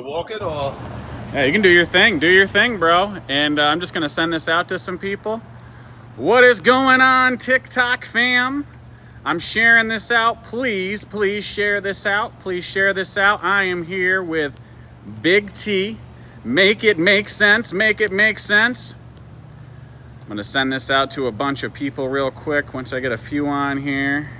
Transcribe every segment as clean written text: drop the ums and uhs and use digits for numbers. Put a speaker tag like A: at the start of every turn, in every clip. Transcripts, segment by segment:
A: Walk it or?
B: Yeah, you can do your thing, bro. And I'm just gonna send this out to some people. What is going on, TikTok fam? I'm sharing this out. Please share this out. Please share this out. I am here with Big T. Make it make sense. Make it make sense. I'm gonna send this out to a bunch of people real quick once I get a few on here.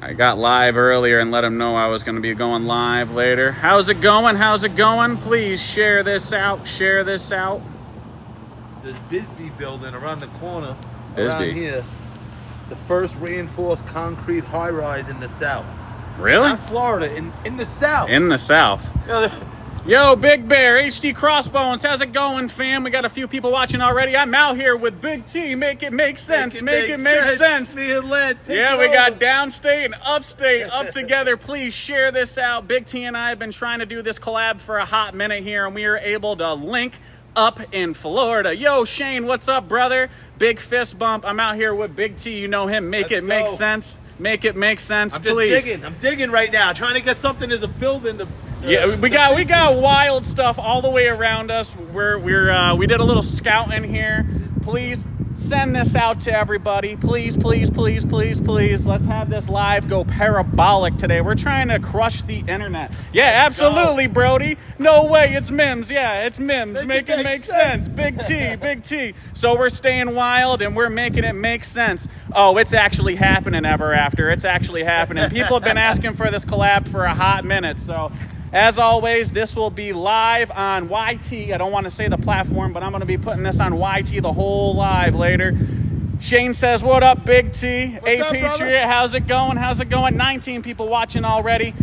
B: I got live earlier and let them know I was going to be going live later. How's it going? How's it going? Please share this out. Share this out.
A: This Bisbee building around the corner.
B: Bisbee.
A: Around here. The first reinforced concrete high-rise in the South.
B: Really?
A: Not Florida, in the South.
B: In the South. Yo, Big Bear, HD Crossbones, how's it going, fam? We got a few people watching already. I'm out here with Big T. Make it make sense. Make it make sense.
A: Me and Lance,
B: yeah, we got Downstate and Upstate up together. Please share this out. Big T and I have been trying to do this collab for a hot minute here, and we are able to link up in Florida. Yo, Shane, what's up, brother? Big fist bump. I'm out here with Big T. You know him. Make it make sense. Make it make sense, please.
A: I'm digging right now. Trying to get something as a building to...
B: Yeah, we got wild stuff all the way around us. We did a little scouting here. Please send this out to everybody. Please. Let's have this live go parabolic today. We're trying to crush the internet. Yeah, absolutely, Brody. No way, it's Mims. Yeah, it's Mims. Make it make sense. Big T. So we're staying wild and we're making it make sense. Oh, it's actually happening ever after. It's actually happening. People have been asking for this collab for a hot minute, so... As always, this will be live on YT. I don't want to say the platform, but I'm going to be putting this on YT the whole live later. Shane says, what up, Big T? Hey, Patriot, how's it going? How's it going? 19 people watching already.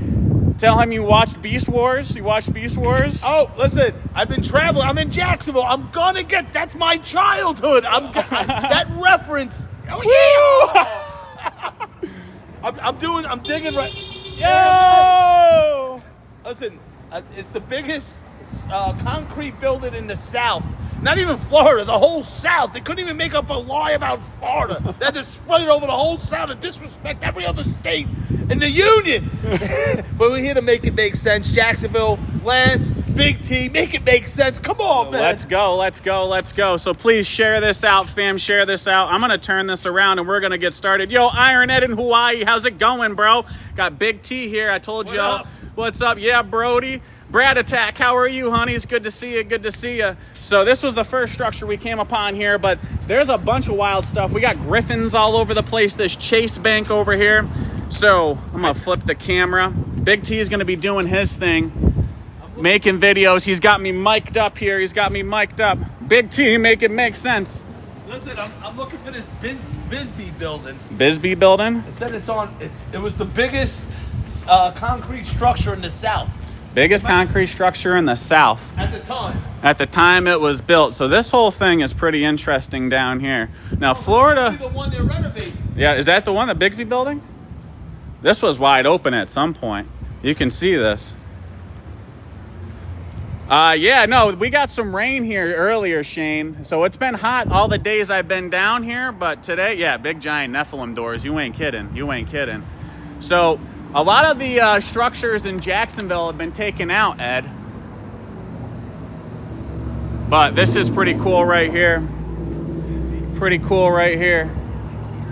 B: Tell him you watched Beast Wars. You watched Beast Wars?
A: Oh, listen, I've been traveling. I'm in Jacksonville. I'm going to get, that's my childhood. That reference. Oh, yeah. I'm digging right.
B: Yo!
A: Listen, it's the biggest concrete building in the South. Not even Florida, the whole South. They couldn't even make up a lie about Florida. They had to spread it over the whole South and disrespect every other state in the Union. But we're here to make it make sense. Jacksonville, Lance, Big T, make it make sense. Come on, man.
B: Let's go. So please share this out, fam. Share this out. I'm going to turn this around and we're going to get started. Yo, Iron Ed in Hawaii, how's it going, bro? Got Big T here. I told y'all. What's up? Yeah, Brody. Brad Attack, how are you, honey? It's good to see you. Good to see you. So this was the first structure we came upon here, but there's a bunch of wild stuff. We got griffins all over the place. This Chase Bank over here. So I'm going to flip the camera. Big T is going to be doing his thing, making videos. He's got me mic'd up here. Big T, make it make sense.
A: Listen, I'm looking for this Bisbee building.
B: Bisbee building?
A: It said it was the biggest concrete structure in the South.
B: Biggest concrete structure in the South.
A: At the time.
B: At the time it was built. So this whole thing is pretty interesting down here. Now, Florida...
A: The one they're renovating.
B: Yeah, is that the one, the Bigsby building? This was wide open at some point. You can see this. Yeah, no, we got some rain here earlier, Shane. So it's been hot all the days I've been down here. But today, yeah, big giant Nephilim doors. You ain't kidding. So... a lot of the structures in Jacksonville have been taken out, Ed. But this is pretty cool right here.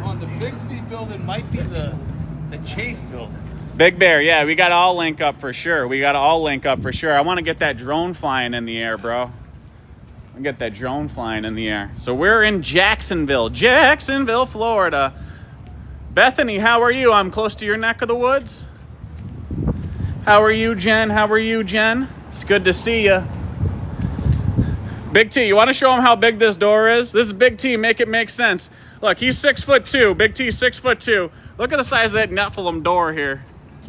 A: On the Bigsby building might be the Chase building.
B: Big Bear, yeah, we got to all link up for sure. I want to get that drone flying in the air, bro. So we're in Jacksonville, Florida. Bethany, how are you? I'm close to your neck of the woods. How are you, Jen? It's good to see you. Big T, you want to show him how big this door is? This is Big T, make it make sense. Look, he's 6'2". Big T, 6'2". Look at the size of that Nephilim door here.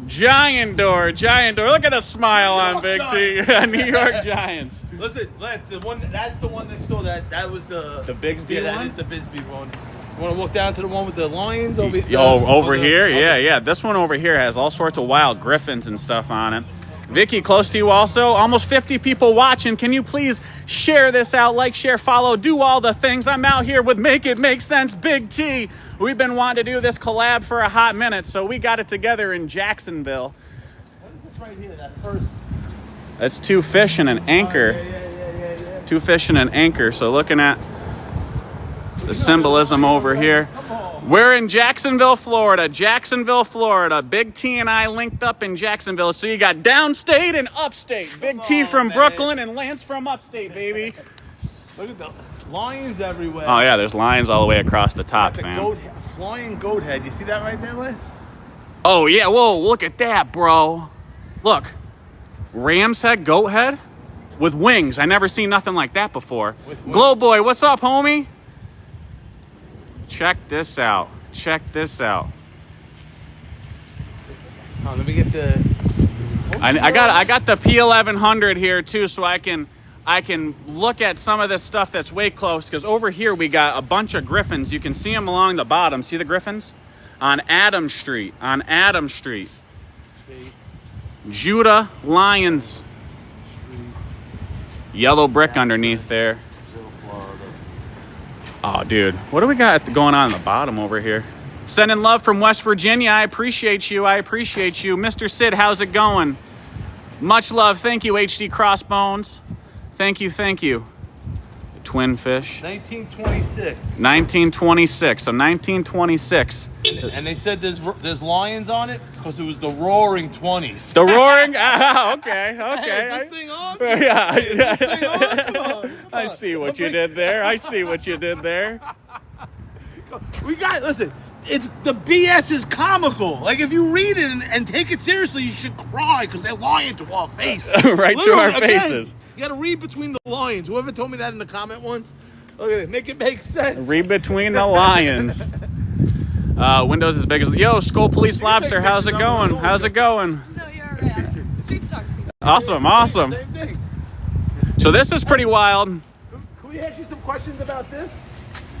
B: Giant door. Look at the smile on Big T. New York Giants.
A: Listen, Lance, that's the one next door. That was the
B: Bigsby one?
A: That is the Bisbee one. You want to walk down to the one with the lions over here?
B: Over here? Yeah. This one over here has all sorts of wild griffins and stuff on it. Vicky, close to you also. Almost 50 people watching. Can you please share this out? Like, share, follow, do all the things. I'm out here with Make It Make Sense, Big T. We've been wanting to do this collab for a hot minute, so we got it together in Jacksonville.
A: What is this right here, that first.
B: That's 2 fish and an anchor.
A: Yeah.
B: 2 fish and an anchor. So looking at the symbolism over here. We're in Jacksonville, Florida. Jacksonville, Florida. Big T and I linked up in Jacksonville. So you got Downstate and Upstate. Big T from Brooklyn and Lance from Upstate, baby.
A: Look at the lions everywhere.
B: Oh, yeah, there's lions all the way across the top, fam.
A: Flying goat head. You see that right there, Lance?
B: Oh, yeah. Whoa, look at that, bro. Look. Ram's head, goat head with wings. I never seen nothing like that before. Glow Boy, what's up, homie? Check this out. Check this out.
A: Oh, let me get the.
B: I got the P1100 here too, so I can look at some of this stuff that's way close. Because over here we got a bunch of griffins. You can see them along the bottom. See the griffins on Adams Street. On Adams Street. Judah Lions. Yellow brick underneath there. Oh, dude. What do we got going on the bottom over here? Sending love from West Virginia. I appreciate you. I appreciate you. Mr. Sid, how's it going? Much love. Thank you, HD Crossbones. Thank you, thank you. Twin fish.
A: 1926.
B: 1926. So 1926.
A: And they said there's lions on it because it was the Roaring 20s.
B: The Roaring? Ah, okay.
A: Hey, is this thing on?
B: Yeah.
A: Hey, is this thing on? Come on.
B: I see what you did there. I see what you did there.
A: Listen, it's the BS is comical. Like, if you read it and take it seriously, you should cry because they're lying to our face.
B: Right to our
A: Again,
B: faces.
A: You gotta read between the lines. Whoever told me that in the comment once, look at it, make it make sense.
B: Read between the lions. Windows as big as... Yo, Skull Police Lobster, how's it going? How's it going?
C: No, you're street photography.
B: Awesome, awesome.
A: Same thing.
B: So this is pretty wild.
A: Can we ask you some questions about this?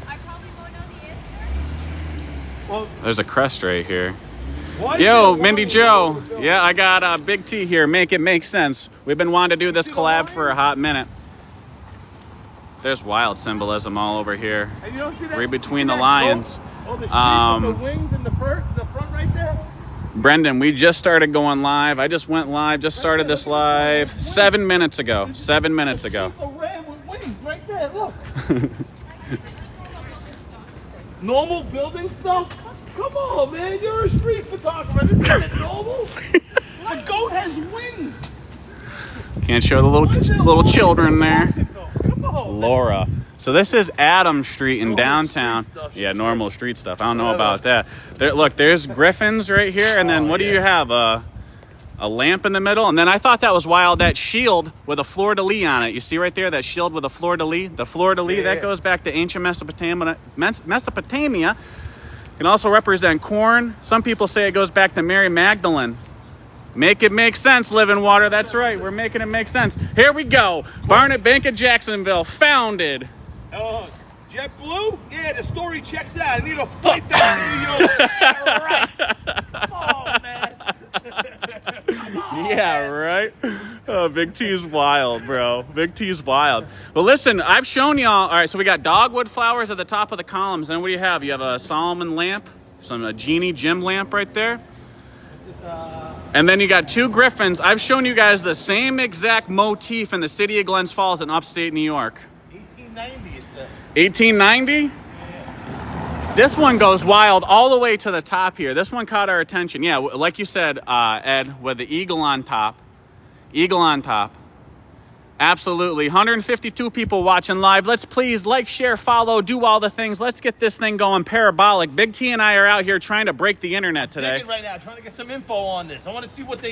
C: I probably won't know the answer.
A: Well,
B: There's a crest right here.
A: why
B: Yo,
A: is there
B: Mindy
A: a
B: Joe.
A: lion?
B: Yeah, I got Big T here. Make it make sense. We've been wanting to do this collab for a hot minute. There's wild symbolism all over here.
A: And you don't see that?
B: Read between
A: You
B: the
A: see that
B: lions.
A: goat? Oh, the shape of the wings in the front right there.
B: Brendan, we just started going live. I just went live, just started this live 7 minutes ago. 7 minutes ago.
A: A ram with wings right there. Look. Normal building stuff? Come on, man. You're a street photographer. This isn't normal. A goat has wings.
B: Can't show the little children there.
A: Come on.
B: Laura. So this is Adams Street in
A: Normal
B: downtown.
A: street stuff, she
B: Yeah,
A: says.
B: normal street stuff. I don't know about that. There, look, there's griffins right here, and then what do you have? A lamp in the middle, and then I thought that was wild. That shield with a fleur-de-lis on it. You see right there, that shield with a fleur-de-lis. The fleur-de-lis that goes back to ancient Mesopotamia. Can also represent corn. Some people say it goes back to Mary Magdalene. Make it make sense, Living Water. That's right. We're making it make sense. Here we go. Barnett Bank of Jacksonville, founded.
A: JetBlue? Yeah, the story checks out. I need a flight down to New York. Yeah, right. Oh, man.
B: Yeah, right? Oh, Big T's wild, bro. Big T's wild. Well, listen, I've shown y'all. All right, so we got dogwood flowers at the top of the columns. And what do you have? You have a Solomon lamp, a genie gem lamp right there. And then you got 2 griffins. I've shown you guys the same exact motif in the city of Glens Falls in upstate New York.
A: 1890, it said.
B: 1890? This one goes wild all the way to the top here. This one caught our attention. Yeah, like you said, Ed, with the eagle on top. Eagle on top. Absolutely. 152 people watching live. Let's please like, share, follow, do all the things. Let's get this thing going parabolic. Big T and I are out here trying to break the internet today.
A: Digging right now, trying to get some info on this. I want to see what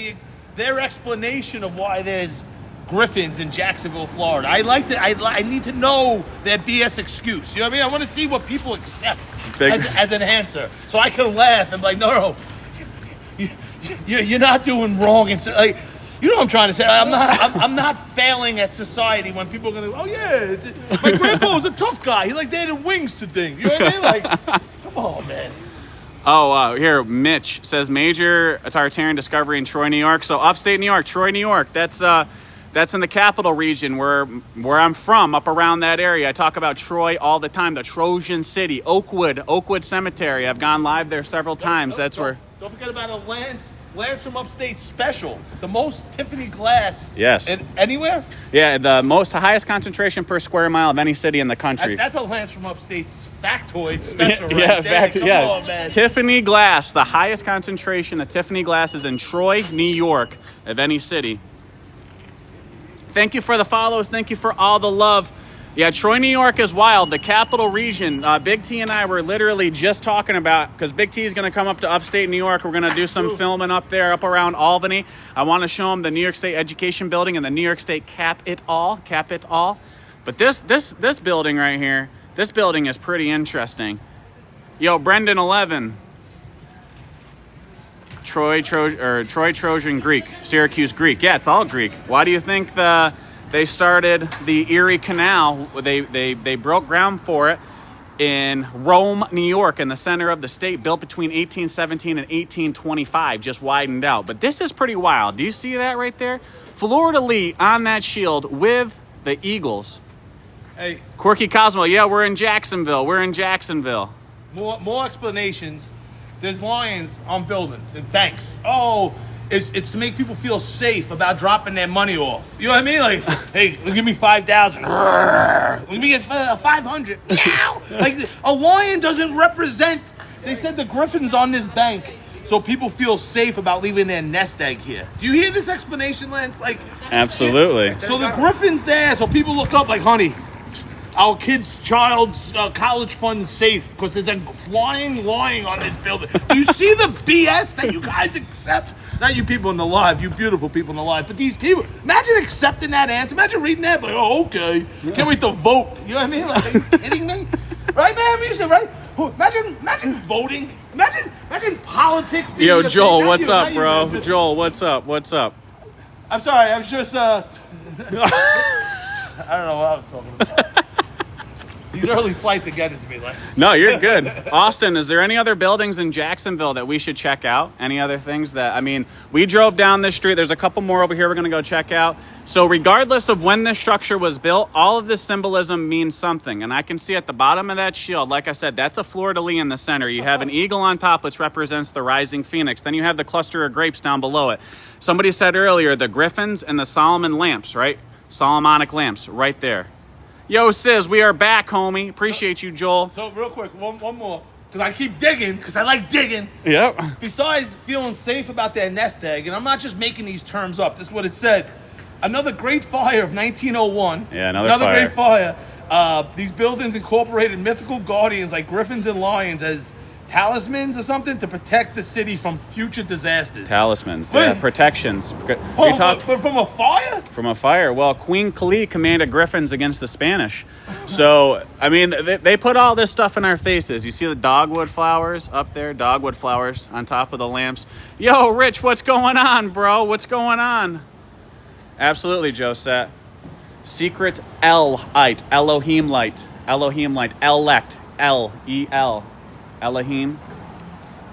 A: their explanation of why there's griffins in Jacksonville, Florida. I need to know their BS excuse. You know what I mean? I want to see what people accept as an answer, so I can laugh and be like, no, you're not doing wrong. It's like, you know what I'm trying to say? I'm not failing at society when people are gonna. Oh yeah, my grandpa was a tough guy. He they had wings to things. You know what I mean? Like, come on, man.
B: Oh, here, Mitch says major Tartarian discovery in Troy, New York. So upstate New York, Troy, New York. That's in the capital region where I'm from, up around that area. I talk about Troy all the time. The Trojan City, Oakwood Cemetery. I've gone live there several times. That's where.
A: Don't forget about a Lance from Upstate special. The most Tiffany glass.
B: Yes.
A: Anywhere?
B: Yeah, the highest concentration per square mile of any city in the country.
A: That's a Lance from Upstate's factoid special right
B: Yeah,
A: there.
B: Come on, man. Tiffany glass, the highest concentration of Tiffany glasses in Troy, New York, of any city. Thank you for the follows. Thank you for all the love. Yeah, Troy, New York is wild. The capital region. Big T and I were literally just talking about, because Big T is going to come up to upstate New York. We're going to do some filming up there, up around Albany. I want to show him the New York State Education Building and the New York State Capitol. But this building right here, this building is pretty interesting. Yo, Brendan 11. Troy Trojan Greek, Syracuse Greek. Yeah, it's all Greek. Why do you think they started the Erie Canal? They broke ground for it in Rome, New York, in the center of the state, built between 1817 and 1825, just widened out. But this is pretty wild. Do you see that right there? Fleur-de-lis on that shield with the Eagles.
A: Hey,
B: Quirky Cosmo, yeah, we're in Jacksonville.
A: More explanations. There's lions on buildings and banks. Oh, it's to make people feel safe about dropping their money off. You know what I mean? Like, hey, give me 5,000. Let me get 500. Meow. Like, a lion doesn't represent. They said the griffins on this bank, so people feel safe about leaving their nest egg here. Do you hear this explanation, Lance? Like,
B: Absolutely.
A: So the griffin's there, so people look up like, honey, our child's college fund safe because there's a flying lion on this building. Do you see the BS that you guys accept? Not you people in the live, you beautiful people in the live, but these people, imagine accepting that answer. Imagine reading that, like, oh, okay. Can't wait to vote. You know what I mean? Like, are you kidding me? Right, man? You said, right? Imagine voting. Imagine politics. Being
B: Yo,
A: a
B: Joel,
A: thing.
B: what's up, bro? Joel, what's up?
A: I'm sorry, I was just, I don't know what I was talking about. These early flights are getting to me, Lance.
B: No, you're good. Austin, is there any other buildings in Jacksonville that we should check out? Any other things that, I mean, we drove down this street. There's a couple more over here we're going to go check out. So regardless of when this structure was built, all of this symbolism means something. And I can see at the bottom of that shield, like I said, that's a fleur-de-lis in the center. You have an eagle on top, which represents the rising phoenix. Then you have the cluster of grapes down below it. Somebody said earlier, the griffins and the Solomon lamps, right? Solomonic lamps right there. Yo, Sis, we are back, homie. Appreciate you, Joel.
A: So real quick, one more. Because I keep digging, because I like digging.
B: Yep.
A: Besides feeling safe about their nest egg, and I'm not just making these terms up, this is what it said. Another great fire of 1901.
B: Yeah, another fire.
A: Great fire. These buildings incorporated mythical guardians like griffins and lions as talismans or something to protect the city from future disasters.
B: Talismans, yeah, protections.
A: But from a fire?
B: From a fire. Well, Queen Kali commanded griffins against the Spanish. So, I mean, they put all this stuff in our faces. You see the dogwood flowers up there? Dogwood flowers on top of the lamps. Yo, Rich, what's going on, bro? What's going on? Absolutely, Josette. Secret L-ite. Elohim light. Elect. L-E-L. Elohim.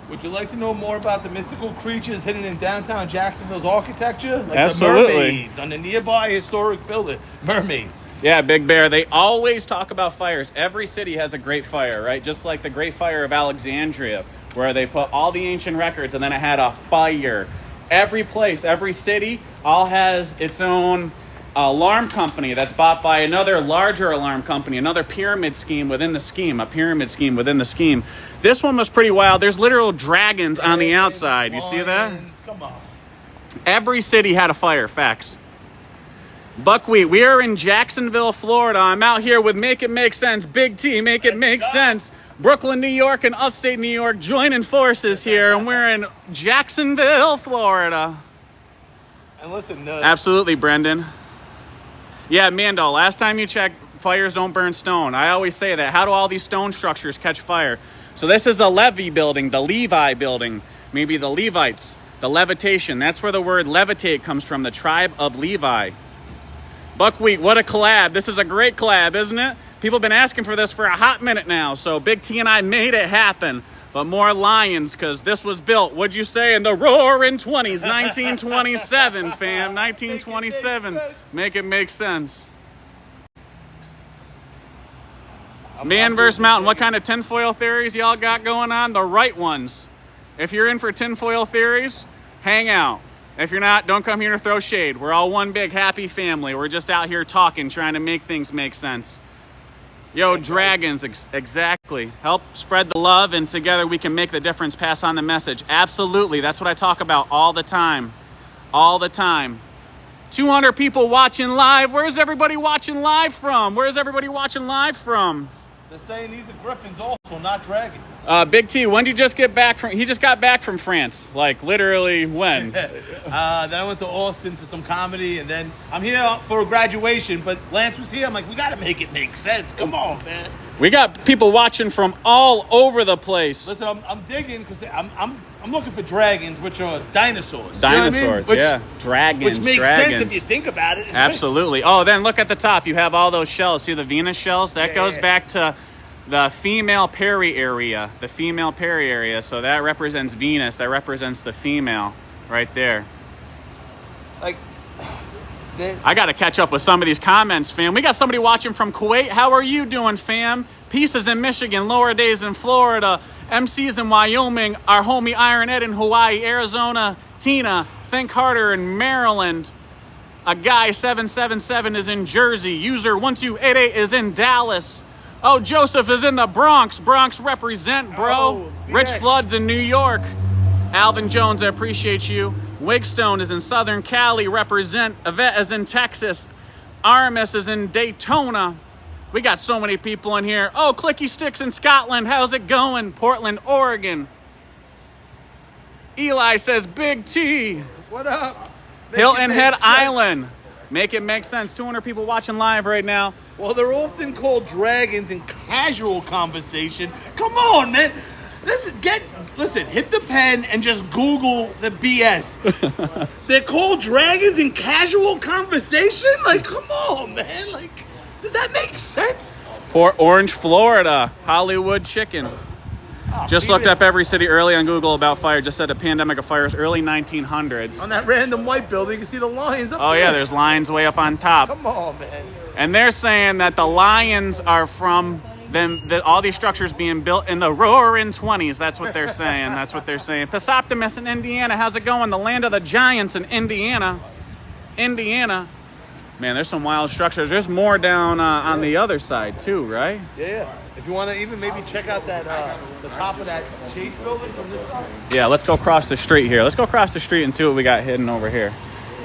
A: Would you like to know more about the mythical creatures hidden in downtown Jacksonville's architecture? Like
B: Absolutely.
A: The mermaids on the nearby historic building. Mermaids.
B: Yeah, Big Bear. They always talk about fires. Every city has a great fire, right? Just like the Great Fire of Alexandria, where they put all the ancient records and then it had a fire. Every place, every city, all has its own alarm company that's bought by another larger alarm company, another pyramid scheme within the scheme, a pyramid scheme within the scheme. This one was pretty wild. There's literal dragons on the outside. You see that?
A: Come on.
B: Every city had a fire. Facts. Buckwheat, we are in Jacksonville, Florida. I'm out here with Make It Make Sense. Big T, Make It Make Sense. Brooklyn, New York, and Upstate New York joining forces here, and we're in Jacksonville, Florida.
A: And listen,
B: Absolutely, Brendan. Yeah, Mando, last time you checked, fires don't burn stone. I always say that. How do all these stone structures catch fire? So this is the Levi building, the Levi building, maybe the Levites, the levitation. That's where the word levitate comes from, the tribe of Levi. Buckwheat, what a collab. This is a great collab, isn't it? People have been asking for this for a hot minute now, so Big T and I made it happen. But more lions, because this was built, what'd you say, in the roaring 20s, 1927, fam, 1927. Make it make sense. Man versus mountain, what kind of tinfoil theories y'all got going on? The right ones. If you're in for tinfoil theories, hang out. If you're not, don't come here to throw shade. We're all one big happy family. We're just out here talking, trying to make things make sense. Yo, dragons, exactly. Help spread the love, and together we can make the difference, pass on the message. Absolutely, that's what I talk about all the time. All the time. 200 people watching live. Where's everybody watching live from? Where's everybody watching live from?
A: They're saying these are griffins also, not dragons.
B: Big T, when did you just get back from? He just got back from France. Like literally when?
A: Then I went to Austin for some comedy, and then I'm here for a graduation. But Lance was here. I'm like, we got to make it make sense. Come on, man.
B: We got people watching from all over the place.
A: Listen, I'm digging because I'm looking for dragons, which are dinosaurs.
B: Dinosaurs,
A: you know what I mean?
B: yeah. Dragons,
A: which makes
B: dragons.
A: sense if you think about it.
B: Absolutely. Oh, then look at the top. You have all those shells. See the Venus shells? That goes back to the female peri area. The female peri area. So that represents Venus. That represents the female right there.
A: Like,
B: I got to catch up with some of these comments, fam. We got somebody watching from Kuwait. How are you doing, fam? Pieces in Michigan, Lower Days in Florida, MCs in Wyoming, our homie Iron Ed in Hawaii, Arizona, Tina, Think Harder in Maryland. A guy 777 is in Jersey. User 1288 is in Dallas. Oh, Joseph is in the Bronx. Bronx represent, bro.
A: Oh,
B: Rich
A: yes.
B: Floods in New York. Alvin Jones, I appreciate you. Wigstone is in Southern Cali, represent. Yvette is in Texas. Aramis is in Daytona. We got so many people in here. Oh, Clicky Sticks in Scotland. How's it going? Portland, Oregon. Eli says, Big T.
A: what up?
B: Hilton Head Island. Make it make sense. 200 people watching live right now.
A: Well, they're often called dragons in casual conversation. Come on, man. Listen, hit the pen and just Google the BS. They're called dragons in casual conversation? Like, come on, man. Like, does that make sense?
B: Port Orange, Florida. Hollwood chicken. Just looked up every city early on Google about fire. Just said a pandemic of fires early 1900s.
A: On that random white building, you can see the lions up there.
B: Oh, yeah, there's lions way up on top.
A: Come on, man.
B: And they're saying that the lions are from them, that all these structures being built in the roaring 20s. That's what they're saying. That's what they're saying. Pesoptimus in Indiana. How's it going? The land of the giants in Indiana. Indiana. Man, there's some wild structures. There's more down on the other side, too, right?
A: Yeah. If you want to even maybe check out that the top of that Chase building from this side.
B: Yeah, let's go across the street here. Let's go across the street and see what we got hidden over here.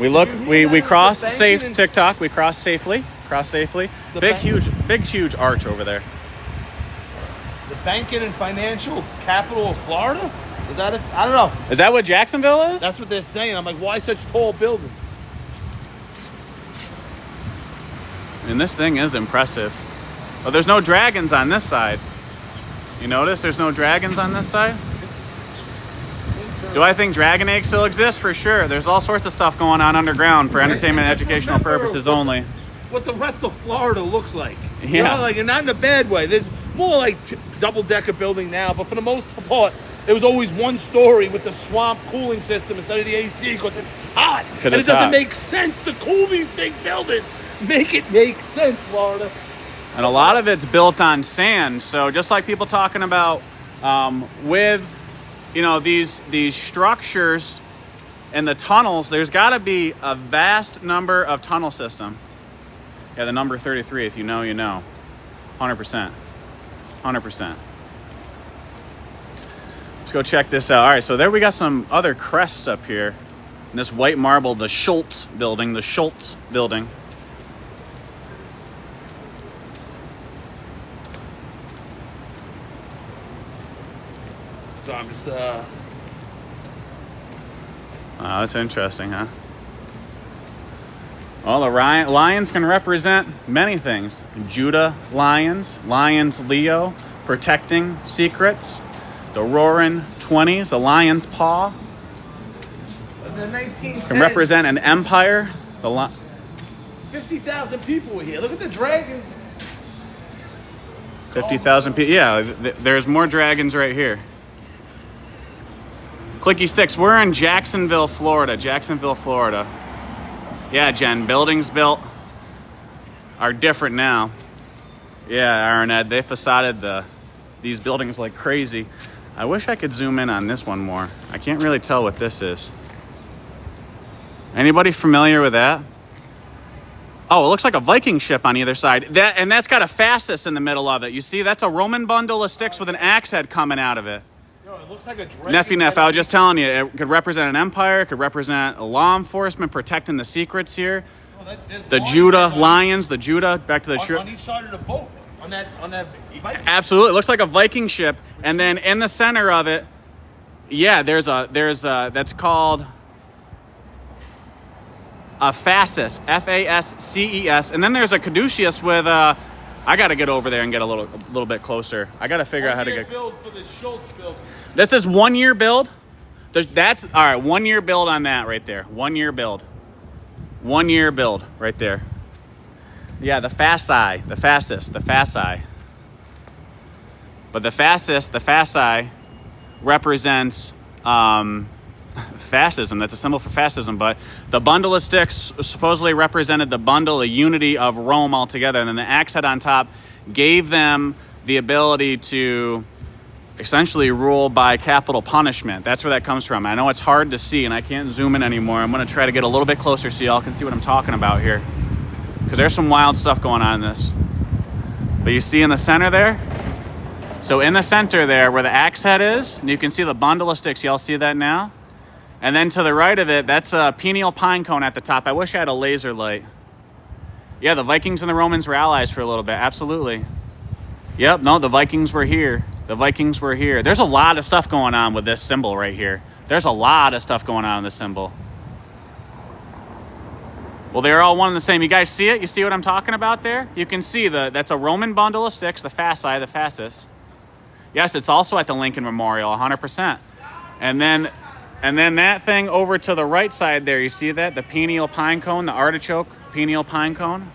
B: We crossed safe TikTok. We crossed safely. Big huge arch over there.
A: The banking and financial capital of Florida? Is that it? I don't know.
B: Is that what Jacksonville is?
A: That's what they're saying. I'm like, why such tall buildings?
B: And this thing is impressive. Oh, there's no dragons on this side. You notice there's no dragons on this side? Do I think dragon eggs still exist? For sure. There's all sorts of stuff going on underground for entertainment and educational purposes only.
A: What the rest of Florida looks like.
B: Yeah.
A: You know, like, and not in a bad way. There's more like double-decker building now, but for the most part, it was always one story with the swamp cooling system instead of the AC because it's hot. And it doesn't make sense to cool these big buildings. Make it make sense, Florida.
B: And a lot of it's built on sand. So just like people talking about with, these structures and the tunnels, there's got to be a vast number of tunnel system. Yeah, the number 33, if you know, you know. 100%. 100%. Let's go check this out. All right, so there we got some other crests up here. And this white marble, the Schultz building.
A: So I'm just,
B: Oh, that's interesting, huh? Well, the lions can represent many things. Judah lions, lions Leo, protecting secrets. The roaring 20s, the lion's paw.
A: in the 1910s,
B: Can represent an empire.
A: 50,000 people were here. Look at the dragon.
B: 50,000 people. Yeah, there's more dragons right here. Clicky Sticks, we're in Jacksonville, Florida. Yeah, Jen, buildings built are different now. Yeah, Aaron Ed, they facaded these buildings like crazy. I wish I could zoom in on this one more. I can't really tell what this is. Anybody familiar with that? Oh, it looks like a Viking ship on either side. That's got a fasces in the middle of it. You see, that's a Roman bundle of sticks with an axe head coming out of it.
A: Yo, it looks like a
B: Neff, I was just telling you, it could represent an empire, it could represent a law enforcement protecting the secrets here.
A: Oh,
B: the Judah lions, the Judah, back to the
A: on each side of the boat, on that Viking.
B: Absolutely, it looks like a Viking ship, and then in the center of it, yeah, there's that's called a fasces, F-A-S-C-E-S, and then there's a caduceus with I got to get over there and get a little bit closer. I got to figure out how to get.
A: Build for the Schultz building.
B: This is 1 year build. That's all right. 1 year build on that right there. 1 year build. 1 year build right there. Yeah, the fasci, the fasces, the fasci. But the fascis, the fasci, represents fascism. That's a symbol for fascism. But the bundle of sticks supposedly represented the bundle, the unity of Rome altogether. And then the axe head on top gave them the ability to essentially rule by capital punishment. That's where that comes from. I know it's hard to see, and I can't zoom in anymore. I'm going to try to get a little bit closer so y'all can see what I'm talking about here. Because there's some wild stuff going on in this. But you see in the center there? So in the center there, where the axe head is, and you can see the bundle of sticks. Y'all see that now? And then to the right of it, that's a pineal pine cone at the top. I wish I had a laser light. Yeah, the Vikings and the Romans were allies for a little bit. Absolutely. Yep, no, the Vikings were here. The Vikings were here. There's a lot of stuff going on with this symbol right here. There's a lot of stuff going on with this symbol. Well, they're all one and the same. You guys see it? You see what I'm talking about there? You can see that's a Roman bundle of sticks, the fasci, the fasces. Yes, it's also at the Lincoln Memorial, 100%. And then that thing over to the right side there, you see that? The pineal pine cone, the artichoke pineal pine cone.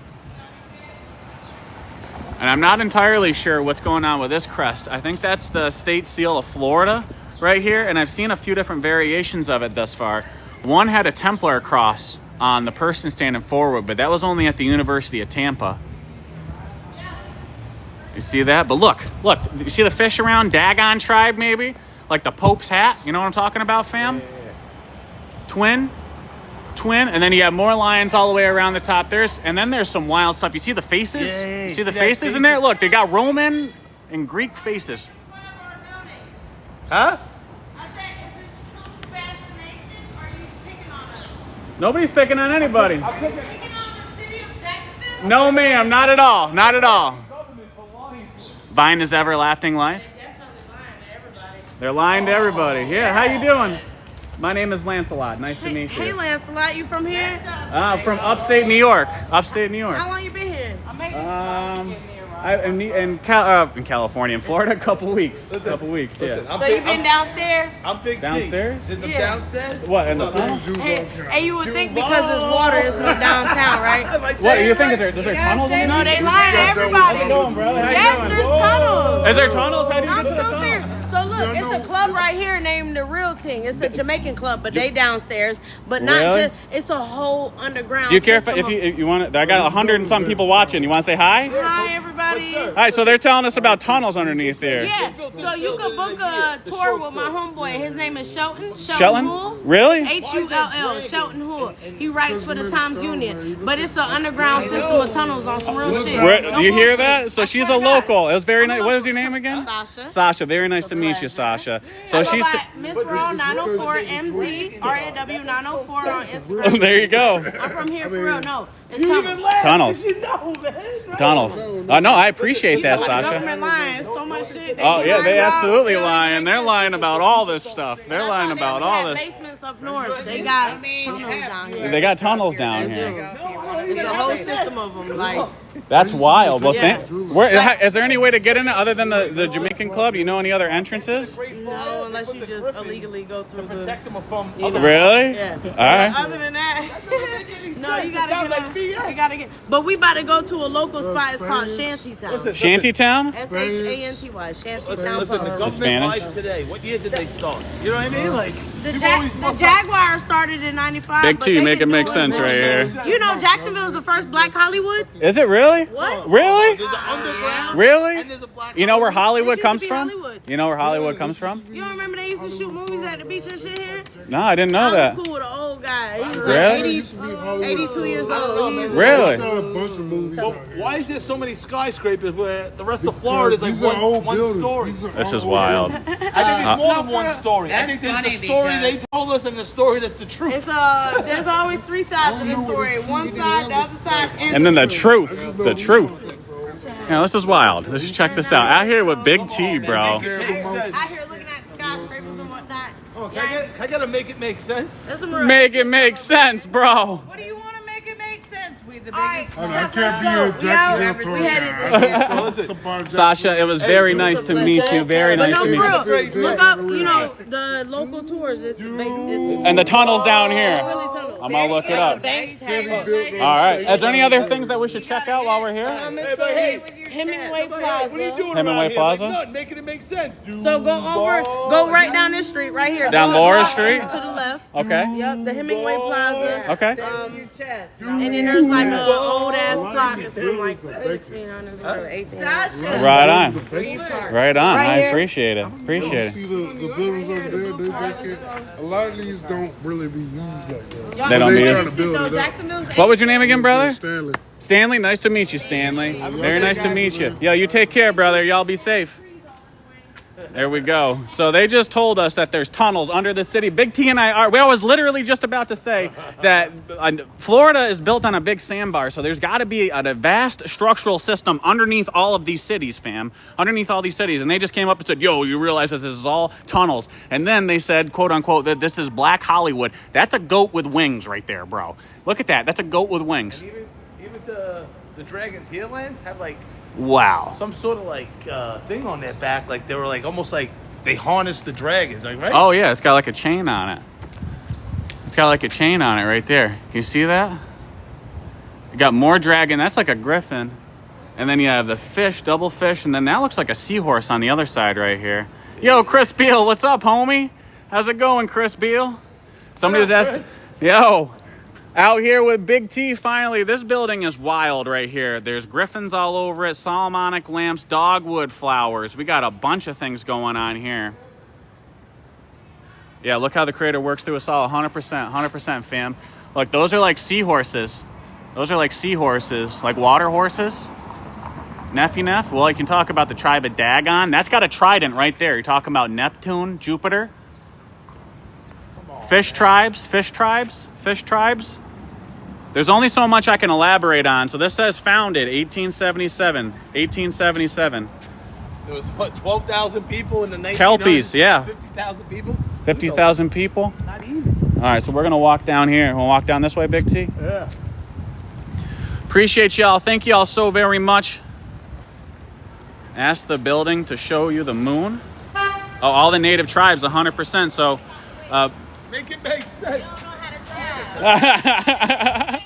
B: And I'm not entirely sure what's going on with this crest. I think that's the state seal of Florida right here, and I've seen a few different variations of it thus far. One had a Templar cross on the person standing forward, but that was only at the University of Tampa. You see that? But look, you see the fish around? Dagon tribe, maybe? Like the Pope's hat? You know what I'm talking about, fam? Twin, and then you have more lions all the way around the top. And then there's some wild stuff. You see the faces? You see the faces in there? Look, they got Roman and Greek faces.
A: Huh?
C: I said, is this true fascination, or are you picking on us?
B: Nobody's picking on anybody.
C: Are you picking on the city of Jacksonville?
B: No, ma'am, not at all. Not at all. Vine is everlasting life.
C: They're definitely lying to everybody.
B: They're lying to everybody. Yeah, how you doing? My name is Lancelot. Nice to meet
D: Hey,
B: you.
D: Lancelot, you from here?
B: From upstate New York. Upstate New York.
D: How long you been here?
B: In California, in Florida, a couple weeks. Yeah.
D: So you been downstairs?
A: I'm Big T.
B: Downstairs?
A: Is it
D: Yeah.
A: downstairs?
B: What, in the tunnel?
D: Hey, you would think because there's water, there's no downtown, right?
B: What, you think, is there tunnels in
D: No,
B: here?
D: they lying to everybody.
B: How you doing, brother? How you
D: Yes,
B: doing?
D: there's tunnels.
B: Is there tunnels? How do you
D: I'm
B: get to the
D: so
B: tunnel?
D: serious. So look, it's a club right here named the Real Ting. It's a Jamaican club, but they downstairs. But not
B: Really?
D: just. It's a whole underground.
B: Do you care
D: system
B: if you want to? I got 100 and some people watching. You want to say hi?
D: Hi, everybody.
B: All right, so they're telling us about tunnels underneath there.
D: Yeah, so you could book a tour with my homeboy. His name is Shelton.
B: Shelton?
D: Hull.
B: Really?
D: Hull. Shelton Hull. He writes for the Times Union, but it's an underground system of tunnels on some real shit.
B: Do you hear
D: bullshit.
B: that? So
D: I
B: she's
D: swear
B: a
D: to God.
B: local. It was very nice. What was your name again?
D: Sasha.
B: Sasha. Very nice to meet you, Sasha. So
D: I
B: she's.
D: go by Miss Raw 904 MZ RAW 904 on Instagram.
B: There you go.
D: I'm from here for real. No, it's tunnels.
B: Tunnels.
A: You know, man.
B: Tunnels. No, I appreciate that,
D: The
B: Sasha.
D: government lying so much shit.
B: Oh yeah, they
D: lying about-
B: absolutely
D: they
B: lying. They're lying about all this stuff. They're
D: I
B: lying
D: thought
B: about
D: they
B: all
D: had
B: this.
D: basements up north. They got tunnels down here.
B: They got tunnels down here.
D: It's a whole system of them. Like,
B: That's wild. Well,
D: Yeah.
B: is there any way to get in it other than the Jamaican club? You know any other entrances?
D: no, unless you just illegally go through the.
A: Protect them from.
B: Really?
D: Yeah.
B: All right.
D: Other than that, no, you gotta get. But we about to go to a local spot. It's called Shantytown.
B: Shantytown?
D: Shanty, Shantytown.
A: Listen, the
D: Pub.
A: government
B: Spanish?
A: lies today. What year did they start? You know what I mean? Like
D: The
A: people always
D: the
A: fuck up.
D: Jaguar started in '95.
B: Big
D: but
B: T,
D: they
B: make
D: been
B: it make
D: doing
B: sense right here.
D: You know, Jacksonville is the first Black Hollywood.
B: Is it really?
D: What?
B: Really?
A: There's an underground.
B: Really?
A: And there's a black.
B: You know where
D: This
B: Hollywood
D: used to
B: comes
D: be
B: from?
D: Hollywood.
B: You know where Hollywood comes from?
D: You don't remember they used to shoot movies at the beach and shit here?
B: No, I didn't know
D: I
B: that.
D: was cool with an old guy. He was
B: Really?
D: like 82 years old. He was
B: Really?
E: Got a bunch of movies.
A: Well, why is there so many skyscrapers where the rest of Florida is like
E: These are old
A: one
E: buildings.
A: story?
E: These are
B: This
E: all
B: is
E: old
B: wild.
A: I think it's more than one story. I think there's the
F: That's
A: story
F: funny
A: they told us and the story that's the truth.
D: It's there's always three sides to the story. One side, the other side,
B: And then the truth. The truth. Yeah, this is wild. Let's just check this out. Out here with Big T, bro.
D: out here looking at skyscrapers and whatnot.
A: Oh, can I gotta make it make sense?
D: That's some real.
B: Make it make sense, bro.
F: What do you want to make it make sense? We the
D: All right,
F: biggest.
E: I can't be in Jacksonville.
D: We headed
A: So listen,
B: Sasha, it was very nice to meet you. Very
D: But
B: nice
D: no,
B: to
D: for
B: meet you.
D: real. Look up, you know, the local tours. It's
B: And the tunnels down here.
D: really tunnels.
B: I'm gonna look it up.
D: Banks have
B: All right. Is there any other things that we should check out while we're here?
D: Hemingway Plaza.
A: what are you doing
B: Hemingway
A: around here?
B: Plaza?
A: Like, nothing, making it make sense.
D: So go right down this street right here.
B: Down
D: Go
B: Laura
D: up
B: Street?
D: to the left.
B: Okay.
D: Yep, the Hemingway Plaza.
B: Okay.
D: And then there's like an old ass clock that's from like 1600s or 1800s.
B: Right on. Right on.
D: Right
B: I
D: here.
B: appreciate it. Appreciate it.
E: See the buildings over there, they vacant. A lot of these don't really be used like that.
D: Y'all
B: They don't
D: know
B: be
D: this
B: used.
D: shit, though.
E: Build it up.
D: Jacksonville's
B: What was your name again, brother?
E: Stanley.
B: Stanley. Nice to meet you, Stanley. Very nice to meet you. Yo, you take care, brother. Y'all be safe. There we go. So they just told us that there's tunnels under the city. Big T and I was literally just about to say that Florida is built on a big sandbar, so there's got to be a vast structural system underneath all of these cities, fam. Underneath all these cities. And they just came up and said, yo, you realize that this is all tunnels. And then they said, quote unquote, that this is Black Hollywood. That's a goat with wings right there, bro. Look at that. That's a goat with wings.
A: Even the Dragon's Heellands have like
B: Wow.
A: some sort of like thing on their back, like they were like almost like they harnessed the dragons, like right?
B: Oh, yeah. It's got like a chain on it. It's got like a chain on it right there. Can you see that? You got more dragon. That's like a griffin. And then you have the fish, double fish. And then that looks like a seahorse on the other side right here. Yo, Chris Beal, what's up, homie? How's it going, Chris Beal? Somebody was asking. Yo, out here with Big T finally. This building is wild right here. There's griffins all over it, Solomonic lamps, dogwood flowers. We got a bunch of things going on here. Yeah, look how the creator works through us all. 100%, fam. Look, those are like seahorses. Those are like seahorses, like water horses. Neff. Well, you can talk about the tribe of Dagon. That's got a trident right there. You're talking about Neptune, Jupiter. Fish tribes. There's only so much I can elaborate on. So this says founded 1877. 1877.
A: There was what, 12,000 people in the 1900s?
B: Kelpies, yeah.
A: 50,000 people?
B: 50,000 people.
A: Not even.
B: All right, so we're gonna walk down here. We'll walk down this way, Big T.
A: Yeah.
B: Appreciate y'all. Thank y'all so very much. Ask the building to show you the moon. Oh, all the native tribes, 100%. So,
A: Make it make sense.
C: Don't know how to drive.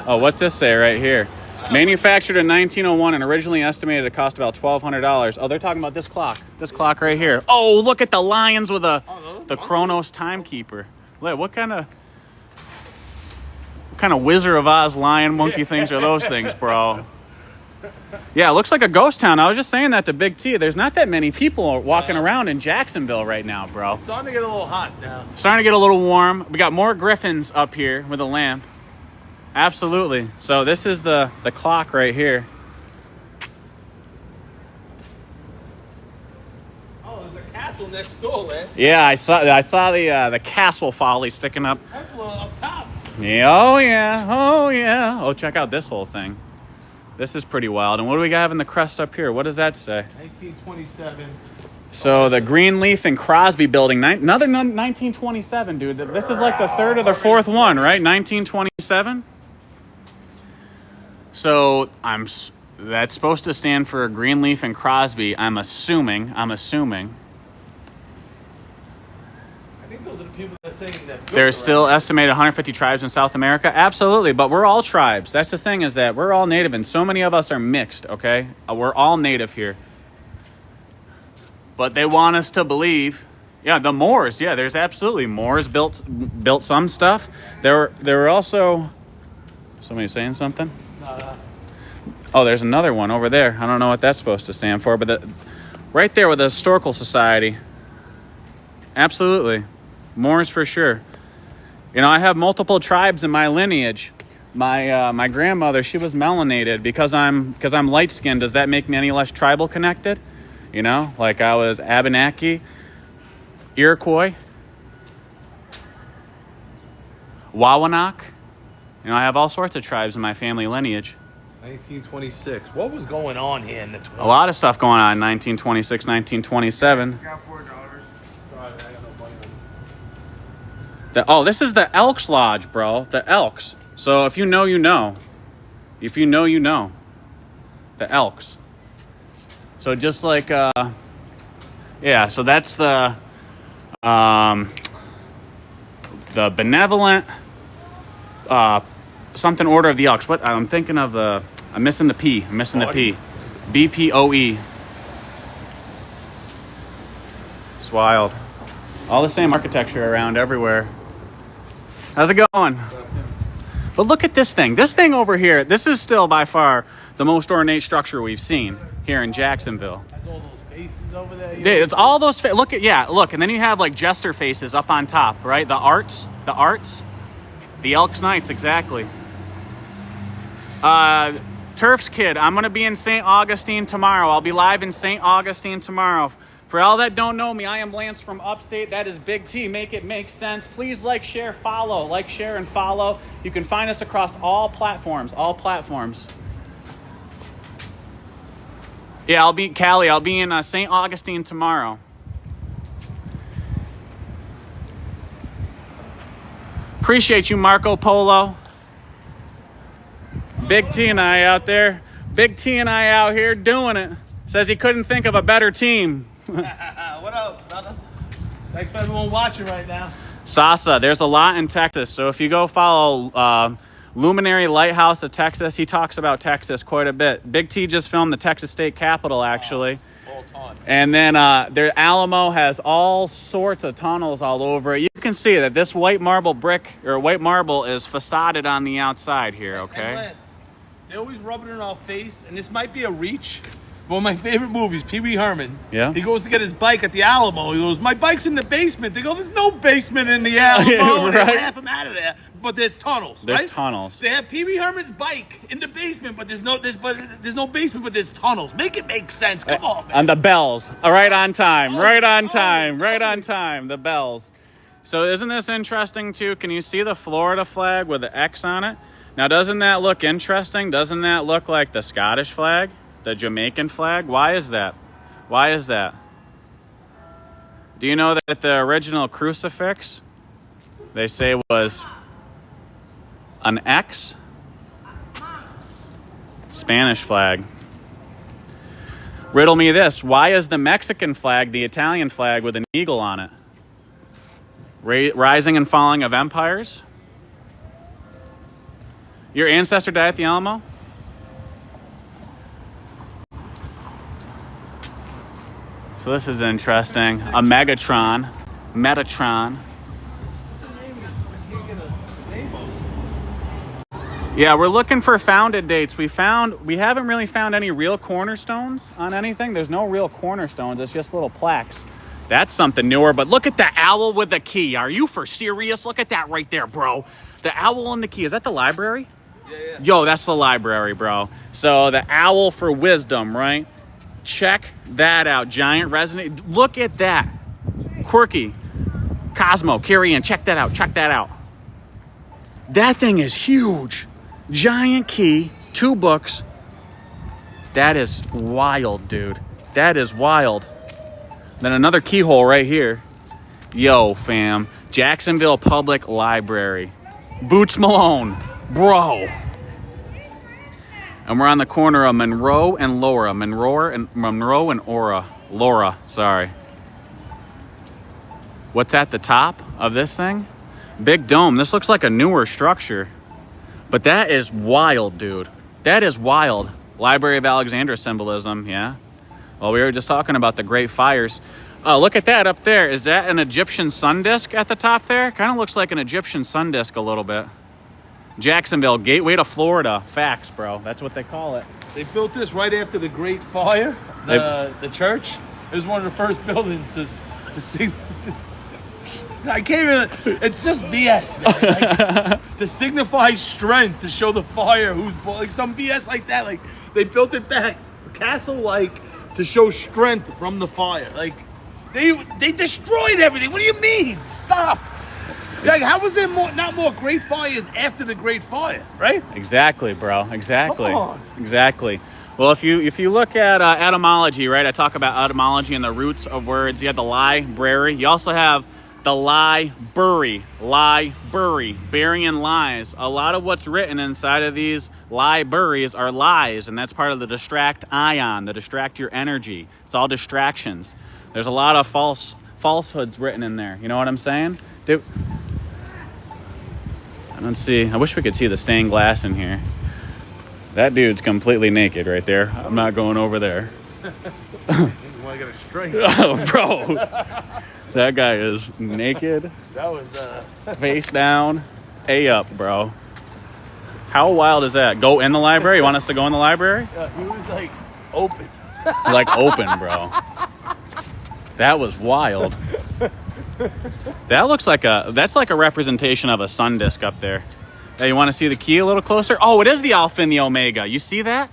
B: oh, what's this say right here? Manufactured in 1901 and originally estimated to cost about $1,200. Oh, they're talking about this clock. This clock right here. Oh, look at the lions with the Chronos timekeeper. Look, what kind of Wizard of Oz lion monkey things are those things, bro? Yeah, it looks like a ghost town. I was just saying that to Big T. There's not that many people walking around in Jacksonville right now, bro.
A: It's starting to get a little hot now.
B: Starting to get a little warm. We got more griffins up here with a lamp. Absolutely. So this is the clock right here.
A: Oh, there's a castle next door, Lance.
B: Yeah, I saw the castle folly sticking up.
A: That's one up top.
B: Yeah, oh yeah. Oh, check out this whole thing. This is pretty wild. And what do we got in the crest up here? What does that say?
A: 1927.
B: So the Greenleaf and Crosby building, another 1927, dude. This is like the third or the fourth one, right? 1927. So that's supposed to stand for Greenleaf and Crosby. I'm assuming.
A: I think those are the people that are saying that.
B: There's still estimated 150 tribes in South America. Absolutely, but we're all tribes. That's the thing, is that we're all native, and so many of us are mixed, okay? We're all native here. But they want us to believe, yeah, the Moors. Yeah, there's absolutely Moors built some stuff. There were also, somebody saying something? Oh, there's another one over there. I don't know what that's supposed to stand for, but right there with the Historical Society. Absolutely. Moors for sure. You know, I have multiple tribes in my lineage. My grandmother, she was melanated. Because I'm light skinned, does that make me any less tribal connected? You know, like I was Abenaki, Iroquois, Wawanok. You know, I have all sorts of tribes in my family lineage.
A: 1926. What was going on here in the 20s?
B: A lot of stuff going on in 1926, 1927.
E: Got $4.
A: Sorry, I got no money.
B: Oh, this is the Elks Lodge, bro. The Elks. So if you know, you know. If you know, you know. The Elks. So just like, yeah, so that's the benevolent, something Order of the Elks. What, I'm thinking of I'm missing the P. I'm missing the P. BPOE. It's wild. All the same architecture around everywhere. How's it going? But look at this thing. This thing over here, this is still by far the most ornate structure we've seen here in Jacksonville.
A: Has all those faces over there.
B: Yeah, it's all those, look, and then you have like jester faces up on top, right? The arts, the Elks Knights, exactly. Turf's Kid, I'm going to be in St. Augustine tomorrow. I'll be live in St. Augustine tomorrow. For all that don't know me, I am Lance from Upstate. That is Big T. Make it make sense. Please like, share, follow. Like, share, and follow. You can find us across all platforms. All platforms. Yeah, I'll be in St. Augustine tomorrow. Appreciate you, Marco Polo. Big T and I out there. Big T and I out here doing it. Says he couldn't think of a better team.
A: What up, brother? Thanks for everyone watching right now.
B: Sasa, there's a lot in Texas. So if you go follow Luminary Lighthouse of Texas, he talks about Texas quite a bit. Big T just filmed the Texas State Capitol, actually.
A: Full ton.
B: And then their Alamo has all sorts of tunnels all over it. You can see that this white marble brick, or white marble, is facaded on the outside here, okay?
A: And Lance, they always rub it in our face, and this might be a reach. One of my favorite movies, Pee Wee Herman.
B: Yeah.
A: He goes to get his bike at the Alamo. He goes, my bike's in the basement. They go, there's no basement in the Alamo.
B: Yeah,
A: And they
B: right.
A: laugh him out of there. But there's tunnels,
B: There's
A: right?
B: tunnels.
A: They have Pee Wee Herman's bike in the basement, but there's no basement, but there's tunnels. Make it make sense. Come on, man.
B: And the bells. Right on time. Right on time. Right on time. The bells. So isn't this interesting too? Can you see the Florida flag with the X on it? Now, doesn't that look interesting? Doesn't that look like the Scottish flag? The Jamaican flag? Why is that? Why is that? Do you know that the original crucifix, they say, was an X? Spanish flag. Riddle me this. Why is the Mexican flag the Italian flag with an eagle on it? Rising and falling of empires? Your ancestor died at the Alamo? So this is interesting. A Metatron. Yeah, we're looking for founded dates. We haven't really found any real cornerstones on anything. There's no real cornerstones. It's just little plaques. That's something newer, but look at the owl with the key. Are you for serious? Look at that right there, bro. The owl and the key. Is that the library?
A: Yeah.
B: Yo, that's the library, bro. So the owl for wisdom, right? Check that out. Giant resonate. Look at that. Quirky. Cosmo, Carrion, check that out. Check that out. That thing is huge. Giant key, 2 books. That is wild, dude. That is wild. Then another keyhole right here. Yo, fam. Jacksonville Public Library. Boots Malone. Bro. And we're on the corner of Monroe and Laura. Monroe and Aura. Laura, sorry. What's at the top of this thing? Big dome. This looks like a newer structure. But that is wild, dude. That is wild. Library of Alexandria symbolism, yeah. Well, we were just talking about the Great Fires. Look at that up there. Is that an Egyptian sun disk at the top there? Kind of looks like an Egyptian sun disk a little bit. Jacksonville, gateway to Florida. Facts, bro. That's what they call it.
A: They built this right after the Great Fire. The church is one of the first buildings to see. I can't even. It's just BS, man. Like, to signify strength, to show the fire, like some BS like that. Like they built it back, castle like, to show strength from the fire. Like they destroyed everything. What do you mean? Stop. Like, how was there not more Great Fires after the Great Fire, right?
B: Exactly, bro. Exactly.
A: Come on.
B: Exactly. Well, if you look at etymology, right? I talk about etymology and the roots of words. You have the library. You also have the library, burying lies. A lot of what's written inside of these libraries are lies, and that's part of the distract ion, the distract your energy. It's all distractions. There's a lot of falsehoods written in there. You know what I'm saying? Dude, I don't see. I wish we could see the stained glass in here. That dude's completely naked right there. I'm not going over there.
A: You want to get a straight?
B: Oh, bro. That guy is naked.
A: That was
B: Face down, A up, bro. How wild is that? Go in the library? You want us to go in the library?
A: he was like open.
B: Like open, bro. That was wild. That looks like that's like a representation of a sun disk up there. Hey, you want to see the key a little closer? Oh, it is the alpha and the omega. You see that?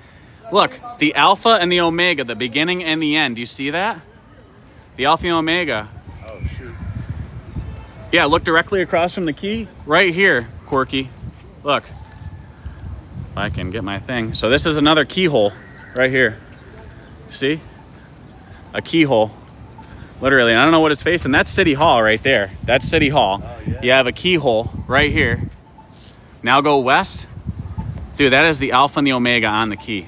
B: Look, the alpha and the omega, the beginning and the end. Do you see that? The alpha and omega.
A: Oh, shoot.
B: Yeah, look directly across from the key. Right here, Quirky. Look. If I can get my thing. So this is another keyhole right here. See? A keyhole. Literally, I don't know what it's facing. That's City Hall right there. That's City Hall.
A: Oh, yeah.
B: You have a keyhole right here. Now go west. Dude, that is the alpha and the omega on the key.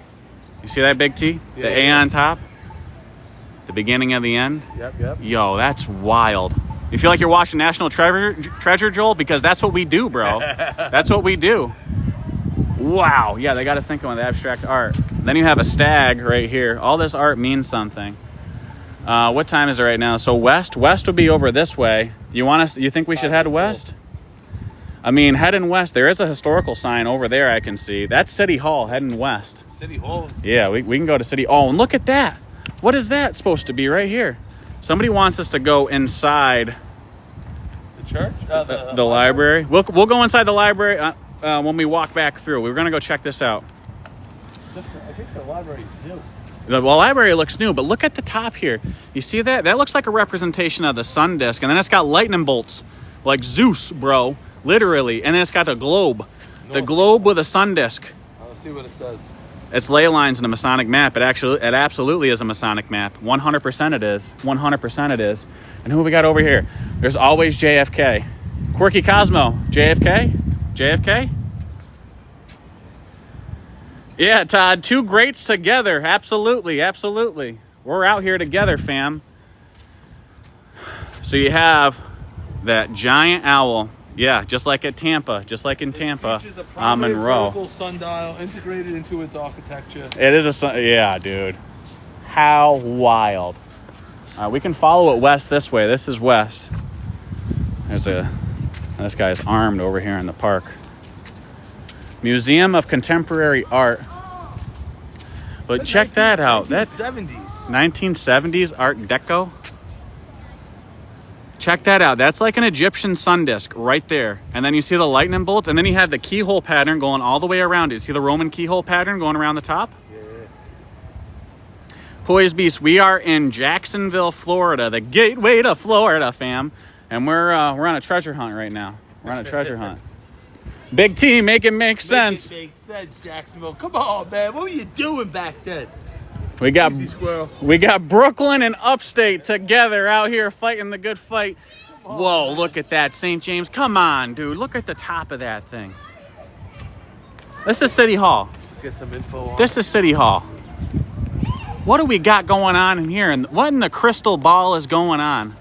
B: You see that, Big T?
A: Yeah,
B: the A on top? The beginning of the end?
A: Yep.
B: Yo, that's wild. You feel like you're watching National Treasure, Joel? Because that's what we do, bro. That's what we do. Wow. Yeah, they got us thinking with abstract art. Then you have a stag right here. All this art means something. What time is it right now? So west would be over this way. You think we should head west? I mean, heading west. There is a historical sign over there I can see. That's City Hall heading west.
A: City Hall.
B: Yeah, we can go to City. Oh, and look at that. What is that supposed to be right here? Somebody wants us to go inside
A: The church?
B: the library. We'll go inside the library when we walk back through. We were going to go check this out.
A: I think the library's new.
B: The library looks new, but look at the top here. You see that? That looks like a representation of the sun disk. And then it's got lightning bolts, like Zeus, bro. Literally. And then it's got a globe. The globe with a sun disk.
A: Let's see what it says.
B: It's ley lines in a Masonic map. It absolutely is a Masonic map. 100% it is. 100% it is. And who we got over here? There's always JFK. Quirky Cosmo. JFK? JFK? Yeah, Todd. Two greats together. Absolutely. Absolutely. We're out here together, fam. So you have that giant owl. Yeah, just like at Tampa. Just like in Tampa.
A: Features a prominent
B: Monroe.
A: vertical sundial integrated into its architecture.
B: It is a sun. Yeah, dude. How wild. All right, we can follow it west this way. This is west. This guy's armed over here in the park. Museum of Contemporary Art. But check that out. That
A: 1970s.
B: 1970s Art Deco. Check that out. That's like an Egyptian sun disk right there. And then you see the lightning bolts, and then you have the keyhole pattern going all the way around it. You see the Roman keyhole pattern going around the top? Yeah. Poised Beast, we are in Jacksonville, Florida, the gateway to Florida, fam. And we're on a treasure hunt right now. We're on a treasure hunt. Big T, make it make sense.
A: Make sense, Jacksonville. Come on, man. What were you doing back then?
B: We got
A: Easy squirrel.
B: Brooklyn and Upstate together out here fighting the good fight. Whoa, look at that, St. James. Come on, dude. Look at the top of that thing. This is City Hall.
A: Get some info on
B: This is City Hall. What do we got going on in here? And what in the crystal ball is going on?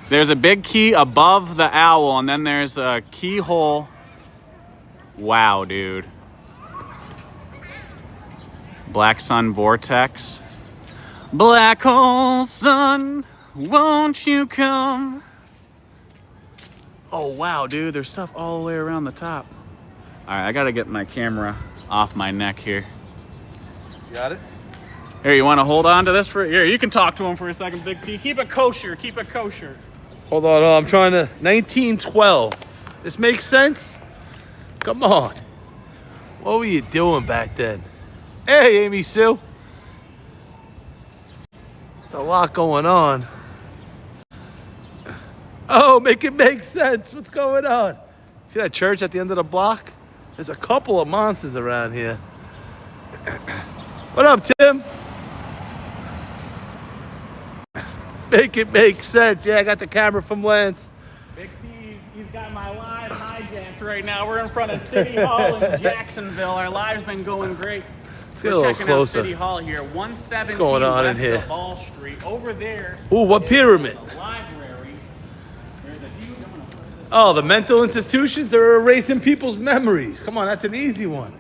B: There's a big key above the owl, and then there's a keyhole. Wow, dude. Black sun vortex. Black hole sun, won't you come? Oh, wow, dude. There's stuff all the way around the top. All right, I got to get my camera off my neck here.
A: Got it?
B: Here, you want to hold on to this for here? You can talk to him for a second, Big T. Keep it kosher. Keep it kosher.
A: Hold on, I'm trying to. 1912. This makes sense? Come on. What were you doing back then? Hey, Amy Sue. There's a lot going on. Oh, make it make sense. What's going on? See that church at the end of the block? There's a couple of monsters around here. What up, Tim? Make it make sense. Yeah, I got the camera from Lance.
B: Big T, he's got my live hijacked right now. We're in front of City Hall in Jacksonville. Our live's been going great.
A: Let's get a little
B: checking
A: closer.
B: out City Hall here, 117
A: What's going on
B: west
A: in here?
B: of Ball Street. Over there.
A: Ooh, what pyramid?
B: The library. There's a huge. I'm gonna put this
A: Oh, the mental institutions are erasing people's memories. Come on, that's an easy one.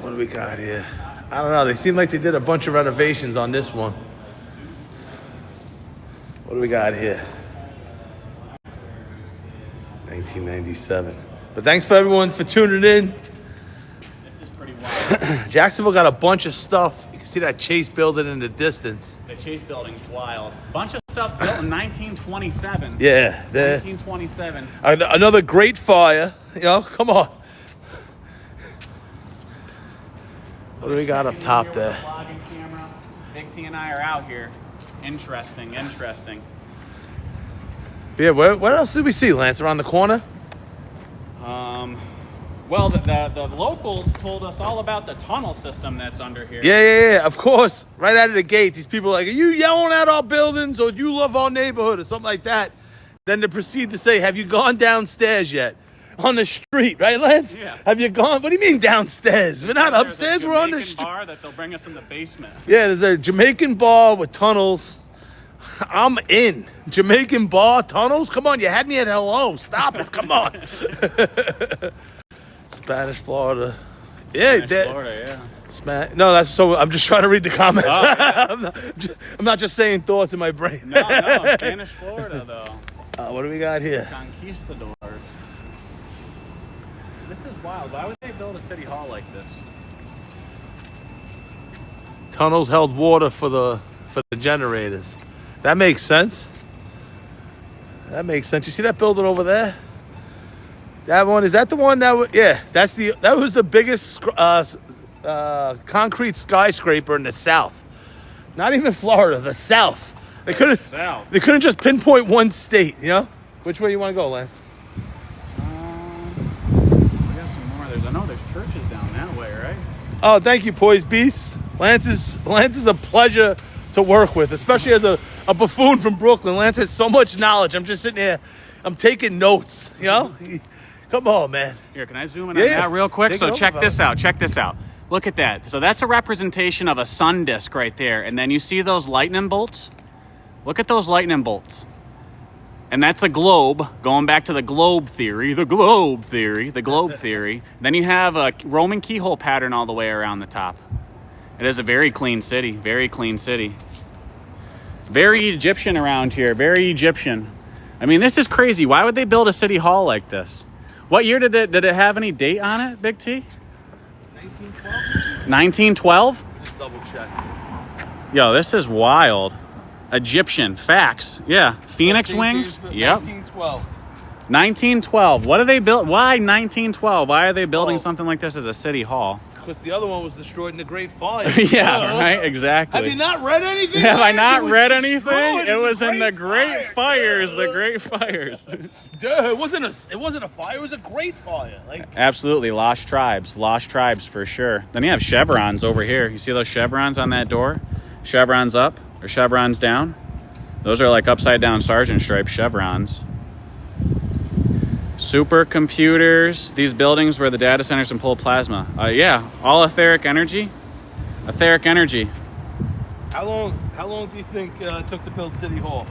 A: What do we got here? I don't know. They seem like they did a bunch of renovations on this one. What do we got here? 1997. But thanks for everyone for tuning in.
B: This is pretty wild.
A: Jacksonville got a bunch of stuff. You can see that Chase building in the distance.
B: The Chase Building's wild. Bunch of stuff built in 1927.
A: Yeah.
B: 1927.
A: Another great fire. You know, come on. What do we got up top there?
B: Vlogging camera. Big T and I are out here. Interesting.
A: Yeah, what else did we see, Lance, around the corner?
B: Well, the locals told us all about the tunnel system that's under here.
A: Yeah, of course. Right out of the gate, these people are like, are you yelling at our buildings or do you love our neighborhood or something like that? Then they proceed to say, have you gone downstairs yet? On the street, right, Lance?
B: Yeah.
A: Have you gone? What do you mean downstairs? We're not upstairs, we're on the street.
B: bar that they'll bring us in the basement.
A: Yeah, there's a Jamaican bar with tunnels. I'm in. Jamaican bar, tunnels? Come on, you had me at hello. Stop it, come on. Spanish Florida.
B: Spanish Florida, yeah.
A: No, that's so. I'm just trying to read the comments.
B: Oh, yeah.
A: I'm not just saying thoughts in my brain.
B: No, Spanish Florida, though.
A: What do we got here?
B: Conquistadors. This is wild. Why would they build a city hall like this?
A: Tunnels held water for the generators. That makes sense. That makes sense. You see that building over there? That one, is that the one that was, yeah, that was the biggest concrete skyscraper in the South. Not even Florida, the South. They couldn't just pinpoint one state, you know? Which way you want to go, Lance?
B: We got some more. I know there's churches down that way, right?
A: Oh, thank you, Poise Beast. Lance is a pleasure to work with, especially as a buffoon from Brooklyn. Lance has so much knowledge. I'm just sitting here, I'm taking notes, you know? Come on, man.
B: Here, can I zoom in on that real quick? So check this out. Look at that. So that's a representation of a sun disk right there. And then you see those lightning bolts? Look at those lightning bolts. And that's a globe, going back to the globe theory. Then you have a Roman keyhole pattern all the way around the top. It is a very clean city, Very Egyptian around here, very Egyptian. I mean, this is crazy. Why would they build a city hall like this? What year did it have any date on it, Big T? 1912?
A: Just double check.
B: Yo, this is wild. Egyptian, facts. Yeah, Phoenix wings. Yep.
A: 1912.
B: 1912. What do they build? Why 1912? Why are they building something like this as a city hall?
A: Because the other one was destroyed in the Great Fire.
B: Yeah, right, exactly.
A: Have you not read anything?
B: Have I
A: Lance?
B: not
A: It was
B: read
A: destroyed
B: anything? It was in the Great
A: Fire.
B: Fires. The Great Fires.
A: Duh, it wasn't a fire. It was a great fire. Like,
B: Absolutely, lost tribes for sure. Then you have chevrons over here. You see those chevrons on that door? Chevrons up or chevrons down? Those are like upside down sergeant stripe chevrons. Supercomputers. These buildings were the data centers and pull plasma. Yeah, all etheric energy. Etheric energy.
A: how long do you think it took to build City Hall?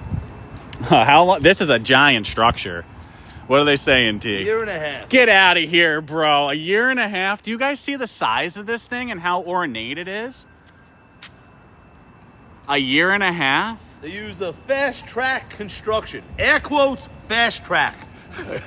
B: How long? This is a giant structure. What are they saying, T?
A: A year and a half.
B: Get out of here, bro. A year and a half. Do you guys see the size of this thing and how ornate it is? A year and a half?
A: They used the fast track construction. Air quotes, fast track.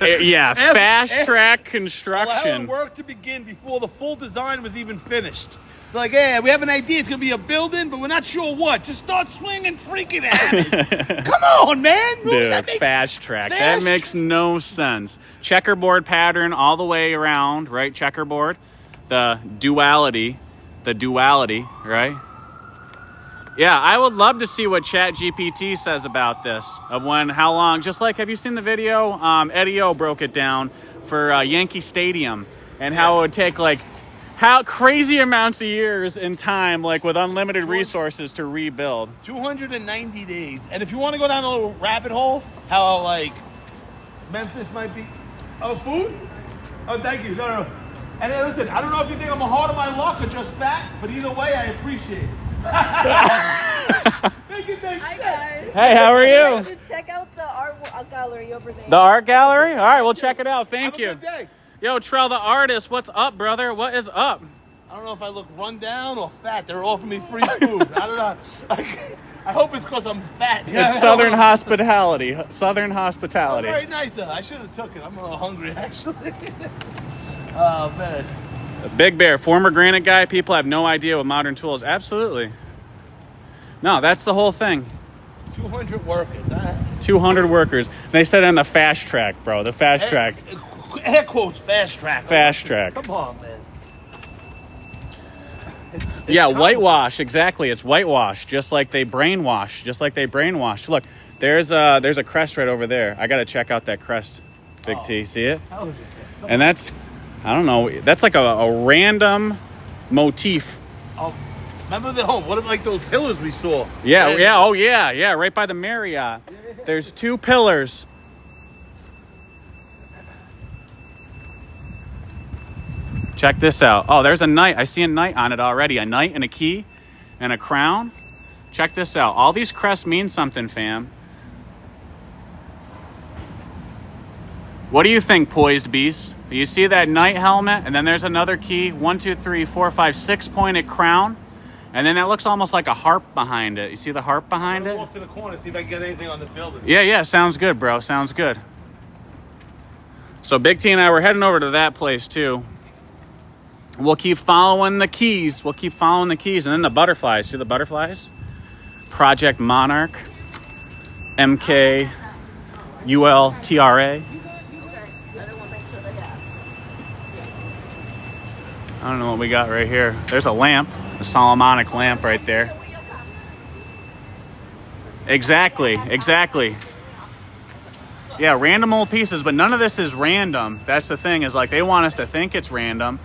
B: Yeah, fast track
A: Allowing
B: construction.
A: work to begin before the full design was even finished. They're like, yeah, we have an idea. It's going to be a building, but we're not sure what. Just start swinging freaking hammers. Come on, man.
B: Dude, fast track. That makes no sense. Checkerboard pattern all the way around, right? Checkerboard. The duality, right? Yeah, I would love to see what ChatGPT says about this. Of when, how long, just like, have you seen the video? Eddie O broke it down for Yankee Stadium and how it would take like, how crazy amounts of years in time, like with unlimited resources to rebuild.
A: 290 days. And if you want to go down a little rabbit hole, how like Memphis might be. Oh, food? Oh, thank you. No. And then, listen, I don't know if you think I'm a hard of my luck or just fat, but either way, I appreciate it. Thank you.
G: Hi guys.
B: Hey, how are you?
G: You should check out the art gallery over there.
B: The art gallery? All right, we'll check it out. Thank you.
A: Have a good day.
B: Yo, Trell the artist, what's up, brother? What is up?
A: I don't know if I look run down or fat. They're offering me free food. I don't know. I hope it's because I'm fat.
B: It's Southern hospitality. Southern hospitality.
A: Oh, very nice though. I should have took it. I'm a little hungry actually. Oh man.
B: Big Bear, former granite guy. People have no idea what modern tools. Absolutely. No, that's the whole thing.
A: 200 workers.
B: 200 workers. They said on the fast track, bro. The fast track.
A: Air quotes, fast track.
B: Fast track.
A: Come on, man.
B: Yeah, whitewash. Exactly. It's whitewash. Just like they brainwash. Look, there's a crest right over there. I got to check out that crest, Big T. See it? And that's, I don't know, that's like a random motif.
A: Oh, remember the home? What are like those pillars we saw?
B: Yeah, right by the Marriott. There's 2 pillars. Check this out. Oh, there's a knight. I see a knight on it already. A knight and a key and a crown. Check this out. All these crests mean something, fam. What do you think, poised beast? You see that knight helmet, and then there's another key. 1, 2, 3, 4, 5, 6-pointed crown. And then that looks almost like a harp behind it. You see the harp behind it?
A: Walk to the corner, see if I can get anything on the building.
B: Yeah, sounds good, bro. Sounds good. So Big T and I, we're heading over to that place, too. We'll keep following the keys. And then the butterflies. See the butterflies? Project Monarch. MK. ULTRA. I don't know what we got right here. There's a lamp. A Solomonic lamp right there. Exactly. Yeah, random old pieces, but none of this is random. That's the thing, is like they want us to think it's random.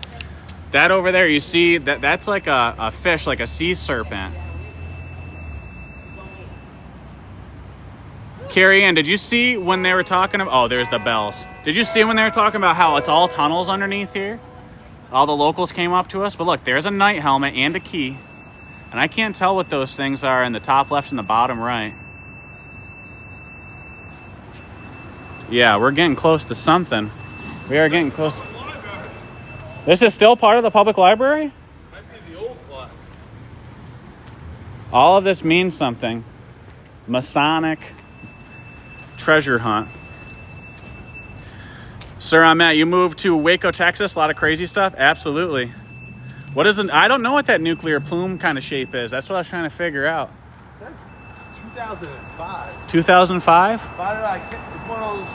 B: That over there, you see, that's like a fish, like a sea serpent. Carrie Ann, did you see when they were talking about, oh, there's the bells. Did you see when they were talking about how it's all tunnels underneath here? All the locals came up to us, but look, there's a knight helmet and a key. And I can't tell what those things are in the top left and the bottom right. Yeah, we're getting close to something. We are getting close. This is still part of the public library?
A: Might be the old spot.
B: All of this means something. Masonic treasure hunt. Sir, I'm Matt. You moved to Waco, Texas. A lot of crazy stuff? Absolutely. What is it? I don't know what that nuclear plume kind of shape is. That's what I was trying to figure out.
A: It says 2005.
B: 2005?
A: It's one of those.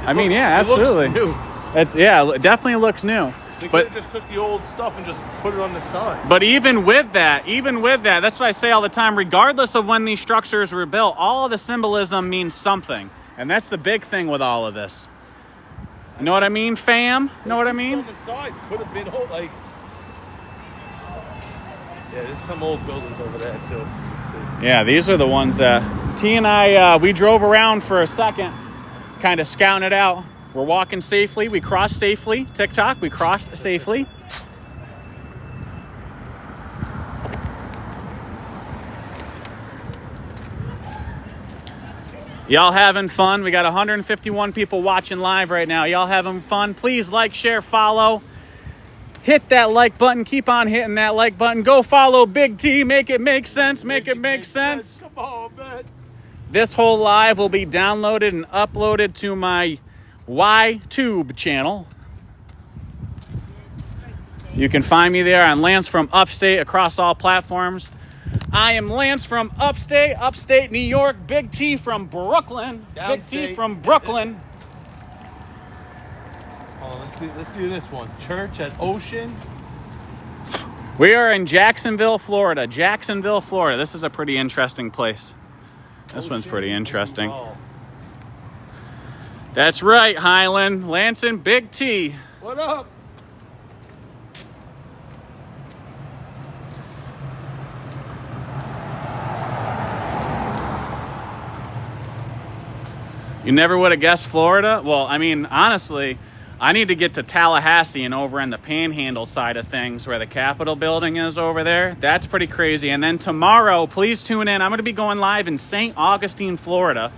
B: I mean, yeah, absolutely.
A: It looks new.
B: It definitely looks new.
A: They
B: But
A: just took the old stuff and just put it on the side.
B: But even with that, that's what I say all the time, regardless of when these structures were built, all of the symbolism means something. And that's the big thing with all of this. You know what I mean, fam? You know what I mean?
A: On the side could have been old, like. Yeah, there's some old buildings over there too. Let's see.
B: Yeah, these are the ones that T and I, we drove around for a second, kind of scouting it out. We're walking safely. We crossed safely. TikTok, we crossed safely. Y'all having fun? We got 151 people watching live right now. Y'all having fun? Please like, share, follow. Hit that like button. Keep on hitting that like button. Go follow Big T. Make it make sense. Make it make sense.
A: Come on, man.
B: This whole live will be downloaded and uploaded to my YTube channel. You can find me there on Lance from Upstate across all platforms. I am Lance from Upstate, New York. Big T from Brooklyn. Big T from Brooklyn.
A: Oh, let's see this one. Church at Ocean.
B: We are in Jacksonville, Florida. Jacksonville, Florida. This is a pretty interesting place. This one's pretty interesting.
A: Oh.
B: That's right, Highland. Lance and Big T.
A: What up?
B: You never would have guessed Florida? Well, I mean, honestly, I need to get to Tallahassee and over in the Panhandle side of things where the Capitol building is over there. That's pretty crazy. And then tomorrow, please tune in. I'm going to be going live in St. Augustine, Florida.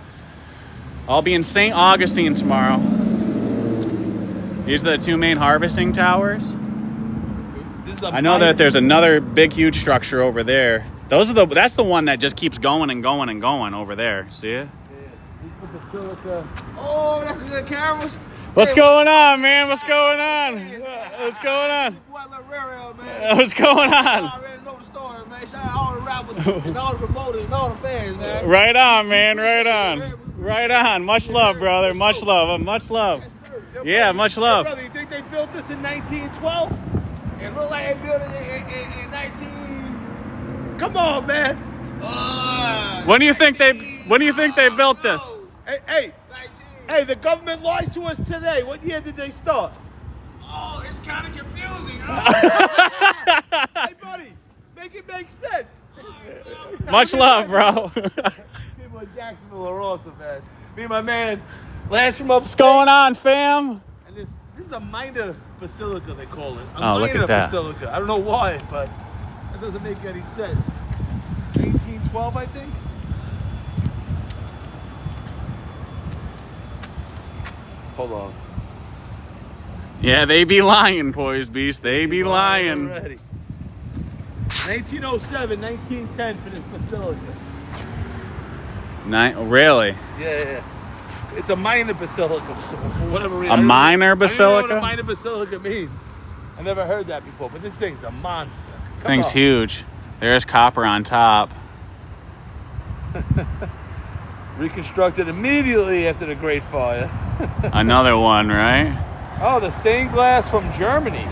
B: I'll be in St. Augustine tomorrow. These are the two main harvesting towers. I know that there's another big, huge structure over there. That's the one that just keeps going and going and going over there. See it?
H: Oh, that's a good camera.
B: What's going on, man? What's going on? What's going on? What's going on?
H: I already know the story, man. Shout out all the rappers and all the promoters and all the fans, man.
B: Right on, man. Right on. Right on. Much love, brother. Much love. Much love. Yeah, much love.
A: Brother, you think they built this in 1912?
H: It looked like they built it in 19...
A: Come on, man.
B: When do you think they built this?
A: Hey, the government lies to us today. What year did they start?
H: Oh, it's kind of confusing,
A: Hey, buddy, make it make sense.
B: Much love, bro.
A: People in Jacksonville are awesome, man. Me and my man, Lance from Upstate.
B: What's going on, fam?
A: And this is a minor basilica, they call it.
B: Oh, look at that.
A: Basilica. I don't know why, but that doesn't make any sense. 1812, I think. Hold on.
B: Yeah, they be lying, Poise Beast. They be lying.
A: Already. 1907, 1910 for this basilica.
B: Really?
A: Yeah. It's a minor basilica for whatever reason.
B: A minor
A: I don't
B: basilica?
A: know what a minor basilica means. I never heard that before, but this thing's a monster.
B: Thing's huge. There's copper on top.
A: Reconstructed immediately after the Great Fire.
B: Another one, right?
A: Oh, the stained glass from Germany.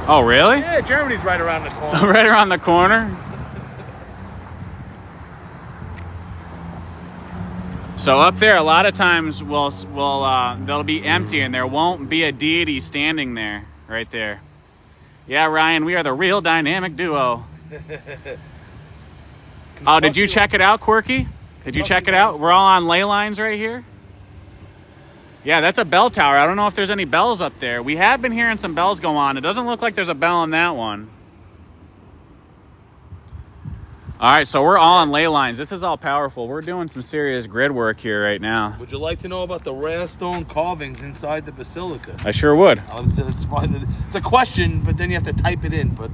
B: Oh, really?
A: Yeah, Germany's right around the corner.
B: Right around the corner. So up there, a lot of times they'll be empty and there won't be a deity standing there, right there. Yeah, Ryan, we are the real dynamic duo. Oh, did you check it out, Quirky? Did you check it out? We're all on ley lines right here. Yeah, that's a bell tower. I don't know if there's any bells up there. We have been hearing some bells go on. It doesn't look like there's a bell on that one. All right, so we're all on ley lines. This is all powerful. We're doing some serious grid work here right now.
A: Would you like to know about the rare stone carvings inside the basilica?
B: I sure would.
A: It's fine. It's a question, but then you have to type it in. But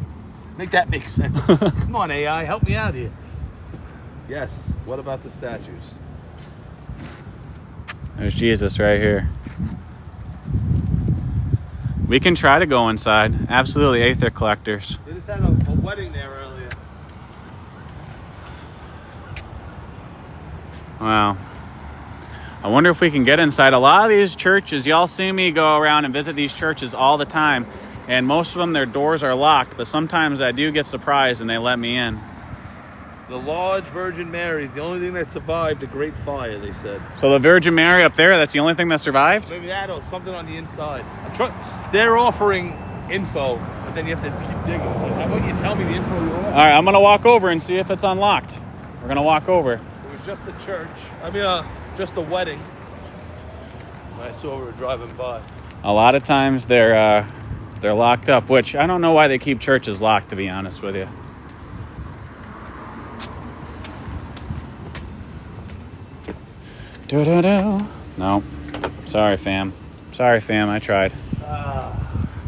A: make that make sense. Come on, AI, help me out here. Yes. What about the statues?
B: There's Jesus right here. We can try to go inside. Absolutely, Aether collectors.
A: They just had a wedding there earlier.
B: Wow. I wonder if we can get inside. A lot of these churches, y'all see me go around and visit these churches all the time. And most of them, their doors are locked. But sometimes I do get surprised and they let me in.
A: The large Virgin Mary is the only thing that survived the Great Fire, they said.
B: So the Virgin Mary up there, that's the only thing that survived?
A: Maybe that or something on the inside. They're offering info, but then you have to keep digging. So how about you tell me the info you're offering?
B: All right, I'm going to walk over and see if it's unlocked. We're going to walk over.
A: It was just a church. Just a wedding. I saw we were driving by.
B: A lot of times they're locked up, which I don't know why they keep churches locked, to be honest with you. No. Sorry, fam. I tried.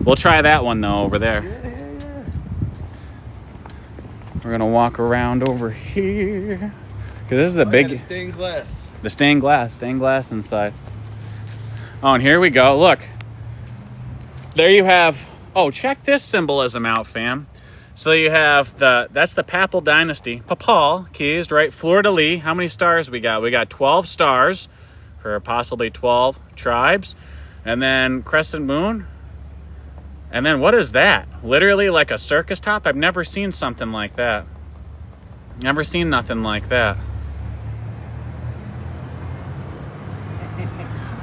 B: We'll try that one, though, over there. Yeah. We're going to walk around over here. Because this is the big...
H: The stained glass.
B: The stained glass inside. Oh, and here we go. Look. There you have... Oh, check this symbolism out, fam. So you have that's the Papal Dynasty. Papal, keys, right? Fleur-de-lis. How many stars we got? We got 12 stars for possibly 12 tribes. And then crescent moon. And then what is that? Literally like a circus top? I've never seen something like that. Never seen nothing like that.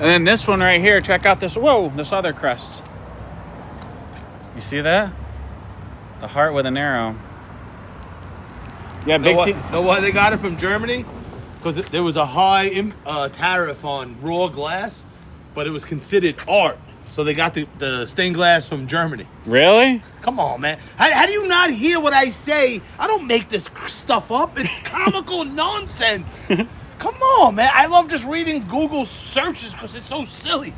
B: And then this one right here, check out this, whoa, this other crest. You see that? The heart with an arrow. Yeah, Big T.
A: Know why they got it from Germany? Because there was a high tariff on raw glass, but it was considered art. So they got the stained glass from Germany.
B: Really?
A: Come on, man. How do you not hear what I say? I don't make this stuff up. It's comical nonsense. Come on, man. I love just reading Google searches because it's so silly.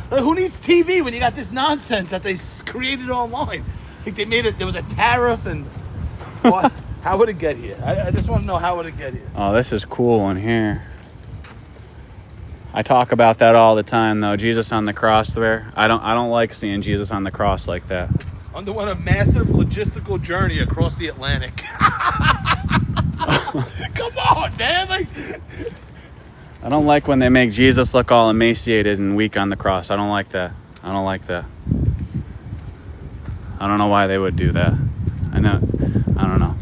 A: Who needs TV when you got this nonsense that they created online? Like they made it, there was a tariff and what? How would it get here? I just want to know how would it get here.
B: Oh, this is cool in here. I talk about that all the time, though. Jesus on the cross there. I don't like seeing Jesus on the cross like that.
A: Underwent a massive logistical journey across the Atlantic. Come on, man. Like,
B: I don't like when they make Jesus look all emaciated and weak on the cross. I don't like that. I don't like that. I don't know why they would do that. I don't know.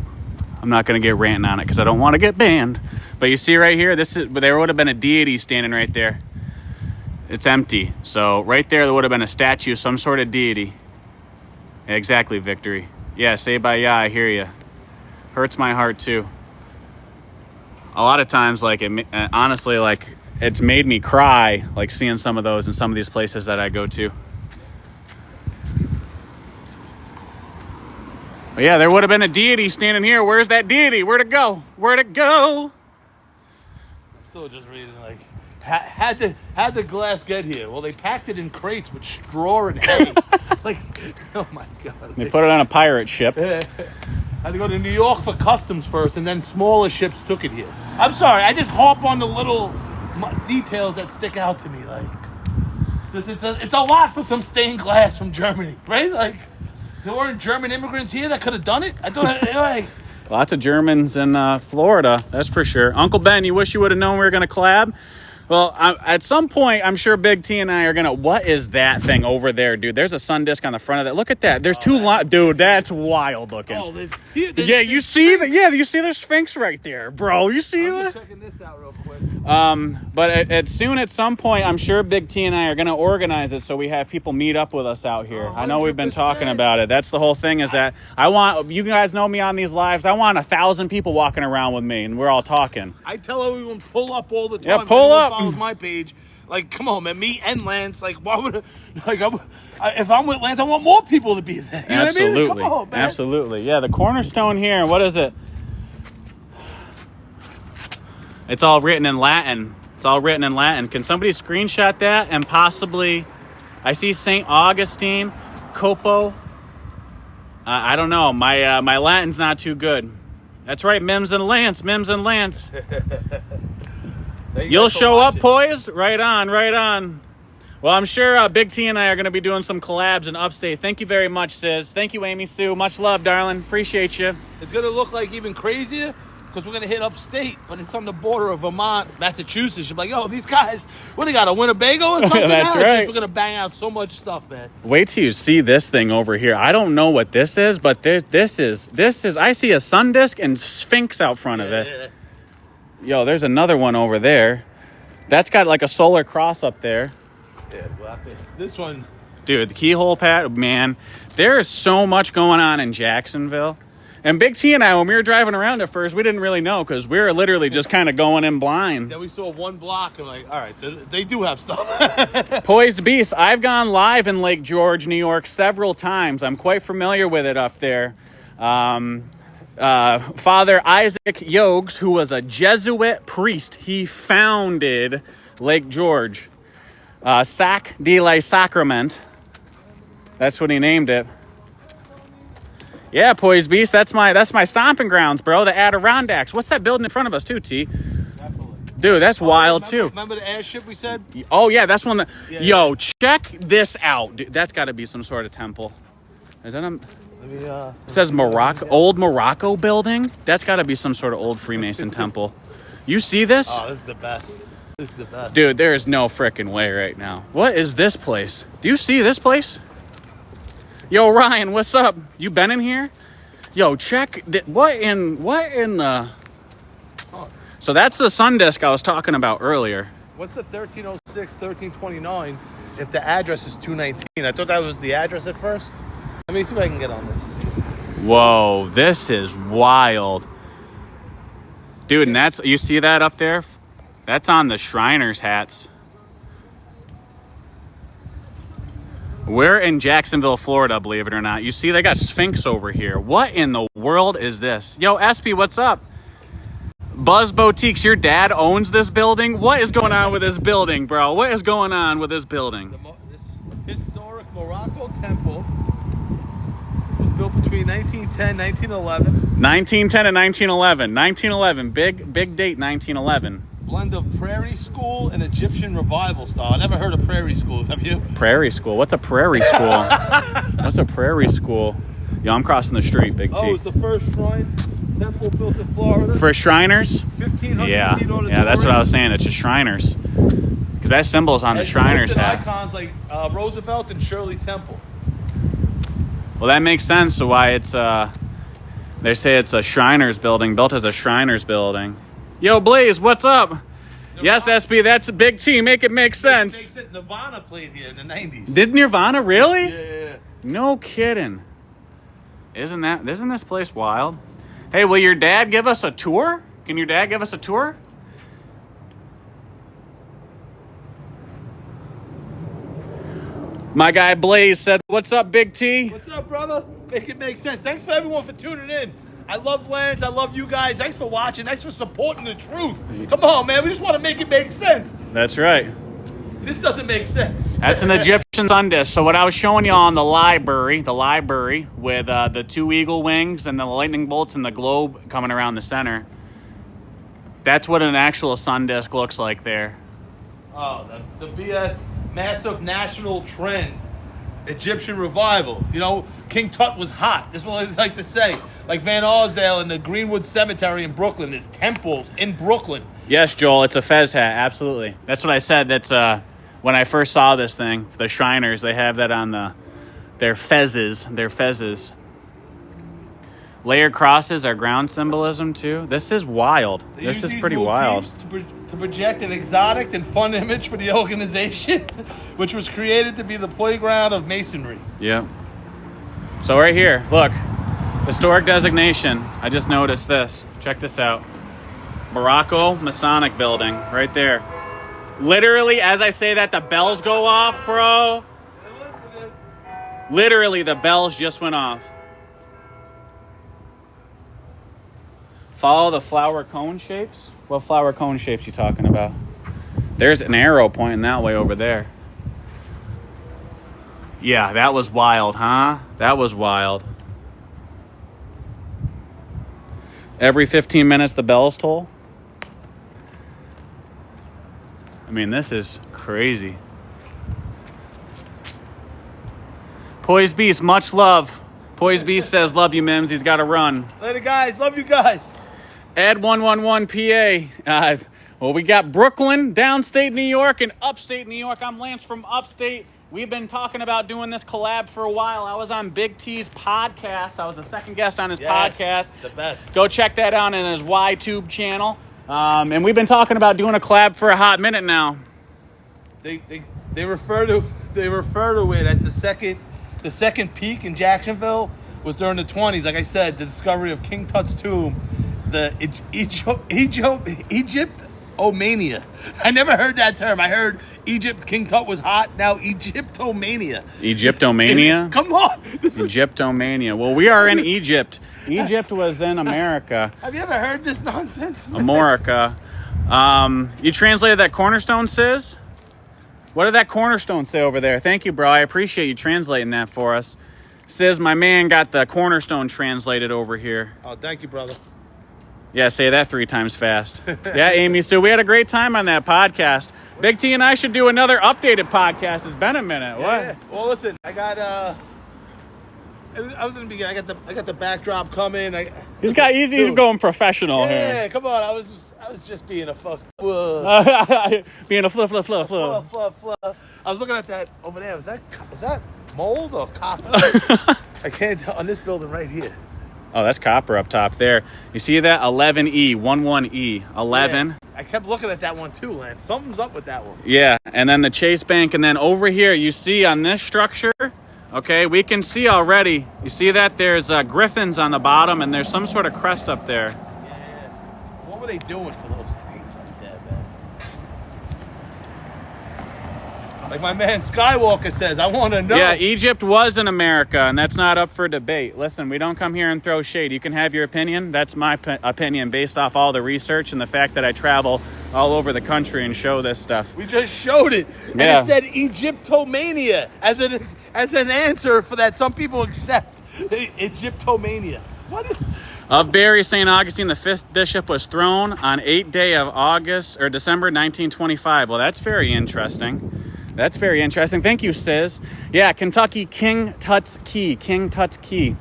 B: I'm not going to get ranting on it because I don't want to get banned. But you see right here, there would have been a deity standing right there. It's empty. So right there would have been a statue, some sort of deity. Yeah, exactly, Victory. Yeah, say by Yah, I hear you. Hurts my heart too. A lot of times, like, honestly, like, it's made me cry, like, seeing some of those in some of these places that I go to. But yeah, there would have been a deity standing here. Where's that deity? Where'd it go? Where'd it go?
A: I'm still just reading, like, how'd the glass get here? Well, they packed it in crates with straw and hay. Like, oh my God.
B: They put it on a pirate ship.
A: Had to go to New York for customs first, and then smaller ships took it here. I'm sorry, I just harp on the little details that stick out to me. Like, it's a lot for some stained glass from Germany, right? Like, there weren't German immigrants here that could have done it. I thought, like,
B: lots of Germans in Florida, that's for sure. Uncle Ben, you wish you would have known we were going to collab? Well, at some point, I'm sure Big T and I are going to... What is that thing over there, dude? There's a sun disk on the front of that. Look at that. There's two lines. Dude, that's wild looking.
A: oh,
B: Yeah, you see the... Yeah, you see the Sphinx right there, bro. You see
A: I'm
B: that?
A: just checking this out real quick.
B: But at some point, I'm sure Big T and I are going to organize it so we have people meet up with us out here. I know we've been talking about it. That's the whole thing is that I want... You guys know me on these lives. I want 1,000 people walking around with me, and we're all talking.
A: I tell everyone, pull up all the time.
B: Yeah, pull up.
A: Follows my page. Like, come on, man. Me and Lance. Like, why would... if I'm with Lance, I want more people to be there. You know what I mean?
B: Absolutely.
A: Come on, man.
B: Absolutely. Yeah, the cornerstone here, what is it? It's all written in Latin. It's all written in Latin. Can somebody screenshot that and possibly... I see St. Augustine, Copo. I don't know. My Latin's not too good. That's right, Mims and Lance. Mims and Lance. You'll show up, boys? Right on, right on. Well, I'm sure Big T and I are going to be doing some collabs in Upstate. Thank you very much, Sis. Thank you, Amy Sue. Much love, darling. Appreciate you.
A: It's going to look like even crazier because we're going to hit Upstate, but it's on the border of Vermont, Massachusetts. You're like, yo, these guys, what they got, a Winnebago or something?
B: That's
A: now?
B: right.
A: We're going to bang out so much stuff, man.
B: Wait till you see this thing over here. I don't know what this is, but this is. I see a sun disk and Sphinx out front of it. Yo, there's another one over there. That's got like a solar cross up there.
A: Yeah, well, this one.
B: Dude, the keyhole pad, man. There is so much going on in Jacksonville. And Big T and I, when we were driving around at first, we didn't really know because we were literally just kind of going in blind.
A: Then we saw one block and like, all right, they do have stuff.
B: Poised Beast, I've gone live in Lake George, New York several times. I'm quite familiar with it up there. Father Isaac Yogs, who was a Jesuit priest, he founded Lake George. Sac de la Sacrament. That's what he named it. Yeah, Poised Beast. That's my stomping grounds, bro. The Adirondacks. What's that building in front of us, too, T? Dude, that's wild, too.
A: Remember the airship we said?
B: Oh, yeah, that's one that... Yo, check this out. Dude, that's got to be some sort of temple. Is that a... It says Morocco, old Morocco building. That's got to be some sort of old Freemason temple. You see this?
A: Oh, this is the best. This is the best.
B: Dude, there is no freaking way right now. What is this place? Do you see this place? Yo, Ryan, what's up? You been in here? Yo, check. What in the... So that's the sun disk I was talking about earlier.
A: What's the 1306, 1329 if the address is 219? I thought that was the address at first. Let me see if I can get on this.
B: Whoa, this is wild. Dude, and that's... You see that up there? That's on the Shriners hats. We're in Jacksonville, Florida, believe it or not. You see, they got Sphinx over here. What in the world is this? Yo, SP, what's up? Buzz Boutiques, your dad owns this building? What is going on with this building, bro? What is going on with this building?
A: This historic Morocco temple was built between 1910 and 1911.
B: 1910 and 1911. 1911. Big date, 1911.
A: Blend of prairie school and Egyptian revival style. I never heard of prairie school. Have you?
B: Prairie school? What's a prairie school? What's a prairie school? Yo, I'm crossing the street, Big T.
A: Oh, it's the first shrine temple built in Florida.
B: For Shriners?
A: 1,500 seat auditorium.
B: Yeah, that's what I was saying. It's just Shriners. Because that symbol's on the Shriners hat.
A: Icons like Roosevelt and Shirley Temple.
B: Well, that makes sense to why it's, they say it's a Shriners building, built as a Shriners building. Yo, Blaze, what's up? Nirvana. Yes, SB, that's a Big T. Make it make sense.
A: Nirvana played here in the 90s.
B: Did Nirvana really?
A: Yeah.
B: No kidding. Isn't this place wild? Hey, will your dad give us a tour? Can your dad give us a tour? My guy Blaze said, "What's up, Big T?"
A: What's up, brother? Make it make sense. Thanks for everyone for tuning in. I love Lance. I love you guys. Thanks for watching. Thanks for supporting the truth. Come on, man. We just want to make it make sense.
B: That's right.
A: This doesn't make sense.
B: That's an Egyptian sun disk. So what I was showing you on the library with the two eagle wings and the lightning bolts and the globe coming around the center, that's what an actual sun disk looks like there.
A: Oh, the BS massive national trend. Egyptian revival. You know, King Tut was hot. This is what I like to say. Like Van Arsdale and the Greenwood Cemetery in Brooklyn. There's temples in Brooklyn.
B: Yes, Joel, it's a fez hat. Absolutely. That's what I said. That's when I first saw this thing. The Shriners, they have that on their fezzes. Their fezzes. Layered crosses are ground symbolism too. This is wild. This is pretty wild.
A: To project an exotic and fun image for the organization, which was created to be the playground of masonry.
B: Yep. So right here, look, historic designation. I just noticed this. Check this out. Morocco Masonic building right there. Literally, as I say that, the bells go off, bro. Literally, the bells just went off. Follow the flower cone shapes. What flower cone shapes you talking about? There's an arrow pointing that way over there. Yeah, that was wild, huh? That was wild. Every 15 minutes the bells toll. I mean, this is crazy. Poised Beast, much love. Poised Beast says, love you, Mims. He's got to run.
A: Later, guys. Love you guys.
B: Ed 111 PA. Well, we got Brooklyn, Downstate New York, and Upstate New York. I'm Lance from Upstate. We've been talking about doing this collab for a while. I was on Big T's podcast. I was the second guest on his podcast.
A: The best.
B: Go check that out on his YTube channel. And we've been talking about doing a collab for a hot minute now.
A: They refer to it as the second peak in Jacksonville was during the 20s. Like I said, the discovery of King Tut's tomb, the Egyptomania. I never heard that term. I heard Egypt, King Tut was hot. Now Egyptomania.
B: Egyptomania?
A: Come on.
B: Egyptomania. Well, we are in Egypt. Egypt was in America.
A: Have you ever heard this nonsense?
B: America. You translated that cornerstone, Sis? What did that cornerstone say over there? Thank you, bro. I appreciate you translating that for us. Says my man got the cornerstone translated over here.
A: Oh, thank you, brother.
B: Yeah, say that 3 times fast. Yeah, Amy, so we had a great time on that podcast. Big T and I should do another updated podcast. It's been a minute.
A: Yeah.
B: What?
A: Well, listen, I got I was in the beginning. I got the backdrop coming.
B: He's going professional here.
A: Yeah, come on. I was just being a fuck.
B: Being a fluff.
A: I was looking at that over there. Is that mold or copper? I can't tell on this building right here.
B: Oh, that's copper up top there. You see that? 11E, 11E, 11.
A: Yeah. I kept looking at that one too, Lance. Something's up with that one.
B: Yeah, and then the Chase Bank, and then over here, you see on this structure, okay, we can see already. You see that? There's griffins on the bottom, and there's some sort of crest up there.
A: Yeah. What were they doing for those things right there, man? Like my man Skywalker says, I want to know.
B: Yeah, Egypt was in America, and that's not up for debate. Listen, we don't come here and throw shade. You can have your opinion. That's my opinion based off all the research and the fact that I travel all over the country and show this stuff.
A: We just showed it. And
B: Yeah.
A: it said Egyptomania as an answer for that some people accept. Egyptomania. What is...
B: Of Bury St. Augustine, the 5th bishop was thrown on 8th day of December 1925. Well, that's very interesting. That's very interesting. Thank you, Sis. Yeah, Kentucky, King Tut's Key. King Tut's Key.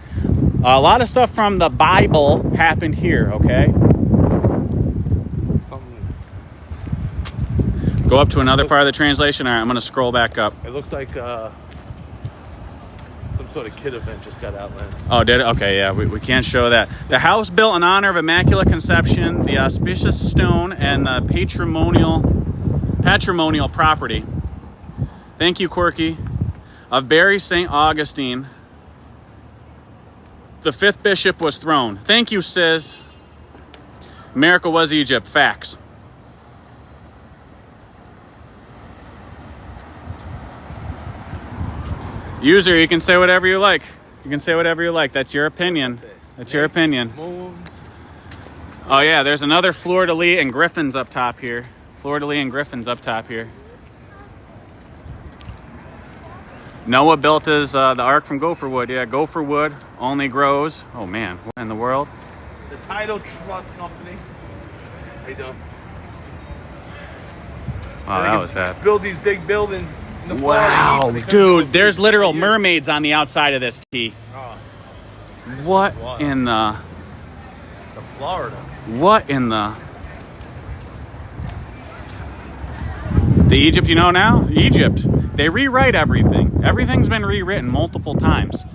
B: A lot of stuff from the Bible happened here, okay? Go up to another part of the translation. All right, I'm going to scroll back up.
A: It looks like some sort of kid event just got out, Lance.
B: Oh, did it? Okay, yeah, we can't show that. The house built in honor of Immaculate Conception, the auspicious stone, and the patrimonial property. Thank you, Quirky. Of Bury St. Augustine, the 5th bishop was thrown. Thank you, Sis. America was Egypt. Facts. User, you can say whatever you like. You can say whatever you like. That's your opinion. That's your opinion. Oh, yeah, there's another fleur-de-lis and griffins up top here. Fleur-de-lis and griffins up top here. Noah built the ark from gopher wood. Yeah, gopher wood only grows. Oh, man, what in the world?
A: The Title Trust Company. They do.
B: Wow, that was bad.
A: Build these big buildings.
B: Wow, dude, there's literal mermaids on the outside of this tee.
A: Oh.
B: What in the
A: Florida.
B: What in the Egypt you know now? Egypt. They rewrite everything. Everything's been rewritten multiple times.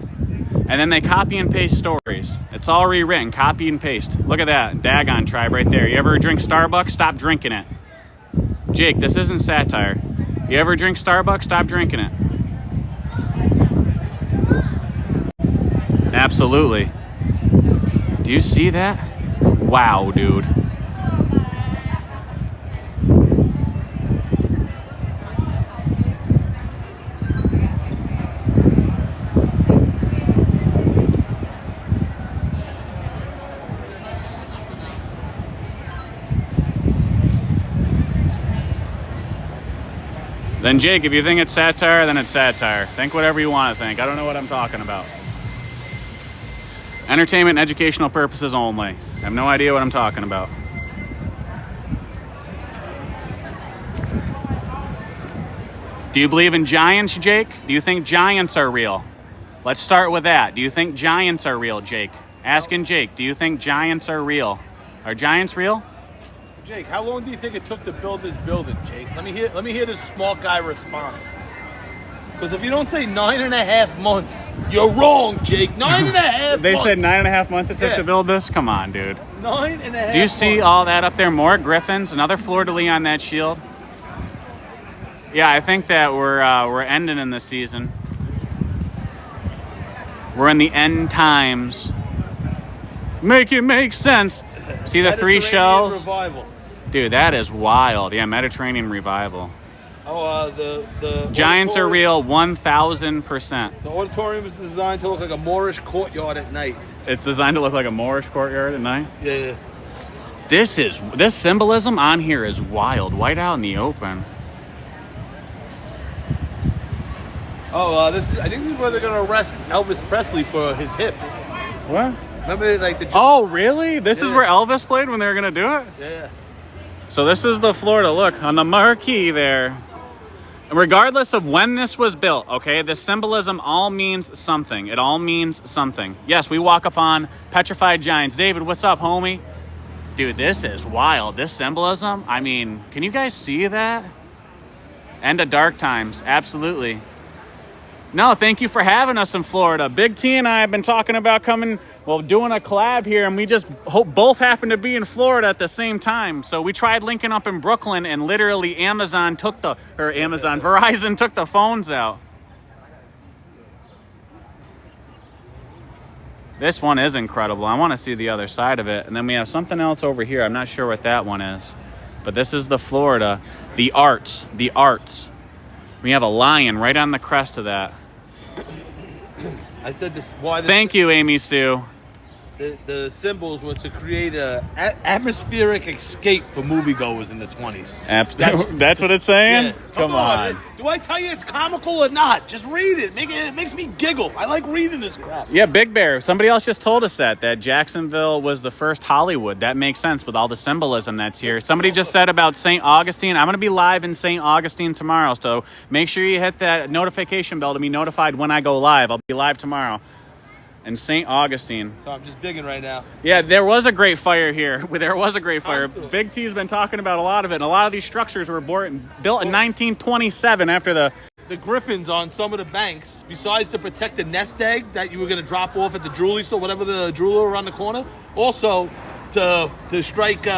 B: And then they copy and paste stories. It's all rewritten, copy and paste. Look at that Dagon tribe right there. You ever drink Starbucks? Stop drinking it. Jake, this isn't satire. You ever drink Starbucks? Stop drinking it. Absolutely. Do you see that? Wow, dude. Then Jake, if you think it's satire, then it's satire. Think whatever you want to think. I don't know what I'm talking about. Entertainment and educational purposes only. I have no idea what I'm talking about. Do you believe in giants, Jake? Do you think giants are real? Let's start with that. Do you think giants are real, Jake? Asking Jake, do you think giants are real? Are giants real?
A: Jake, how long do you think it took to build this building, Jake? Let me hear this smart guy response. Because if you don't say 9.5 months, you're wrong, Jake. 9.5 months.
B: They said 9.5 months it took to build this? Come on, dude.
A: 9.5
B: Do you see all that up there? More griffins, another fleur-de-lis on that shield. Yeah, I think that we're ending in this season. We're in the end times. Make it make sense. See the 3 shells?
A: Revival.
B: Dude, that is wild. Yeah, Mediterranean revival.
A: Oh, the
B: Giants are real 1,000%.
A: The auditorium is designed to look like a Moorish courtyard at night.
B: It's designed to look like a Moorish courtyard at night?
A: Yeah.
B: This symbolism on here is wild. White out in the open.
A: Oh, I think this is where they're gonna arrest Elvis Presley for his hips.
B: What?
A: Remember, like the.
B: Oh, really? This is where Elvis played when they were gonna do it?
A: Yeah.
B: So this is the Florida look on the marquee there. Regardless of when this was built, okay, the symbolism all means something. It all means something. Yes, we walk up on petrified giants. David, what's up, homie? Dude, this is wild. This symbolism, I mean, can you guys see that? End of dark times, absolutely. No, thank you for having us in Florida. Big T and I have been talking about coming, well, doing a collab here, and we just both happen to be in Florida at the same time. So we tried linking up in Brooklyn, and literally Verizon took the phones out. This one is incredible. I want to see the other side of it. And then we have something else over here. I'm not sure what that one is. But this is the Florida. The arts. We have a lion right on the crest of that.
A: I said this.
B: Thank you, Amy Sue.
A: The symbols were to create a atmospheric escape for moviegoers in the 20s.
B: That's what it's saying?
A: Yeah.
B: Come on.
A: Do I tell you it's comical or not? Just read it. It makes me giggle. I like reading this crap.
B: Yeah, Big Bear. Somebody else just told us that Jacksonville was the first Hollywood. That makes sense with all the symbolism that's here. Somebody just said about St. Augustine. I'm going to be live in St. Augustine tomorrow, so make sure you hit that notification bell to be notified when I go live. I'll be live tomorrow. In St. Augustine.
A: So I'm just digging right now.
B: Yeah, there was a great fire here. There was a great fire.
A: Absolutely.
B: Big T's been talking about a lot of it, and a lot of these structures were built in 1927 after the
A: griffins on some of the banks, besides to protect the nest egg that you were going to drop off at the jewelry store, whatever the jeweler around the corner, also to strike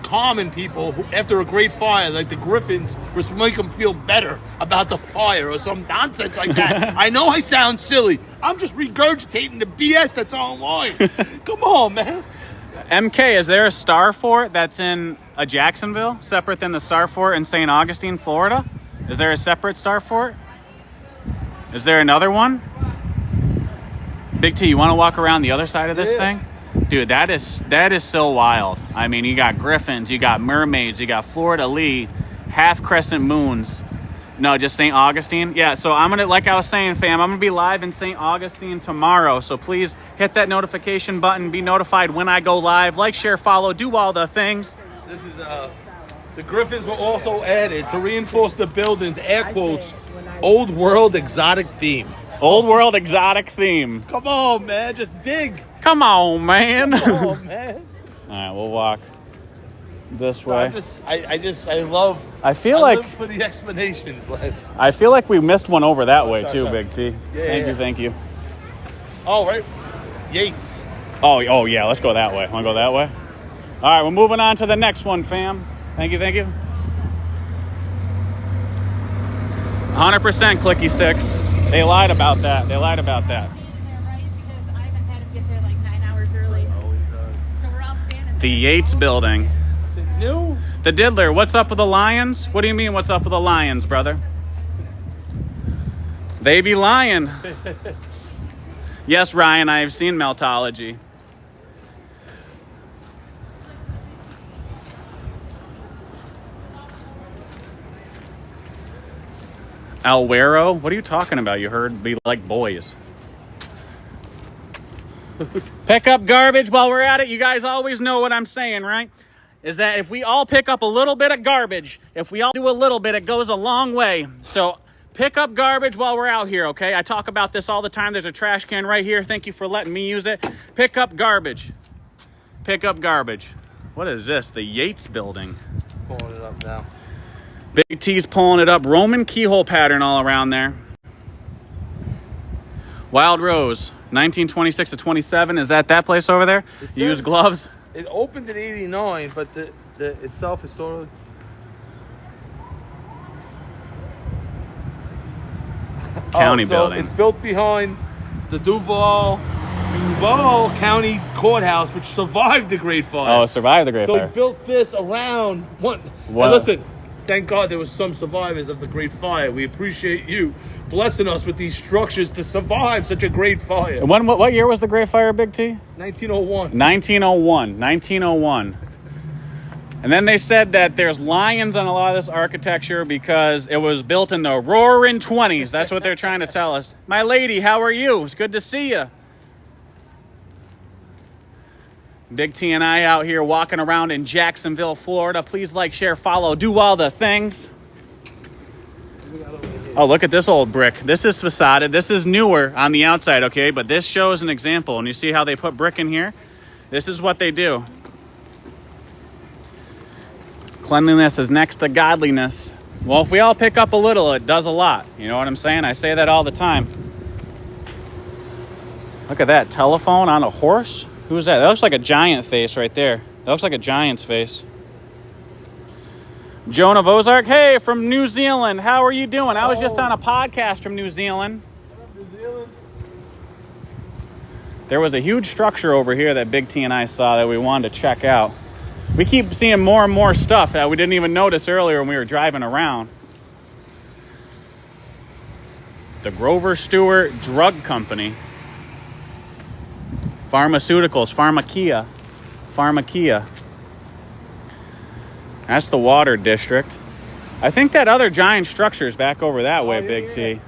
A: common people who, after a great fire, like the griffins, were to make them feel better about the fire or some nonsense like that. I know I sound silly. I'm just regurgitating the BS that's online. Come on, man.
B: MK, is there a star fort that's in a Jacksonville, separate than the star fort in St. Augustine, Florida? Is there a separate star fort? Is there another one? Big T, you want to walk around the other side of this thing? Dude, that is so wild. I mean, you got griffins, you got mermaids, you got fleur-de-lis, half crescent moons. No, just St. Augustine. Yeah, so I'm gonna, like I was saying, fam, I'm gonna be live in St. Augustine tomorrow. So please hit that notification button, be notified when I go live. Like, share, follow, do all the things.
A: This is the griffins were also added to reinforce the building's air quotes old world exotic theme.
B: Old world exotic theme.
A: Come on, man, just dig.
B: Come on, man.
A: Come on, man.
B: All right, we'll walk this way.
A: I love.
B: I feel
A: I
B: like
A: live for the explanations.
B: I feel like we missed one over that way too,
A: sorry.
B: Big T.
A: Yeah,
B: Thank you.
A: Oh, right. Yates.
B: Oh yeah, let's go that way. Want to go that way? All right, we're moving on to the next one, fam. Thank you. 100% clicky sticks. They lied about that.
C: There, right? Because I haven't had him get there like 9 hours early. So we're all standing
B: The Yates building.
A: Is it new?
B: The Diddler, what's up with the Lions? What do you mean, what's up with the Lions, brother? They be lying. Yes, Ryan, I have seen Meltology. Alwero? What are you talking about? You heard be like boys. Pick up garbage while we're at it. You guys always know what I'm saying, right? Is that if we all pick up a little bit of garbage, if we all do a little bit, it goes a long way. So pick up garbage while we're out here, okay? I talk about this all the time. There's a trash can right here. Thank you for letting me use it. Pick up garbage. Pick up garbage. What is this? The Yates building.
A: Pulling it up now.
B: Big T's pulling it up. Roman keyhole pattern all around there. Wild Rose, 1926 to 27. Is that place over there? You use gloves?
A: It opened in '89, but the itself historically.
B: County building.
A: It's built behind the Duval County Courthouse, which survived the Great Fire.
B: Oh, survived the Great
A: So
B: Fire.
A: he built this around one.
B: Wow.
A: And listen, thank God there was some survivors of the Great Fire. We appreciate you blessing us with these structures to survive such a great fire.
B: And what year was the Great Fire, Big T?
A: 1901.
B: 1901. And then they said that there's lions on a lot of this architecture because it was built in the roaring 20s. That's what they're trying to tell us. My lady, how are you? It's good to see you. Big T and I out here walking around in Jacksonville, Florida. Please like, share, follow, do all the things. Oh, look at this old brick. This is facaded. This is newer on the outside, okay? But this shows an example. And you see how they put brick in here? This is what they do. Cleanliness is next to godliness. Well, if we all pick up a little, it does a lot. You know what I'm saying? I say that all the time. Look at that. Telephone on a horse? Who's that? That looks like a giant face right there. That looks like a giant's face. Joan of Ozark. Hey, from New Zealand. How are you doing? I was just on a podcast from New Zealand. There was a huge structure over here that Big T and I saw that we wanted to check out. We keep seeing more and more stuff that we didn't even notice earlier when we were driving around. The Grover Stewart Drug Company. Pharmaceuticals, Pharmakia. That's the water district. I think that other giant structure is back over that way, Big T.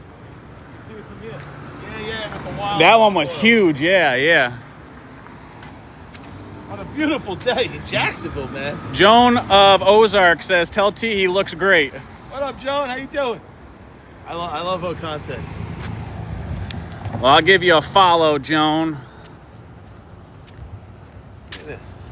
A: Yeah, but the wild
B: That one was huge, yeah.
A: On a beautiful day in Jacksonville, man.
B: Joan of Ozark says, tell T he looks great.
A: What up, Joan? How you doing? I love her content.
B: Well, I'll give you a follow, Joan.
A: Look at this.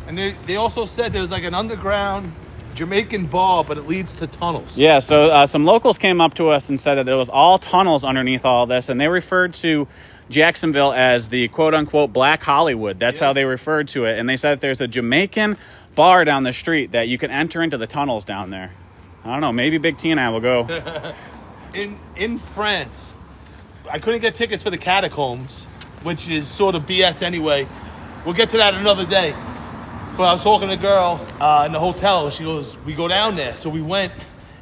A: And they also said there's like an underground Jamaican bar, but it leads to tunnels.
B: Yeah, so some locals came up to us and said that there was all tunnels underneath all this, and they referred to Jacksonville as the quote-unquote Black Hollwood. That's how they referred to it. And they said that there's a Jamaican bar down the street that you can enter into the tunnels down there. I don't know, maybe Big T and I will go.
A: In France, I couldn't get tickets for the catacombs, which is sort of BS anyway. We'll get to that another day. But I was talking to a girl in the hotel, and she goes, we go down there. So we went,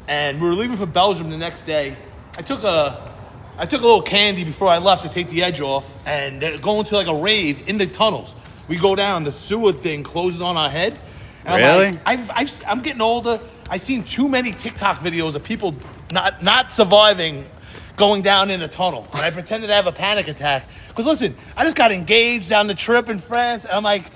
A: and we were leaving for Belgium the next day. I took a little candy before I left to take the edge off, and they're going to like a rave in the tunnels. We go down, the sewer thing closes on our head. And
B: Really?
A: I'm getting older. I've seen too many TikTok videos of people not surviving going down in a tunnel. And I pretended to have a panic attack. Because listen, I just got engaged down the trip in France, and I'm like,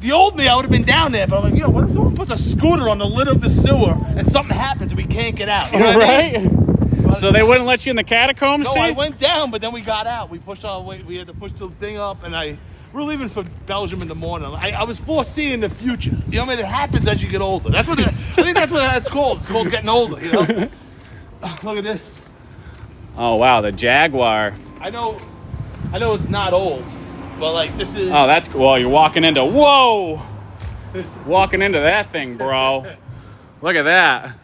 A: the old me, I would have been down there, but I'm like, what if someone puts a scooter on the lid of the sewer and something happens and we can't get out? You know what I mean?
B: Right? So they wouldn't let you in the catacombs,
A: No,
B: T?
A: I went down, but then we got out. We pushed our way. We had to push the thing up, and we were leaving for Belgium in the morning. I was foreseeing the future. You know what I mean? It happens as you get older. That's what I think that's what that's called. It's called getting older, you know? Look at this.
B: Oh, wow, the Jaguar.
A: I know it's not old, but like this is...
B: Oh, that's cool. Well, you're walking into... Whoa! Walking into that thing, bro. Look at that.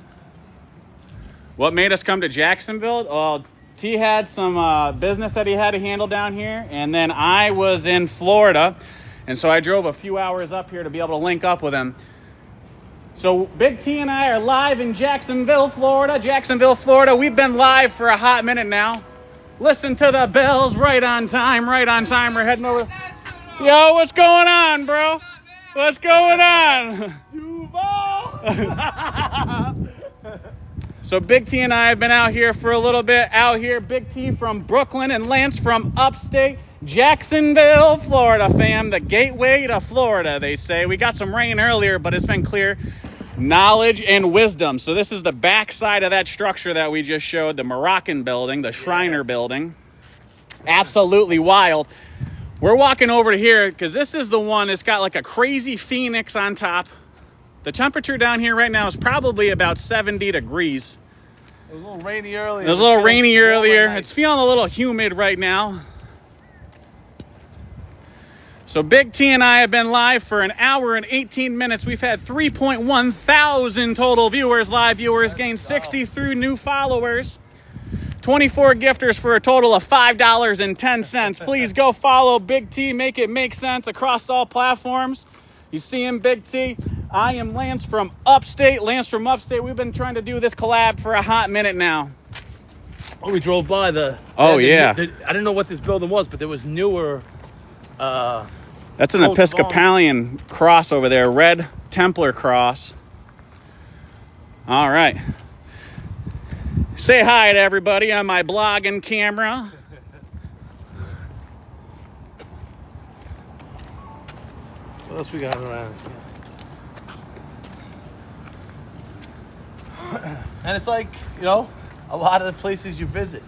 B: What made us come to Jacksonville? Well, T had some business that he had to handle down here, and then I was in Florida, and so I drove a few hours up here to be able to link up with him. So Big T and I are live in Jacksonville, Florida. Jacksonville, Florida. We've been live for a hot minute now. Listen to the bells, right on time, right on time. We're heading over. Yo, what's going on, bro? What's going on? So Big T and I have been out here for a little bit. Out here, Big T from Brooklyn and Lance from Upstate. Jacksonville, Florida, fam. The gateway to Florida, they say. We got some rain earlier, but it's been clear. Knowledge and wisdom. So this is the back side of that structure that we just showed, the Moroccan building, the Shriner building. Absolutely wild. We're walking over to here because this is the one that's got like a crazy phoenix on top. The temperature down here right now is probably about 70 degrees.
A: It was a little rainy earlier.
B: It was a little rainy earlier. It's feeling a little humid right now. So Big T and I have been live for an hour and 18 minutes. We've had 3.1 thousand total viewers, live viewers, gained 63 new followers, 24 gifters for a total of $5.10. Please go follow Big T, make it make sense across all platforms. You see him, Big T. I am Lance from Upstate. Lance from Upstate. We've been trying to do this collab for a hot minute now.
A: Oh, we drove by the...
B: Oh, yeah.
A: I didn't know what this building was, but there was newer...
B: That's That's an Episcopalian cross over there, red Templar cross. All right. Say hi to everybody on my blogging camera.
A: What else we got around here? And it's like, you know, a lot of the places you visit,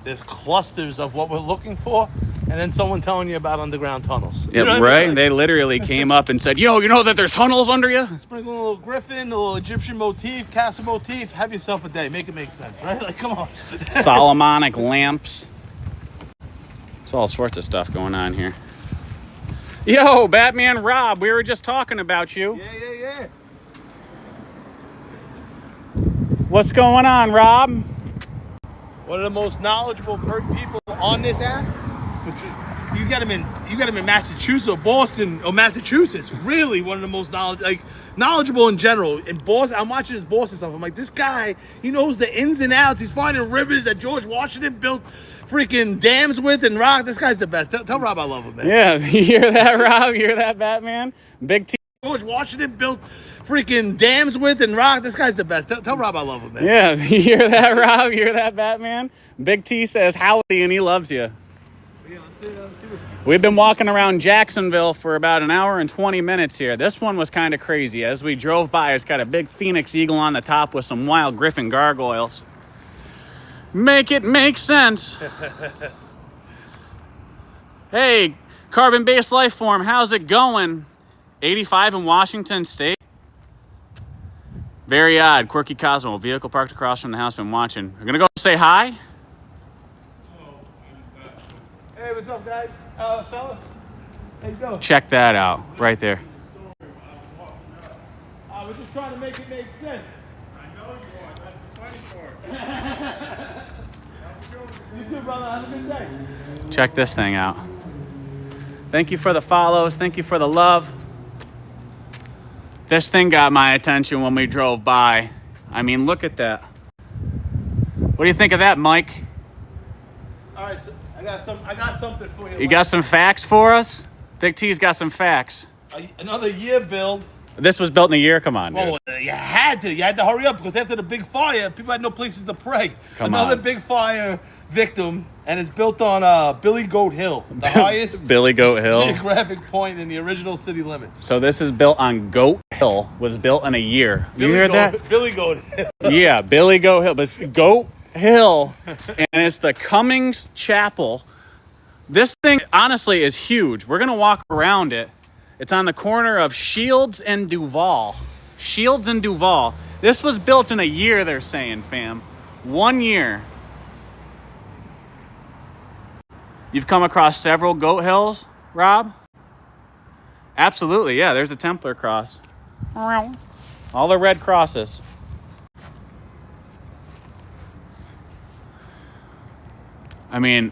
A: there's clusters of what we're looking for, and then someone telling you about underground tunnels.
B: Yep, right. Like, they literally came up and said, yo, you know that there's tunnels under you?
A: Sprinkle a little griffin, a little Egyptian motif, castle motif, have yourself a day. Make it make sense, right? Like, come on.
B: Solomonic lamps. There's all sorts of stuff going on here. Yo, Batman Rob, we were just talking about you.
A: Yeah.
B: What's going on, Rob?
A: One of the most knowledgeable people on this app. You got him in Massachusetts or Boston or Massachusetts. Really, one of the most knowledgeable in general. In Boston, I'm watching his Boston stuff. I'm like, this guy, he knows the ins and outs. He's finding rivers that George Washington built freaking dams with and rock. This guy's the best. Tell Rob I love him, man.
B: Yeah, you hear that, Rob? You hear that, Batman? Big T.
A: George Washington built freaking dams with and rock. This guy's the best. Tell Rob I love him, man.
B: Yeah, you hear that, Rob? You hear that, Batman? Big T says howdy and he loves you. We've been walking around Jacksonville for about an hour and 20 minutes here. This one was kind of crazy. As we drove by, it's got a big phoenix eagle on the top with some wild griffin gargoyles. Make it make sense. Hey, carbon-based life form, how's it going? 85 in Washington State. Very odd. Quirky Cosmo. Vehicle parked across from the house. Been watching. We're going to go say hi.
A: Hey, what's up, guys? Fella? How you doing?
B: Check that out. Right there.
A: We're just trying to make it make sense.
E: I know you are. That's the funny part.
A: You too, brother. Have a good day.
B: Check this thing out. Thank you for the follows. Thank you for the love. This thing got my attention when we drove by. I mean, look at that. What do you think of that, Mike?
A: All right, so I got something for you.
B: You got some facts for us? Big T's got some facts.
A: Another year build.
B: This was built in a year? Come on, dude.
A: Oh, you had to hurry up because after the big fire, people had no places to pray. Another big fire victim, and it's built on Billy Goat Hill, the highest
B: Billy Goat Hill
A: geographic point in the original city limits.
B: So this is built on Goat Hill. Was built in a year. You heard that?
A: Billy Goat Hill.
B: Yeah, Billy Goat Hill. But it's Goat Hill, and it's the Cummings Chapel. This thing, honestly, is huge. We're going to walk around it. It's on the corner of Shields and Duval. Shields and Duval. This was built in a year, they're saying, fam. 1 year. You've come across several Goat Hills, Rob? Absolutely, yeah. There's a Templar cross. All the red crosses. I mean,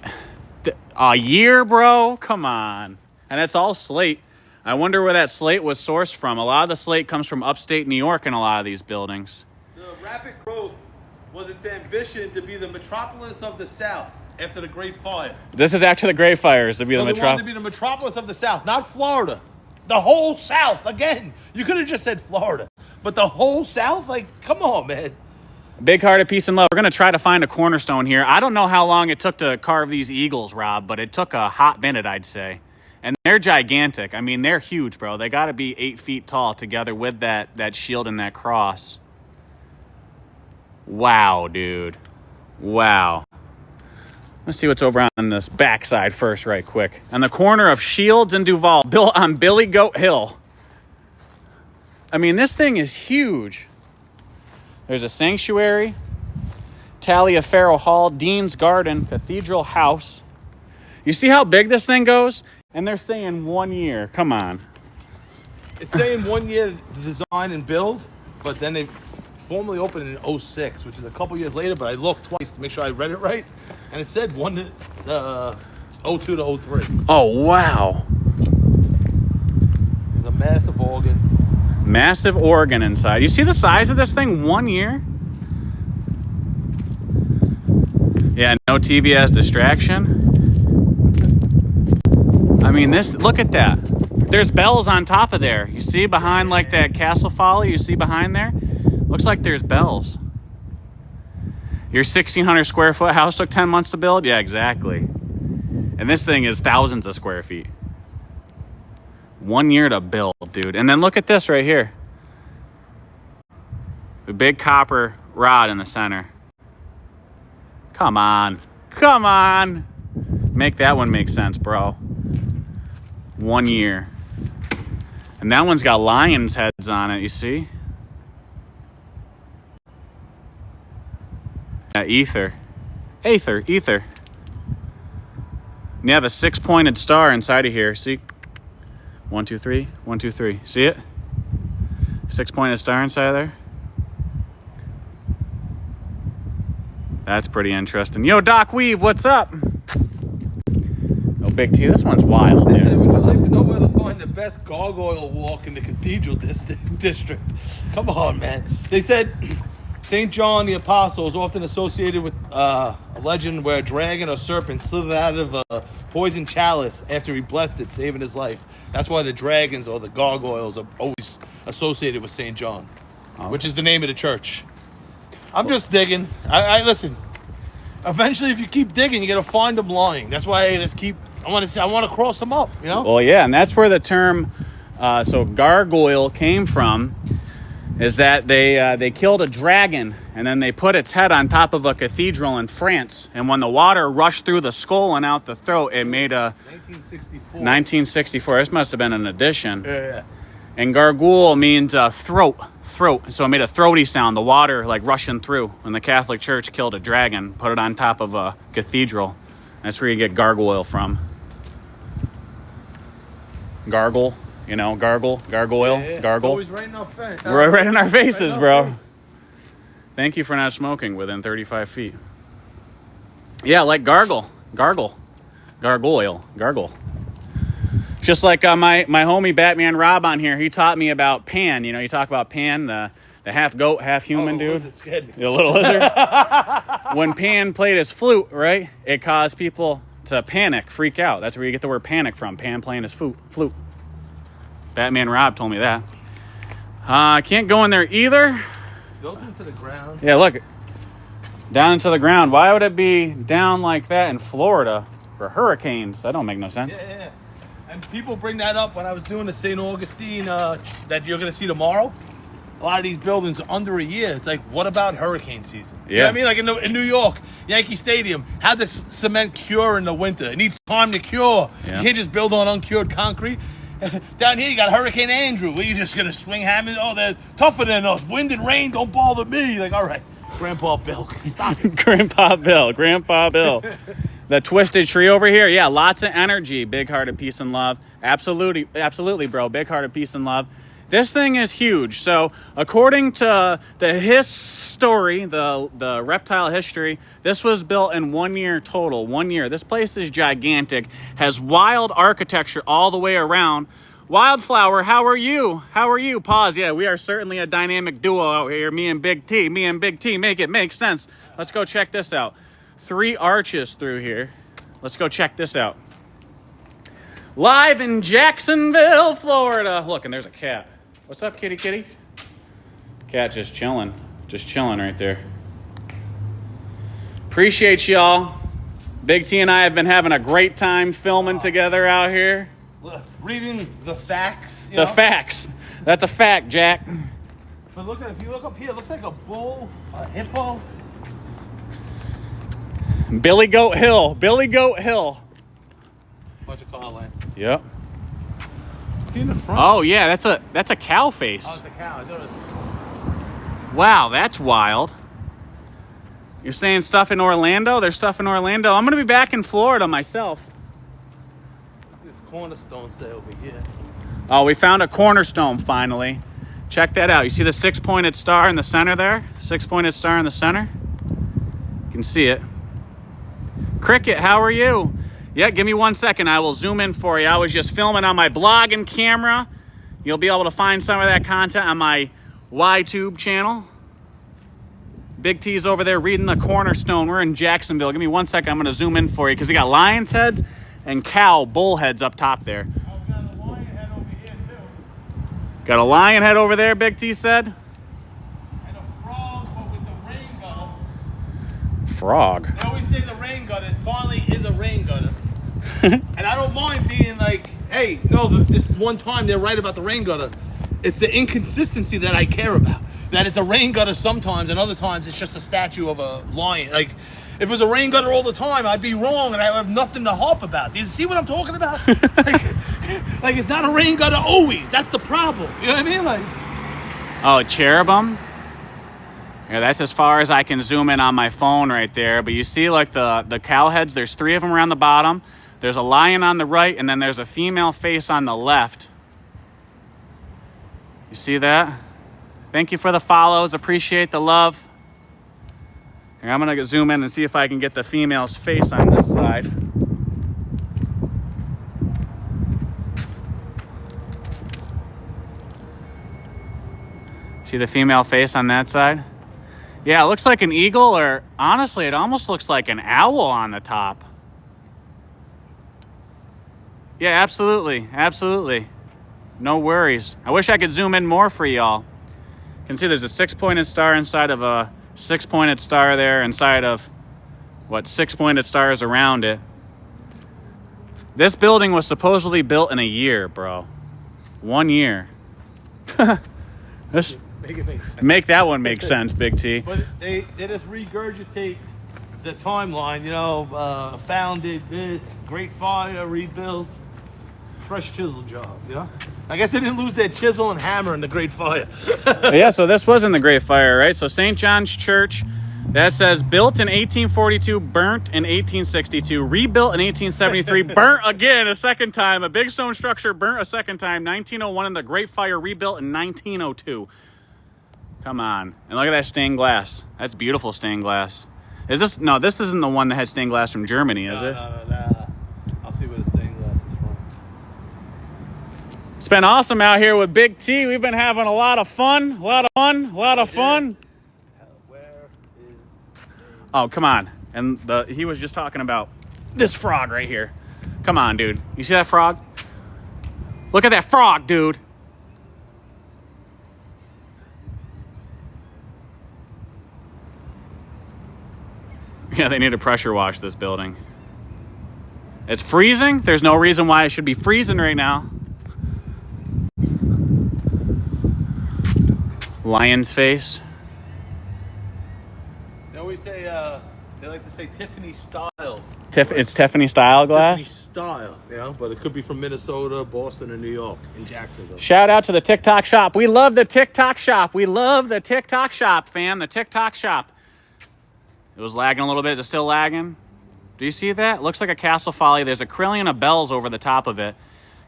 B: a year, bro? Come on. And it's all slate. I wonder where that slate was sourced from. A lot of the slate comes from upstate New York in a lot of these buildings.
A: The rapid growth was its ambition to be the metropolis of the South after the Great Fire.
B: This is after the Great Fires to be the
A: metropolis. They wanted to be the metropolis of the South, not Florida. The whole South. Again, you could have just said Florida. But the whole South? Like, come on, man.
B: Big-hearted peace and love. We're going to try to find a cornerstone here. I don't know how long it took to carve these eagles, Rob, but it took a hot minute, I'd say. And they're gigantic. I mean, they're huge, bro. They got to be 8 feet tall together with that shield and that cross. Wow, dude. Wow. Let's see what's over on this backside first right quick. On the corner of Shields and Duval, built on Billy Goat Hill. I mean, this thing is huge. There's a sanctuary, Taliaferro Hall, Dean's Garden, Cathedral House. You see how big this thing goes? And they're saying 1 year. Come on.
A: It's saying 1 year to design and build, but then they formally opened in 2006, which is a couple years later, but I looked twice to make sure I read it right. And it said 02 to 03.
B: Oh, wow.
A: There's a massive organ.
B: Massive organ inside. You see the size of this thing? 1 year? Yeah, no TV as distraction. I mean, look at that. There's bells on top of there. You see behind like that castle folly, you see behind there? Looks like there's bells. Your 1,600 square foot house took 10 months to build? Yeah, exactly. And this thing is thousands of square feet. 1 year to build, dude. And then look at this right here. The big copper rod in the center. Come on. Come on. Make that one make sense, bro. 1 year. And that one's got lion's heads on it, you see? Yeah, ether. Aether, ether. And you have a 6-pointed star inside of here, see? 1, 2, 3, 1, 2, 3. See it? 6-pointed star inside of there. That's pretty interesting. Yo, Doc Weave, what's up? Oh, Big T, this one's wild,
A: They
B: dude.
A: said, would you like to know where to find the best gargoyle walk in the Cathedral District? Come on, man. They said St. John the Apostle is often associated with a legend where a dragon or serpent slithered out of a poison chalice after he blessed it, saving his life. That's why the dragons or the gargoyles are always associated with St. John, which is the name of the church. I'm just digging. I listen. Eventually, if you keep digging, you're gonna find them lying. That's why I just keep. I want to cross them up. You know.
B: Well, yeah, and that's where the term so gargoyle came from. Is that they killed a dragon and then they put its head on top of a cathedral in France, and when the water rushed through the skull and out the throat, it made a
A: 1964.
B: 1964. This must have been an addition.
A: Yeah.
B: And gargoyle means throat. So it made a throaty sound, the water like rushing through. When the Catholic Church killed a dragon, put it on top of a cathedral. That's where you get gargoyle from. Gargle, you know, gargoyle,
A: Yeah.
B: gargle.
A: It's always right in our face.
B: Right in our faces,
A: Right in
B: bro.
A: our face.
B: Thank you for not smoking within 35 feet. Yeah, like gargle. Just like my homie Batman Rob on here, he taught me about Pan. You know, you talk about Pan, the half goat, half human dude.
A: It scared me.
B: The little lizard. When Pan played his flute, right, it caused people to panic, freak out. That's where you get the word panic from, Pan playing his flute. Batman Rob told me that. I can't go in there either.
A: Built into the ground.
B: Yeah, look. Down into the ground. Why would it be down like that in Florida for hurricanes? That don't make no sense.
A: Yeah. And people bring that up when I was doing the St. Augustine that you're going to see tomorrow. A lot of these buildings are under a year. It's like, what about hurricane season?
B: Yeah.
A: You know what I mean? Like in New York, Yankee Stadium, how does cement cure in the winter? It needs time to cure.
B: Yeah.
A: You can't just build on uncured concrete. Down here, you got Hurricane Andrew. Where you just going to swing hammers? Oh, they're tougher than us. Wind and rain don't bother me. Like, all right, Grandpa Bill, stop it.
B: Grandpa Bill. The twisted tree over here. Yeah, lots of energy. Big-hearted peace and love. Absolutely, bro. Big-hearted peace and love. This thing is huge. So according to the story, the reptile history, this was built in 1 year total. 1 year. This place is gigantic. Has wild architecture all the way around. Wildflower, how are you? Pause. Yeah, we are certainly a dynamic duo out here. Me and Big T make it make sense. Let's go check this out. 3 arches through here. Let's go check this out. Live in Jacksonville, Florida. Look, and there's a cat. What's up, kitty? Cat just chilling right there. Appreciate y'all. Big T and I have been having a great time filming together out here.
A: Reading the facts.
B: The facts. That's a fact, Jack.
A: But look, if you look up here, it looks like a bull, a hippo.
B: Billy Goat Hill.
A: Bunch of car lines.
B: Yep.
A: See in the front?
B: Oh yeah, that's a cow face.
A: Oh, it's a cow. I thought it was...
B: Wow, that's wild. You're saying stuff in Orlando? There's stuff in Orlando. I'm gonna be back in Florida myself.
A: What's this cornerstone say over here?
B: Oh, we found a cornerstone finally. Check that out. You see the 6-pointed star in the center there? 6-pointed star in the center? You can see it. Cricket, how are you? Yeah, give me 1 second. I will zoom in for you. I was just filming on my blogging camera. You'll be able to find some of that content on my YTube channel. Big T's over there reading the cornerstone. We're in Jacksonville. Give me 1 second. I'm going to zoom in for you because they got lion's heads and bull heads up top there.
A: Oh, we got a lion head over
B: Got a lion head over there, Big T said.
A: And a frog, but with the rain gutter.
B: Frog.
A: They always say the rain gutter finally is a rain gutter. And I don't mind being like, hey, no, this one time they're right about the rain gutter. It's the inconsistency that I care about. That it's a rain gutter sometimes, and other times it's just a statue of a lion. Like, if it was a rain gutter all the time, I'd be wrong, and I have nothing to harp about. Do you see what I'm talking about? like it's not a rain gutter always. That's the problem. You know what I mean? Like,
B: oh, cherubim. Yeah, that's as far as I can zoom in on my phone right there. But you see, like the cow heads. There's 3 of them around the bottom. There's a lion on the right, and then there's a female face on the left. You see that? Thank you for the follows. Appreciate the love. Here, I'm going to zoom in and see if I can get the female's face on this side. See the female face on that side? Yeah, it looks like an eagle, or honestly, it almost looks like an owl on the top. Yeah, absolutely. Absolutely. No worries. I wish I could zoom in more for y'all. You can see there's a 6-pointed star inside of a 6-pointed star there, inside of, 6-pointed stars around it. This building was supposedly built in a year, bro. 1 year. Make that one make sense, Big T.
A: But they just regurgitate the timeline, you know, founded this, Great Fire, rebuilt, fresh chisel job, you know? I guess they didn't lose their chisel and hammer in the Great Fire.
B: Yeah, so this was in the Great Fire, right? So St. John's Church, that says built in 1842, burnt in 1862, rebuilt in 1873, burnt again a second time. A big stone structure burnt a second time, 1901, and the Great Fire rebuilt in 1902. Come on. And look at that stained glass. That's beautiful stained glass. Is this? No, this isn't the one that had stained glass from Germany, is it?
A: No. I'll see where the stained glass is from.
B: It's been awesome out here with Big T. We've been having a lot of fun.
A: Where is...
B: Oh, come on. And he was just talking about this frog right here. Come on, dude. You see that frog? Look at that frog, dude. Yeah, they need to pressure wash this building. It's freezing. There's no reason why it should be freezing right now. Lion's face.
A: They always say, they like to say Tiffany style.
B: It's Tiffany style glass?
A: Tiffany style, you know, but it could be from Minnesota, Boston, and New York, in Jacksonville.
B: Shout out to the TikTok shop. We love the TikTok shop. We love the TikTok shop, fam. The TikTok shop. It was lagging a little bit. Is it still lagging? Do you see that? It looks like a castle folly. There's a carillon of bells over the top of it.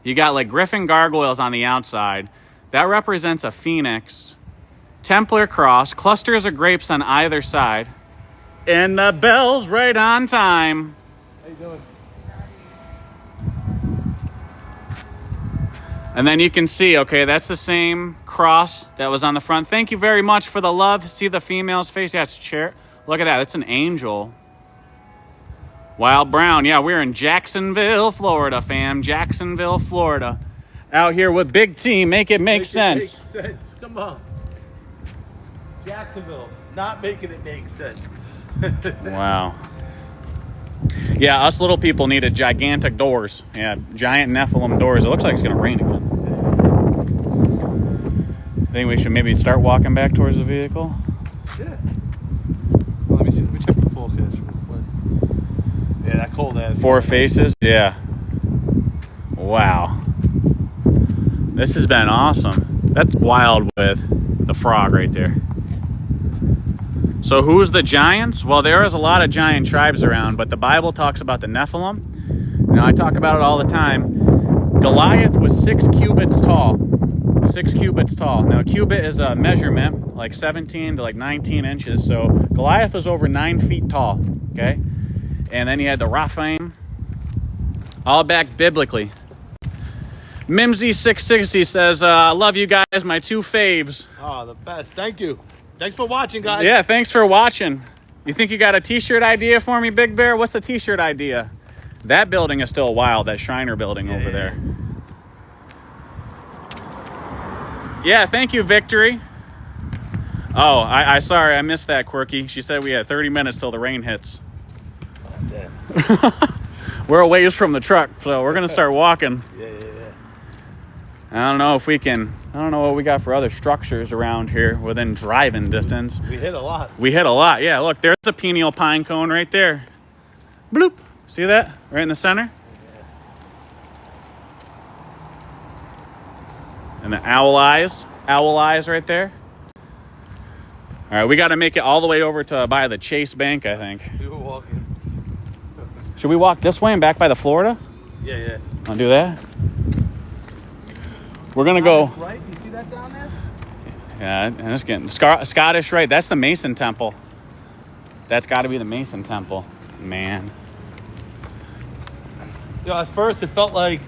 B: You got like griffin gargoyles on the outside. That represents a phoenix. Templar cross. Clusters of grapes on either side. And the bells right on time.
A: How you doing?
B: And then you can see, okay, that's the same cross that was on the front. Thank you very much for the love. See the female's face? Yeah, it's chair. Look at that. It's an angel. Wild Brown. Yeah, we're in Jacksonville, Florida, fam. Jacksonville, Florida. Out here with Big T. Make it make sense.
A: Make sense. Come on. Jacksonville. Not making it make sense.
B: Wow. Yeah, us little people needed gigantic doors. Yeah, giant Nephilim doors. It looks like it's going to rain again. I think we should maybe start walking back towards the vehicle.
A: Yeah. Let me see. Let me check the forecast real quick. Yeah, that cold ass.
B: 4 faces? Yeah. Wow. This has been awesome. That's wild with the frog right there. So who's the giants? Well, there is a lot of giant tribes around, but the Bible talks about the Nephilim. You know, I talk about it all the time. Goliath was 6 cubits tall. 6 cubits tall. Now, a cubit is a measurement, like 17 to like 19 inches. So Goliath was over 9 feet tall, okay? And then you had the Raphaim, all back biblically. Mimsy660 says, I love you guys, my 2 faves.
A: Oh, the best. Thank you. Thanks for watching, guys.
B: Yeah, thanks for watching. You think you got a t-shirt idea for me, Big Bear? What's the t-shirt idea? That building is still wild, that Shriner building over there. Yeah, thank you, Victory. Oh, I sorry, I missed that, Quirky. She said we had 30 minutes till the rain hits.
A: Oh, damn.
B: We're a ways from the truck, so we're gonna start walking.
A: Yeah.
B: I don't know if we can. I don't know what we got for other structures around here within driving distance.
A: We hit a lot.
B: Yeah, look, there's a pineal pine cone right there. Bloop. See that? Right in the center? And the owl eyes right there. All right, we got to make it all the way over to by the Chase Bank, I think.
A: We were walking.
B: Should we walk this way and back by the Florida?
A: Yeah.
B: I'll do that. We're gonna go.
A: Right? You see that down there?
B: Yeah, and it's getting Scottish Rite. That's the Mason Temple. That's got to be the Mason Temple, man.
A: At first it felt like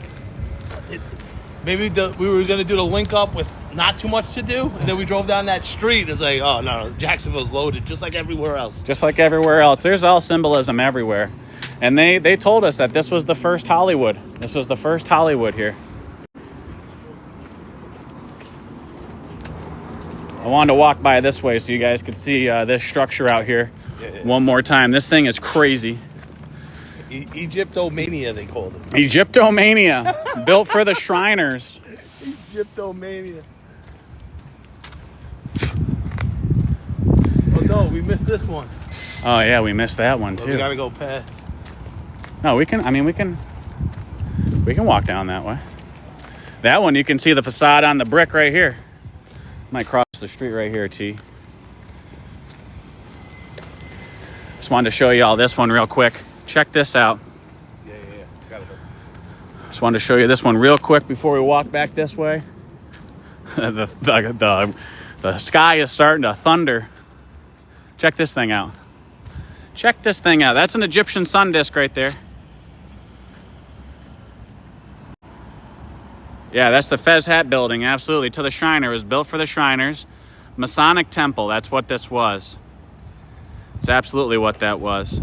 A: maybe we were gonna do the link up with not too much to do, and then we drove down that street. It's like, oh no, Jacksonville's loaded, just like everywhere else.
B: Just like everywhere else, there's all symbolism everywhere, and they told us that this was the first Hollywood. This was the first Hollywood here. I wanted to walk by this way so you guys could see this structure out here one more time. This thing is crazy.
A: Egyptomania, they called it.
B: Egyptomania, built for the Shriners.
A: Egyptomania. Oh no, we missed this one.
B: Oh yeah, we missed that one too.
A: We gotta go past.
B: No, we can walk down that way. That one, you can see the facade on the brick right here. Might cross the street right here, T. Just wanted to show you all this one real quick. Check this out.
A: Yeah. Gotta go.
B: Just wanted to show you this one real quick before we walk back this way. the sky is starting to thunder. Check this thing out. That's an Egyptian sun disk right there. Yeah, that's the Fez Hat building, absolutely. To the Shriner. It was built for the Shriners. Masonic Temple, that's what this was. It's absolutely what that was.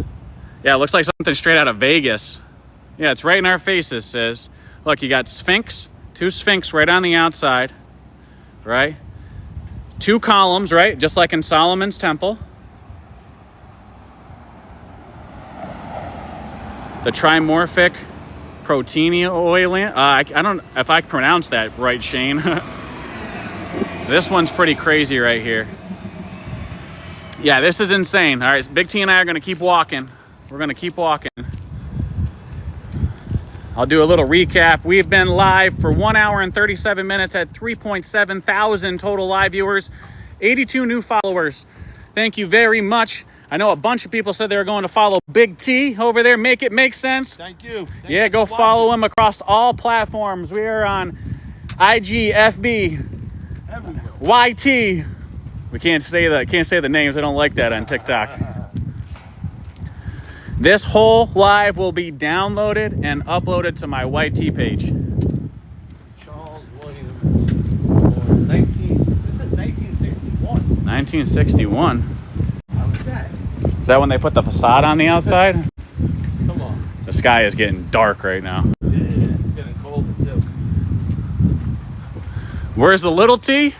B: Yeah, it looks like something straight out of Vegas. Yeah, it's right in our faces, sis. Look, you got Sphinx, 2 Sphinx right on the outside, right? 2 columns, right? Just like in Solomon's Temple. The trimorphic proteinoilant. I don't know if I pronounced that right, Shane. This one's pretty crazy right here. Yeah, this is insane. All right, Big T and I are going to keep walking. We're going to keep walking. I'll do a little recap. We've been live for 1 hour and 37 minutes at 3.7 thousand total live viewers, 82 new followers. Thank you very much. I know a bunch of people said they were going to follow Big T over there. Make it make sense.
A: Thank you.
B: Yeah, go follow him across all platforms. We are on IG, FB, YT. We can't say the names. I don't like that on TikTok. This whole live will be downloaded and uploaded to my YT page.
A: Charles Williams. This is 1961.
B: 1961.
A: How is that?
B: Is that when they put the facade on the outside?
A: Come on.
B: The sky is getting dark right now.
A: Yeah, it's getting colder too.
B: Where's the little T?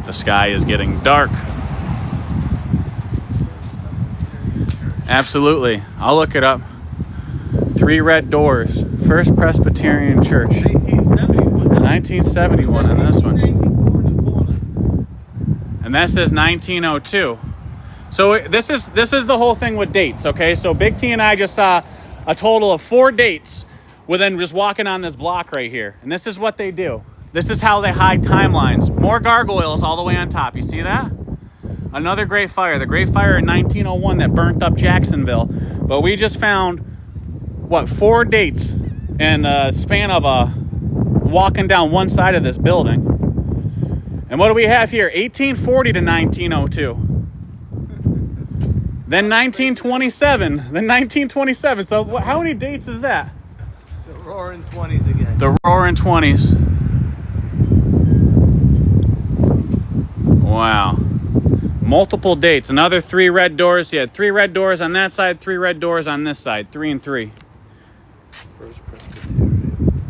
B: The sky is getting dark. Absolutely. I'll look it up. 3 red doors. First Presbyterian Church. 1971 in this one. And that says 1902. So this is the whole thing with dates, okay? So Big T and I just saw a total of 4 dates within just walking on this block right here. And this is what they do. This is how they hide timelines. More gargoyles all the way on top. You see that? Another Great Fire. The Great Fire in 1901 that burnt up Jacksonville. But we just found, 4 dates in a span of walking down one side of this building. And what do we have here? 1840 to 1902. Then 1927. So how many dates is that?
A: The Roaring 20s again.
B: The Roaring 20s. Wow. Multiple dates. Another 3 red doors. You had 3 red doors on that side, 3 red doors on this side. 3 and 3.
A: First Presbyterian.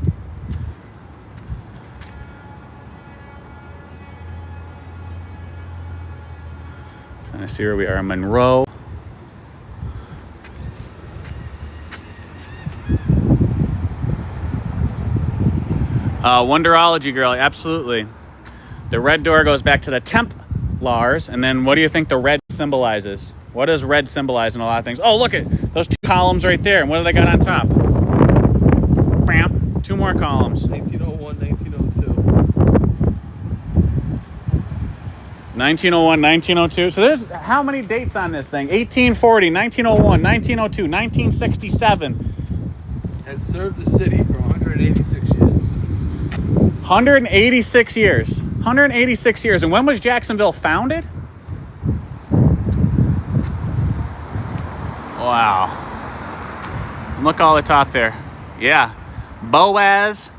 B: Let's see where we are. Monroe. Wonderology girl, absolutely. The red door goes back to the Templars, and then what do you think the red symbolizes? What does red symbolize in a lot of things? Oh, look at those 2 columns right there, and what do they got on top? Bam, 2 more columns.
A: 1901, 1902.
B: 1901, 1902. So there's how many dates on this thing? 1840, 1901, 1902, 1967.
A: Has served the city for 186 years.
B: 186 years. 186 years. And when was Jacksonville founded? Wow. Look all the top there. Yeah. Boaz.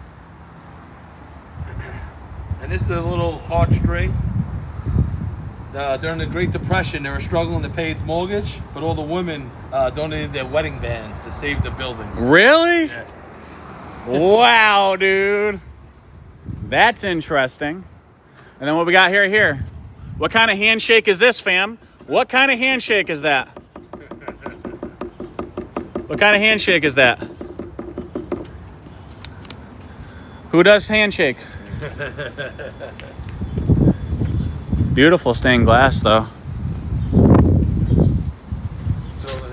A: And this is a little heartstring. During the Great Depression, they were struggling to pay its mortgage, but all the women donated their wedding bands to save the building.
B: Really?
A: Yeah.
B: Wow, dude. That's interesting. And then what we got here? What kind of handshake is this, fam? What kind of handshake is that? What kind of handshake is that? Who does handshakes? Beautiful stained glass, though.
A: Building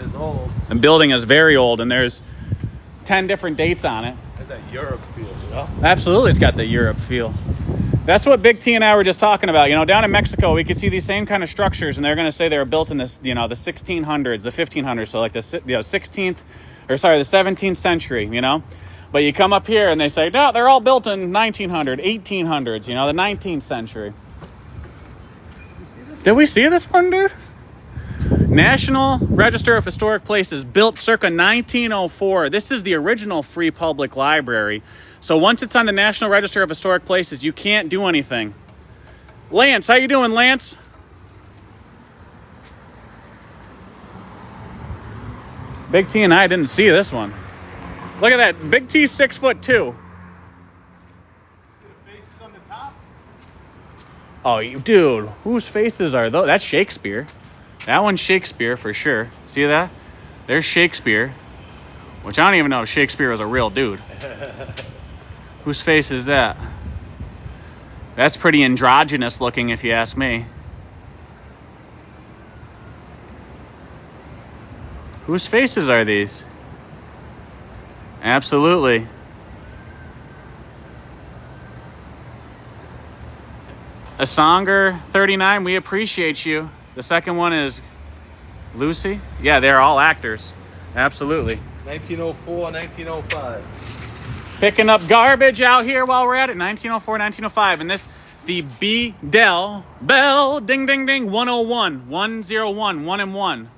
A: is old.
B: The building is very old, and there's 10 different dates on it.
A: Has that Europe feel, you know?
B: Absolutely, it's got the Europe feel. That's what Big T and I were just talking about. You know, down in Mexico, we could see these same kind of structures, and they're going to say they were built in this, you know, the 1600s, the 1500s, so like the 17th century, you know. But you come up here, and they say, no, they're all built in 1900, 1800s, you know, the 19th century. Did we see this one, dude? National Register of Historic Places, built circa 1904. This is the original free public library. So once it's on the National Register of Historic Places, you can't do anything. Lance, how you doing, Lance? Big T and I didn't see this one. Look at that. Big T's 6'2". Oh, dude, whose faces are those? That's Shakespeare. That one's Shakespeare for sure. See that? There's Shakespeare, which I don't even know if Shakespeare was a real dude. Whose face is that? That's pretty androgynous looking, if you ask me. Whose faces are these? Absolutely. Asonger 39, we appreciate you. The second one is Lucy. Yeah, they're all actors. Absolutely.
A: 1904, 1905.
B: Picking up garbage out here while we're at it. 1904, 1905. And this, the B. Dell Bell, ding, ding, ding, 101, 101, 1 and 1.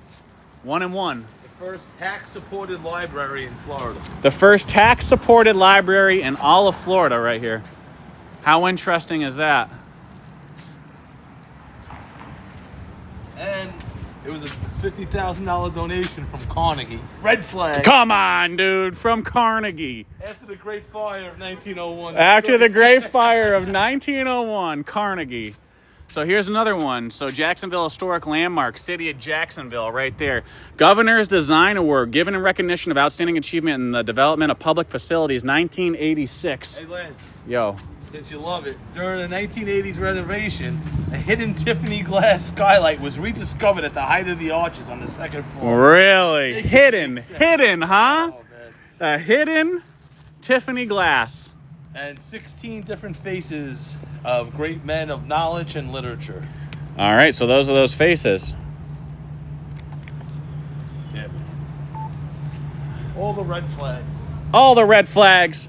B: 1 and 1.
A: The first tax-supported library in Florida.
B: The first tax-supported library in all of Florida right here. How interesting is that?
A: And it was a $50,000 donation from Carnegie. Red flag.
B: Come on, dude, from Carnegie.
A: After the Great Fire of 1901.
B: After the Great Fire of 1901, Carnegie. So here's another one. So Jacksonville Historic Landmark, City of Jacksonville, right there. Governor's Design Award, given in recognition of outstanding achievement in the development of public facilities, 1986.
A: Hey, Lance.
B: Yo.
A: Since you love it, during the 1980s renovation, a hidden Tiffany glass skylight was rediscovered at the height of the arches on the second floor.
B: Really? Hidden, huh?
A: Oh, man.
B: A hidden Tiffany glass.
A: And 16 different faces of great men of knowledge and literature.
B: All right, so those are those faces.
A: Yeah, man. All the red flags.
B: All the red flags.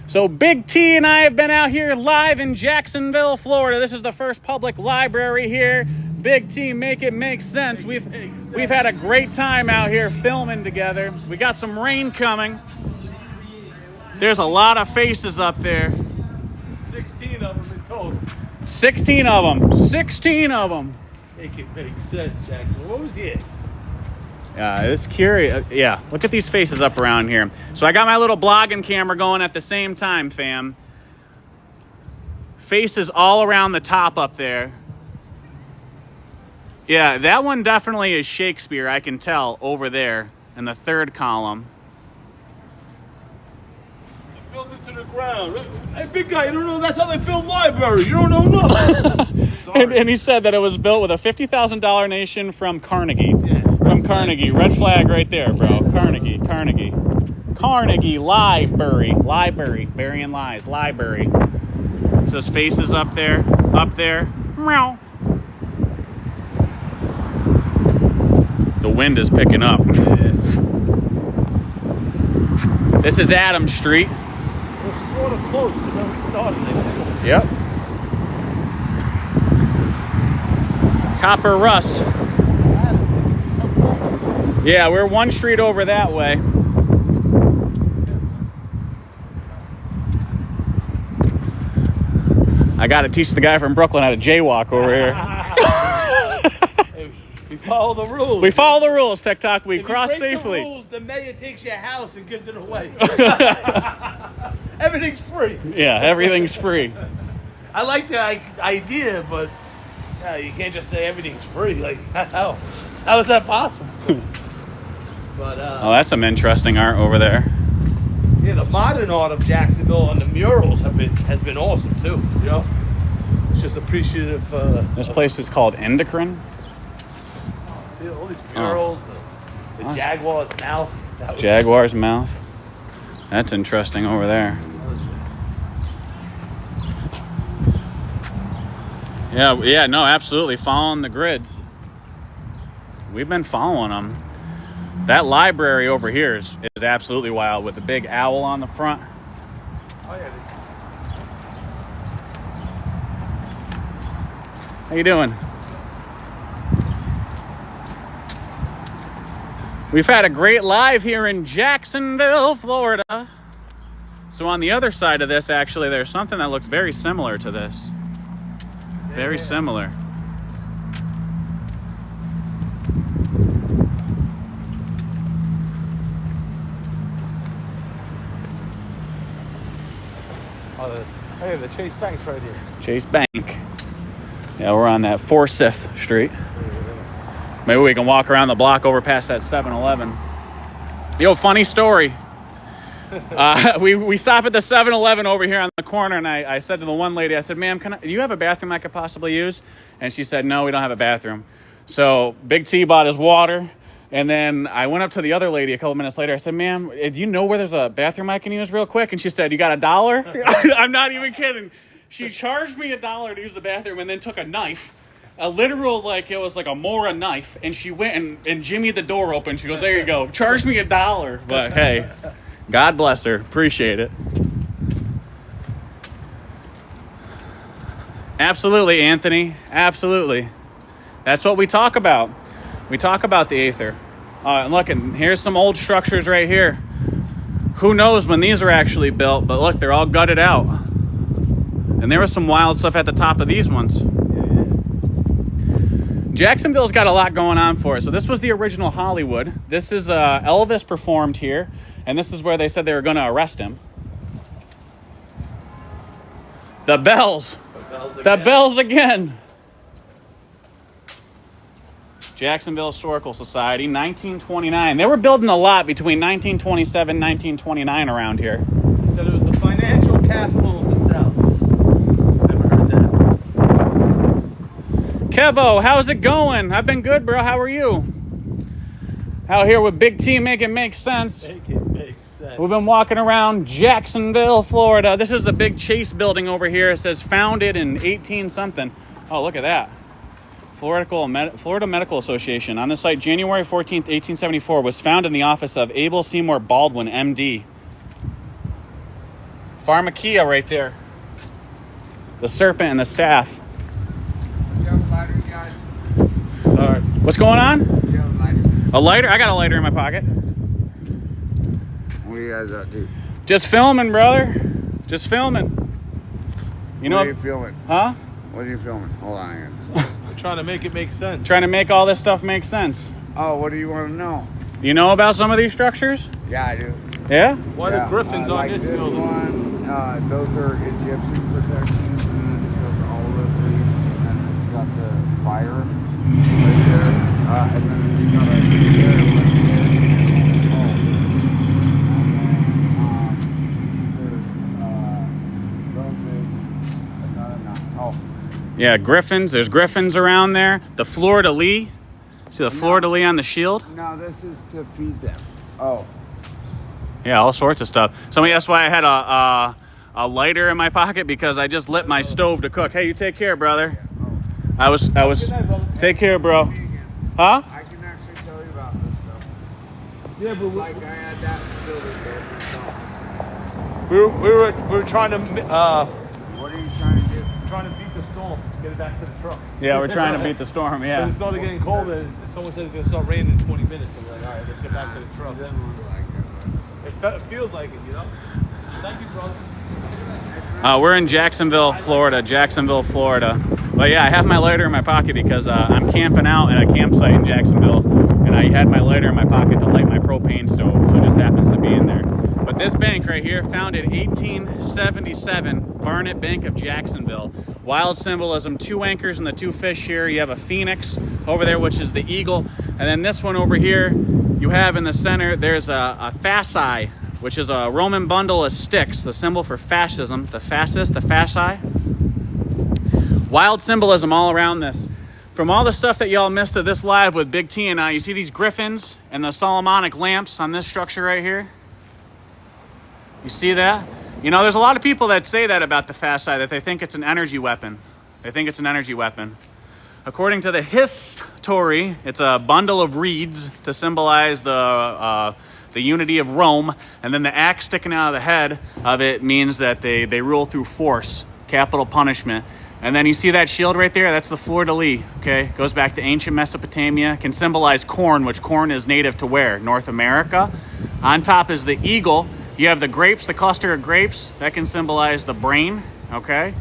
B: So Big T and I have been out here live in Jacksonville, Florida. This is the first public library here. Big T, make it make sense. We've had a great time out here filming together. We got some rain coming. There's a lot of faces up there.
A: 16 of them in total.
B: 16 of them. 16 of them.
A: Make it make sense, Jackson. What was it?
B: It's curious. Yeah, look at these faces up around here. So I got my little blogging camera going at the same time, fam. Faces all around the top up there. Yeah, that one definitely is Shakespeare, I can tell, over there in the third column.
A: They built it to the ground. Hey, big guy, you don't know that's how they build libraries. You don't know nothing.
B: And he said that it was built with a $50,000 donation from Carnegie.
A: Yeah.
B: From Carnegie. Red flag right there, bro. Carnegie. Carnegie Library. Library. Burying lies. Library. It says faces up there. Up there. Meow. The wind is picking up. This is Adams Street.
A: We're sort of close to where we started.
B: Yep. Copper Rust. Yeah, we're one street over that way. I gotta teach the guy from Brooklyn how to jaywalk over here.
A: We follow the rules.
B: We follow the rules, TikTok. We
A: If
B: cross
A: you break
B: safely.
A: The rules, the mayor takes your house and gives it away. Everything's free.
B: Yeah, everything's free.
A: I like the idea, but you can't just say everything's free. Like, how is that possible? But
B: Oh, that's some interesting art over there.
A: yeah, the modern art of Jacksonville and the murals has been awesome too. You know, it's just appreciative.
B: This place is called Endocrine.
A: See all these murals, the Jaguar's mouth. That was-
B: Jaguar's mouth. That's interesting over there. Yeah, no, absolutely. Following the grids. We've been following them. That library over here is absolutely wild with the big owl on the front.
A: Oh yeah.
B: How you doing? We've had a great live here in Jacksonville, Florida. So on the other side of this, actually, there's something that looks very similar to this. Very similar.
A: Hey, the Chase Bank's right here.
B: Chase Bank. Yeah, we're on that Forsyth Street. Maybe we can walk around the block over past that 7-Eleven. Yo, funny story. We stop at the 7-Eleven over here on the corner, and I said to the one lady, I said, ma'am, do you have a bathroom I could possibly use? And she said, no, we don't have a bathroom. So Big T bought his water, and then I went up to the other lady a couple minutes later. I said, ma'am, do you know where there's a bathroom I can use real quick? And she said, you got $1? I'm not even kidding. She charged me $1 to use the bathroom and then took a knife. A literal, like, it was like a Mora knife. And she went and jimmied the door open. She goes, there you go. Charge me $1. But hey, God bless her. Appreciate it. Absolutely, Anthony. Absolutely. That's what we talk about. We talk about the Aether. And look, and here's some old structures right here. Who knows when these were actually built, but look, they're all gutted out. And there was some wild stuff at the top of these ones. Jacksonville's got a lot going on for it. So this was the original Hollwood. This is Elvis performed here, and this is where they said they were going to arrest him. The bells. The bells again. Jacksonville Historical Society, 1929. They were building a lot between 1927 and 1929 around here.
A: They said it was the financial capital of the South. Never heard that.
B: Kevo, how's it going? I've been good, bro. How are you? Out here with Big T, make it make sense.
A: Make it make sense.
B: We've been walking around Jacksonville, Florida. This is the big Chase building over here. It says founded in 18-something. Oh, look at that. Florida Medical Association. On the site, January 14th, 1874, was found in the office of Abel Seymour Baldwin, M.D. Pharmakia right there. The serpent and the staff.
E: You have a lighter, guys?
B: Sorry. What's going on?
E: You have a lighter?
B: A lighter? I got a lighter in my pocket.
E: What are you guys up to?
B: Just filming, brother. Just filming. You know
E: What are you filming?
B: Huh?
E: What are you filming? Hold on again.
A: We're trying to make it make sense.
B: Trying to make all this stuff make sense.
E: Oh, what do you want to know?
B: You know about some of these structures?
E: Yeah, I do.
B: Yeah?
A: Why
E: Yeah,
A: the griffins on
E: like
A: this
E: this
A: building?
E: one, those are Egyptian protections, and it's got the olive leaf, and it's got the fire there. And then you got a there, one here.
B: Yeah, griffins. There's griffins around there. The fleur-de-lis. See the fleur-de-lis on the shield?
E: No, this is to feed them. Oh.
B: Yeah, all sorts of stuff. So that's why I had a lighter in my pocket, because I just lit my stove to cook. Hey, you take care, brother. I was. Take care, bro. Huh?
E: I can actually tell you about this stuff.
A: Yeah, but
E: Like I had that building there.
A: we were trying to
E: What are you trying to do?
A: trying to beat the storm, get it back to the truck.
B: Yeah, we're trying to beat the storm.
A: But
B: Yeah.
A: it started getting colder. Someone said it's gonna start raining in 20 minutes. I'm like, all right, let's get back to the truck. It feels like it, you know. Thank you, brother.
B: We're in Jacksonville, Florida. Jacksonville, Florida. But yeah, I have my lighter in my pocket because I'm camping out at a campsite in Jacksonville, and I had my lighter in my pocket to light my propane stove, so it just happens to be in there. But this bank right here, founded 1877, Barnett Bank of Jacksonville. Wild symbolism, 2 anchors and the 2 fish here. You have a phoenix over there, which is the eagle. And then this one over here, you have in the center, there's a fasci, which is a Roman bundle of sticks, the symbol for fascism, the fascist, the fasci. Wild symbolism all around this. From all the stuff that y'all missed of this live with Big T and I, you see these griffins and the Solomonic lamps on this structure right here? You see that? You know, there's a lot of people that say that about the fasci, that they think it's an energy weapon. They think it's an energy weapon. According to the history, it's a bundle of reeds to symbolize the unity of Rome, and then the axe sticking out of the head of it means that they rule through force, capital punishment. And then you see that shield right there? That's the fleur-de-lis, okay? Goes back to ancient Mesopotamia. Can symbolize corn, which corn is native to where? North America. On top is the eagle. You have the grapes, the cluster of grapes. That can symbolize the brain, okay?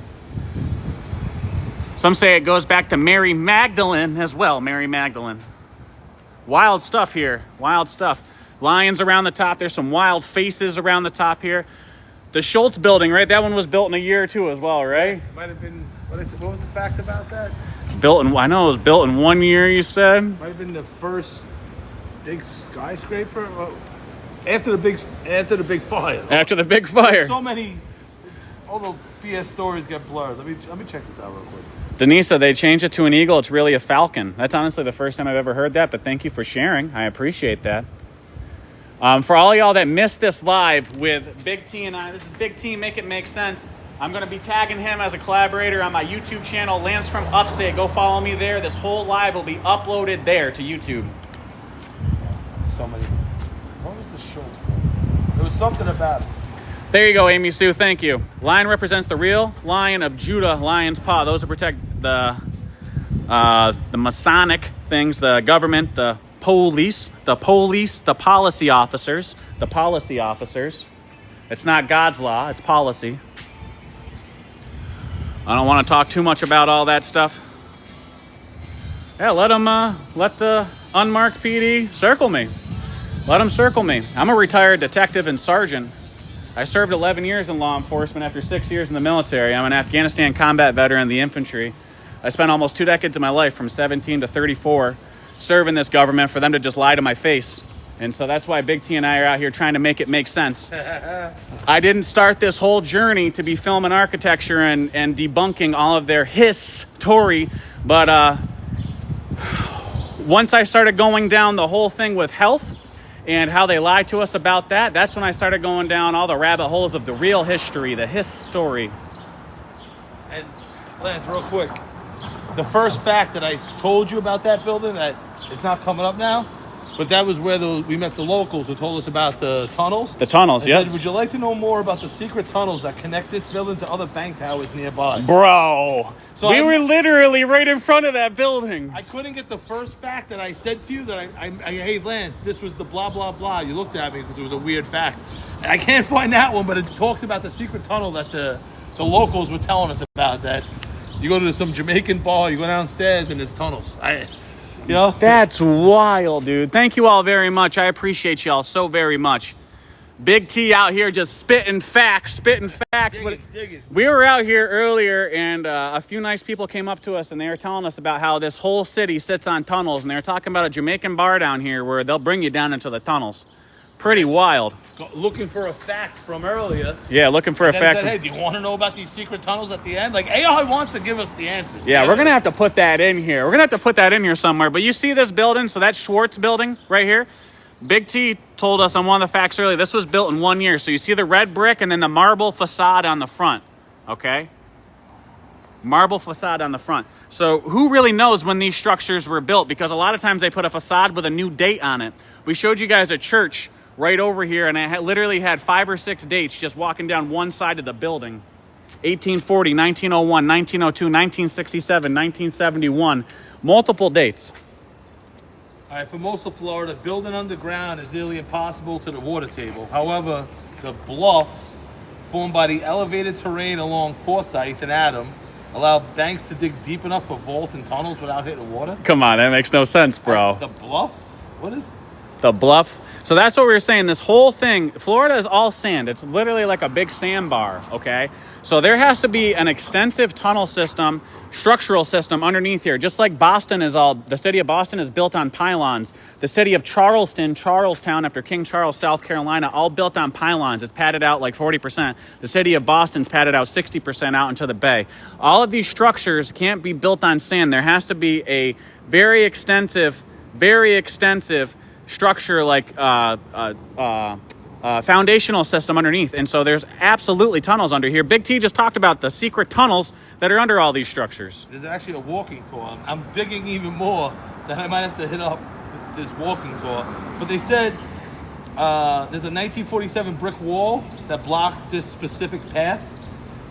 B: Some say it goes back to Mary Magdalene as well, Mary Magdalene. Wild stuff here, wild stuff. Lions around the top. There's some wild faces around the top here. The Schultz building, right? That one was built in a year or two as well, right?
A: Might have been. What was the fact about that?
B: I know it was built in 1 year, you said?
A: Might have been the first big skyscraper after the big fire.
B: After the big fire.
A: So many, all the BS stories get blurred. Let me check this out real quick.
B: Denisa, they changed it to an eagle. It's really a falcon. That's honestly the first time I've ever heard that, but thank you for sharing. I appreciate that. For all y'all that missed this live with Big T and I, this is Big T, Make It Make Sense. I'm going to be tagging him as a collaborator on my YouTube channel, Lance from Upstate. Go follow me there. This whole live will be uploaded there to YouTube.
A: So many. What was the Schultz? There was something about it.
B: There you go, Amy Sue. Thank you. Lion represents the real Lion of Judah, lion's paw. Those who protect the Masonic things, the government, the police, the policy officers. It's not God's law, it's policy. I don't want to talk too much about all that stuff. Yeah, let the unmarked PD circle me. Let them circle me. I'm a retired detective and sergeant. I served 11 years in law enforcement after 6 years in the military. I'm an Afghanistan combat veteran in the infantry. I spent almost 2 decades of my life, from 17 to 34, serving this government for them to just lie to my face. And so that's why Big T and I are out here trying to make it make sense. I didn't start this whole journey to be filming architecture and debunking all of their history, but once I started going down the whole thing with health and how they lied to us about that, that's when I started going down all the rabbit holes of the real history, the history.
A: And Lance, real quick, the first fact that I told you about that building, that it's not coming up now, but that was where we met the locals who told us about the tunnels.
B: The tunnels, yeah.
A: Said, would you like to know more about the secret tunnels that connect this building to other bank towers nearby?
B: Bro,
A: so
B: we were literally right in front of that building.
A: I couldn't get the first fact that I said to you that hey, Lance, this was the blah, blah, blah. You looked at me because it was a weird fact. And I can't find that one, but it talks about the secret tunnel that the locals were telling us about, that you go to some Jamaican bar, you go downstairs, and there's tunnels. You know?
B: That's wild, dude. Thank you all very much. I appreciate y'all so very much. Big T out here just spitting facts. But we were out here earlier, and a few nice people came up to us, and they were telling us about how this whole city sits on tunnels, and they were talking about a Jamaican bar down here where they'll bring you down into the tunnels. Pretty wild.
A: Looking for a fact from earlier.
B: Yeah, looking for a fact.
A: Said, hey, do you want to know about these secret tunnels at the end? Like, AI wants to give us the answers.
B: Yeah, we're going to have to put that in here. We're going to have to put that in here somewhere. But you see this building? So that's Schwartz building right here. Big T told us on one of the facts earlier, this was built in 1 year. So you see the red brick and then the marble facade on the front. Okay? Marble facade on the front. So who really knows when these structures were built? Because a lot of times they put a facade with a new date on it. We showed you guys a church right over here, and I literally had 5 or 6 dates just walking down one side of the building. 1840, 1901, 1902, 1967, 1971. Multiple dates.
A: All right, for most of Florida, building underground is nearly impossible to the water table. However, the bluff formed by the elevated terrain along Forsyth and Adam allow banks to dig deep enough for vaults and tunnels without hitting water.
B: Come on, that makes no sense, bro.
A: The bluff? What is it?
B: The bluff. So that's what we were saying. This whole thing, Florida is all sand. It's literally like a big sandbar, okay? So there has to be an extensive tunnel system, structural system underneath here. Just like Boston is all, the city of Boston is built on pylons. The city of Charleston, Charlestown, after King Charles, South Carolina, all built on pylons. It's padded out like 40%. The city of Boston's padded out 60% out into the bay. All of these structures can't be built on sand. There has to be a very extensive structure like foundational system underneath, and so there's absolutely tunnels under here. Big T just talked about the secret tunnels that are under all these structures.
A: There's actually a walking tour. I'm digging even more that I might have to hit up this walking tour. But they said there's a 1947 brick wall that blocks this specific path,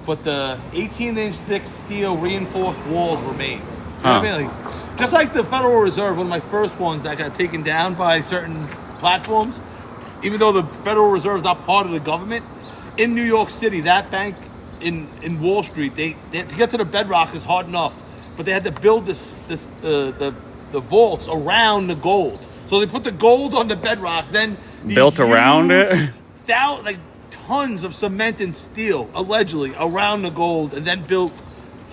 A: but the 18-inch thick steel reinforced walls remain. You know what I mean? Like, just like the Federal Reserve, one of my first ones that got taken down by certain platforms, even though the Federal Reserve is not part of the government, in New York City, that bank in Wall Street, they to get to the bedrock is hard enough, but they had to build the vaults around the gold. So they put the gold on the bedrock, then
B: built around it?
A: Like tons of cement and steel, allegedly, around the gold, and then built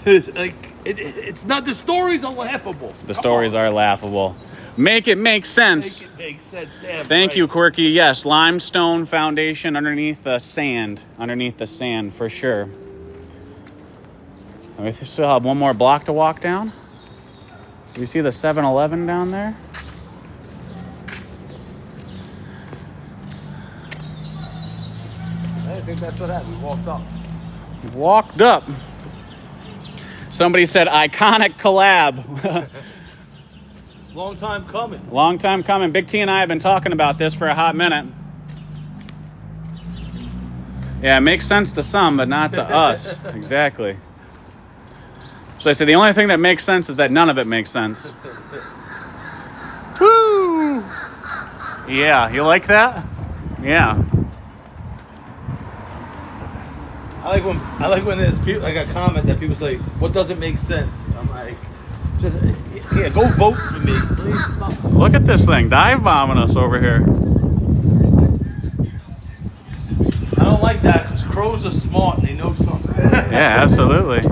A: this, like, it's not, the stories are laughable.
B: The stories are laughable. Make it make sense.
A: Make it make sense. Damn,
B: Thank
A: right.
B: you, Quirky. Yes, limestone foundation underneath the sand. Underneath the sand, for sure. We still have one more block to walk down. Do you see the 7-Eleven down there?
A: I think that's what happened. We walked up.
B: Walked up. Somebody said iconic collab.
A: Long time coming.
B: Long time coming. Big T and I have been talking about this for a hot minute. Yeah, it makes sense to some, but not to us. Exactly. So I said the only thing that makes sense is that none of it makes sense. Woo! Yeah, you like that? Yeah.
A: I like when there's people, like a comment that people say, "What doesn't make sense?" I'm like, just, yeah, go vote for me, please.
B: Look at this thing dive bombing us over here.
A: I don't like that because crows are smart and they know something.
B: Yeah, absolutely.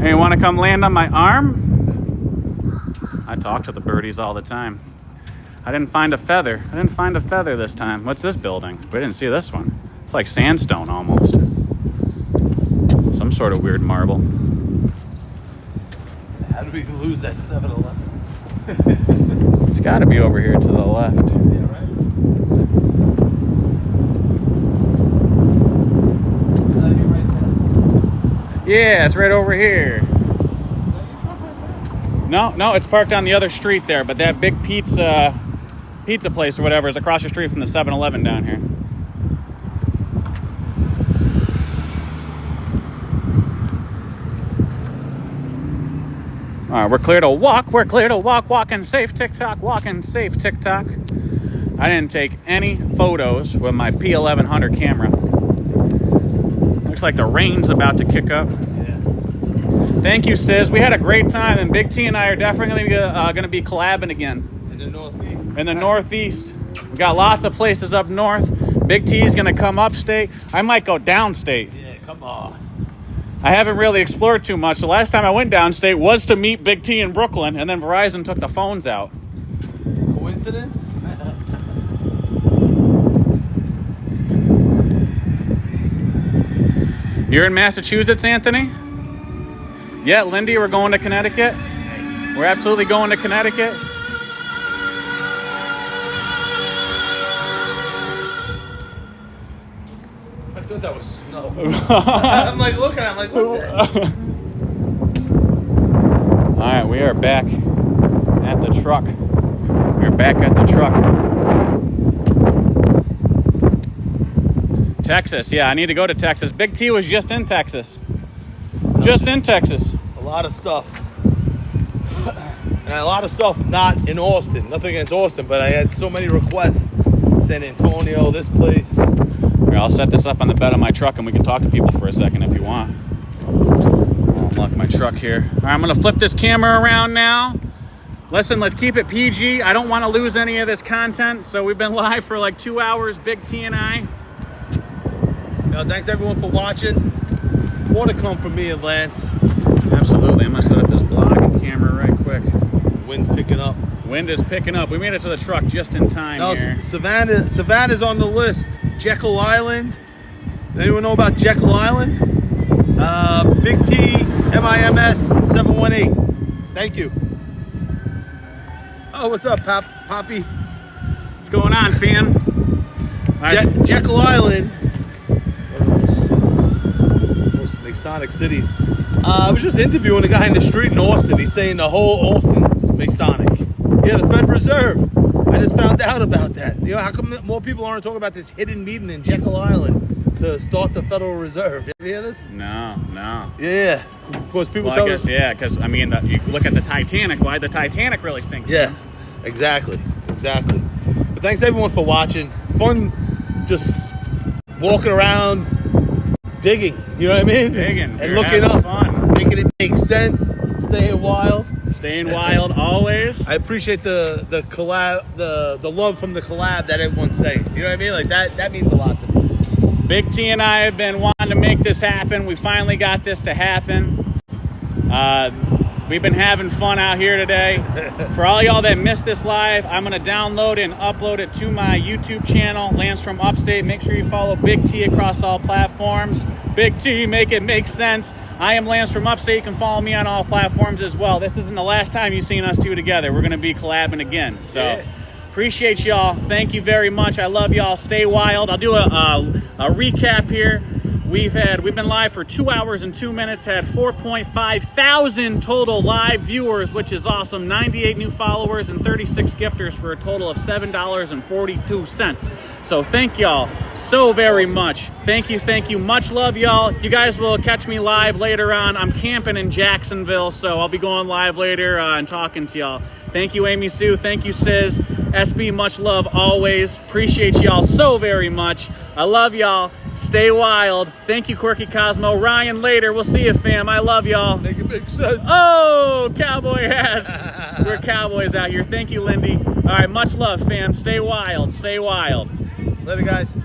B: Hey, you want to come land on my arm? I talk to the birdies all the time. I didn't find a feather. This time. What's this building? We didn't see this one. It's like sandstone almost. Some sort of weird marble.
A: How did we lose that 7-Eleven?
B: It's got to be over here to the left.
A: Yeah, right. That'd be right there.
B: Yeah, it's right over here. No, it's parked on the other street there, but that big pizza place or whatever is across the street from the 7-Eleven down here. All right, we're clear to walk. Walking safe, TikTok, walking safe, TikTok. I didn't take any photos with my P1100 camera. Looks like the rain's about to kick up.
A: Yeah.
B: Thank you, Sis. We had a great time, and Big T and I are definitely going to be collabing again.
A: In the Northeast.
B: In the Northeast. We got lots of places up north. Big T is gonna come upstate. I might go downstate.
A: Yeah, come on.
B: I haven't really explored too much. The last time I went downstate was to meet Big T in Brooklyn, and then Verizon took the phones out.
A: Coincidence?
B: You're in Massachusetts, Anthony? Yeah, Lindy, we're going to Connecticut. We're absolutely going to Connecticut.
A: I thought that was snow. I'm like looking, I'm like, what the heck?
B: All right, we are back at the truck. We're back at the truck. Texas, yeah, I need to go to Texas. Big T was just in Texas. Just in Texas.
A: A lot of stuff. And a lot of stuff not in Austin. Nothing against Austin, but I had so many requests. San Antonio, this place.
B: Here, I'll set this up on the bed of my truck and we can talk to people for a second if you want. I'll unlock my truck here. All right, I'm gonna flip this camera around now. Listen, let's keep it PG. I don't want to lose any of this content. So we've been live for like 2 hours, Big T and I.
A: Thanks everyone for watching. More to come from me and Lance.
B: Absolutely. I'm gonna set up this vlogging camera right quick.
A: Wind's picking up.
B: Wind is picking up. We made it to the truck just in time here.
A: Savannah's on the list. Jekyll Island. Does anyone know about Jekyll Island? Big T MIMS 718. Thank you. Oh, what's up, Poppy?
B: What's going on, fam? All right.
A: Jekyll Island. Most Masonic cities. I was just interviewing a guy in the street in Austin. He's saying the whole Austin's Masonic. Yeah, the Fed Reserve. I just found out about that. You know, how come more people aren't talking about this hidden meeting in Jekyll Island to start the Federal Reserve? You ever hear this?
B: No.
A: Yeah. Of course, people
B: Well,
A: tell
B: I guess, yeah, because, I mean, you look at the Titanic. Why the Titanic really sink?
A: Yeah, exactly. But thanks everyone for watching. Fun just walking around, digging, you know what I mean?
B: Digging.
A: And
B: We're
A: looking
B: having
A: up,
B: fun.
A: making it make sense, staying wild.
B: Staying wild always.
A: I appreciate the collab, the love from the collab that everyone's saying. You know what I mean? Like that means a lot to me.
B: Big T and I have been wanting to make this happen. We finally got this to happen. We've been having fun out here today. For all y'all that missed this live, I'm going to download and upload it to my YouTube channel, Lance from Upstate. Make sure you follow Big T across all platforms. Big T, make it make sense. I am Lance from Upstate. You can follow me on all platforms as well. This isn't the last time you've seen us two together. We're going to be collabing again. So
A: yeah.
B: Appreciate y'all. Thank you very much. I love y'all. Stay wild. I'll do a recap here. We've been live for 2 hours and 2 minutes, had 4.5 thousand total live viewers, which is awesome. 98 new followers and 36 gifters for a total of $7.42. So thank y'all so very much. Thank you. Much love, y'all. You guys will catch me live later on. I'm camping in Jacksonville, so I'll be going live later and talking to y'all. Thank you, Amy Sue. Thank you, Sis. SB, much love always. Appreciate y'all so very much. I love y'all. Stay wild. Thank you, Quirky Cosmo. Ryan, later. We'll see you, fam. I love y'all.
A: Make it make sense.
B: Oh, cowboy ass. We're cowboys out here. Thank you, Lindy. All right, much love, fam. Stay wild. Stay wild.
A: Later, guys.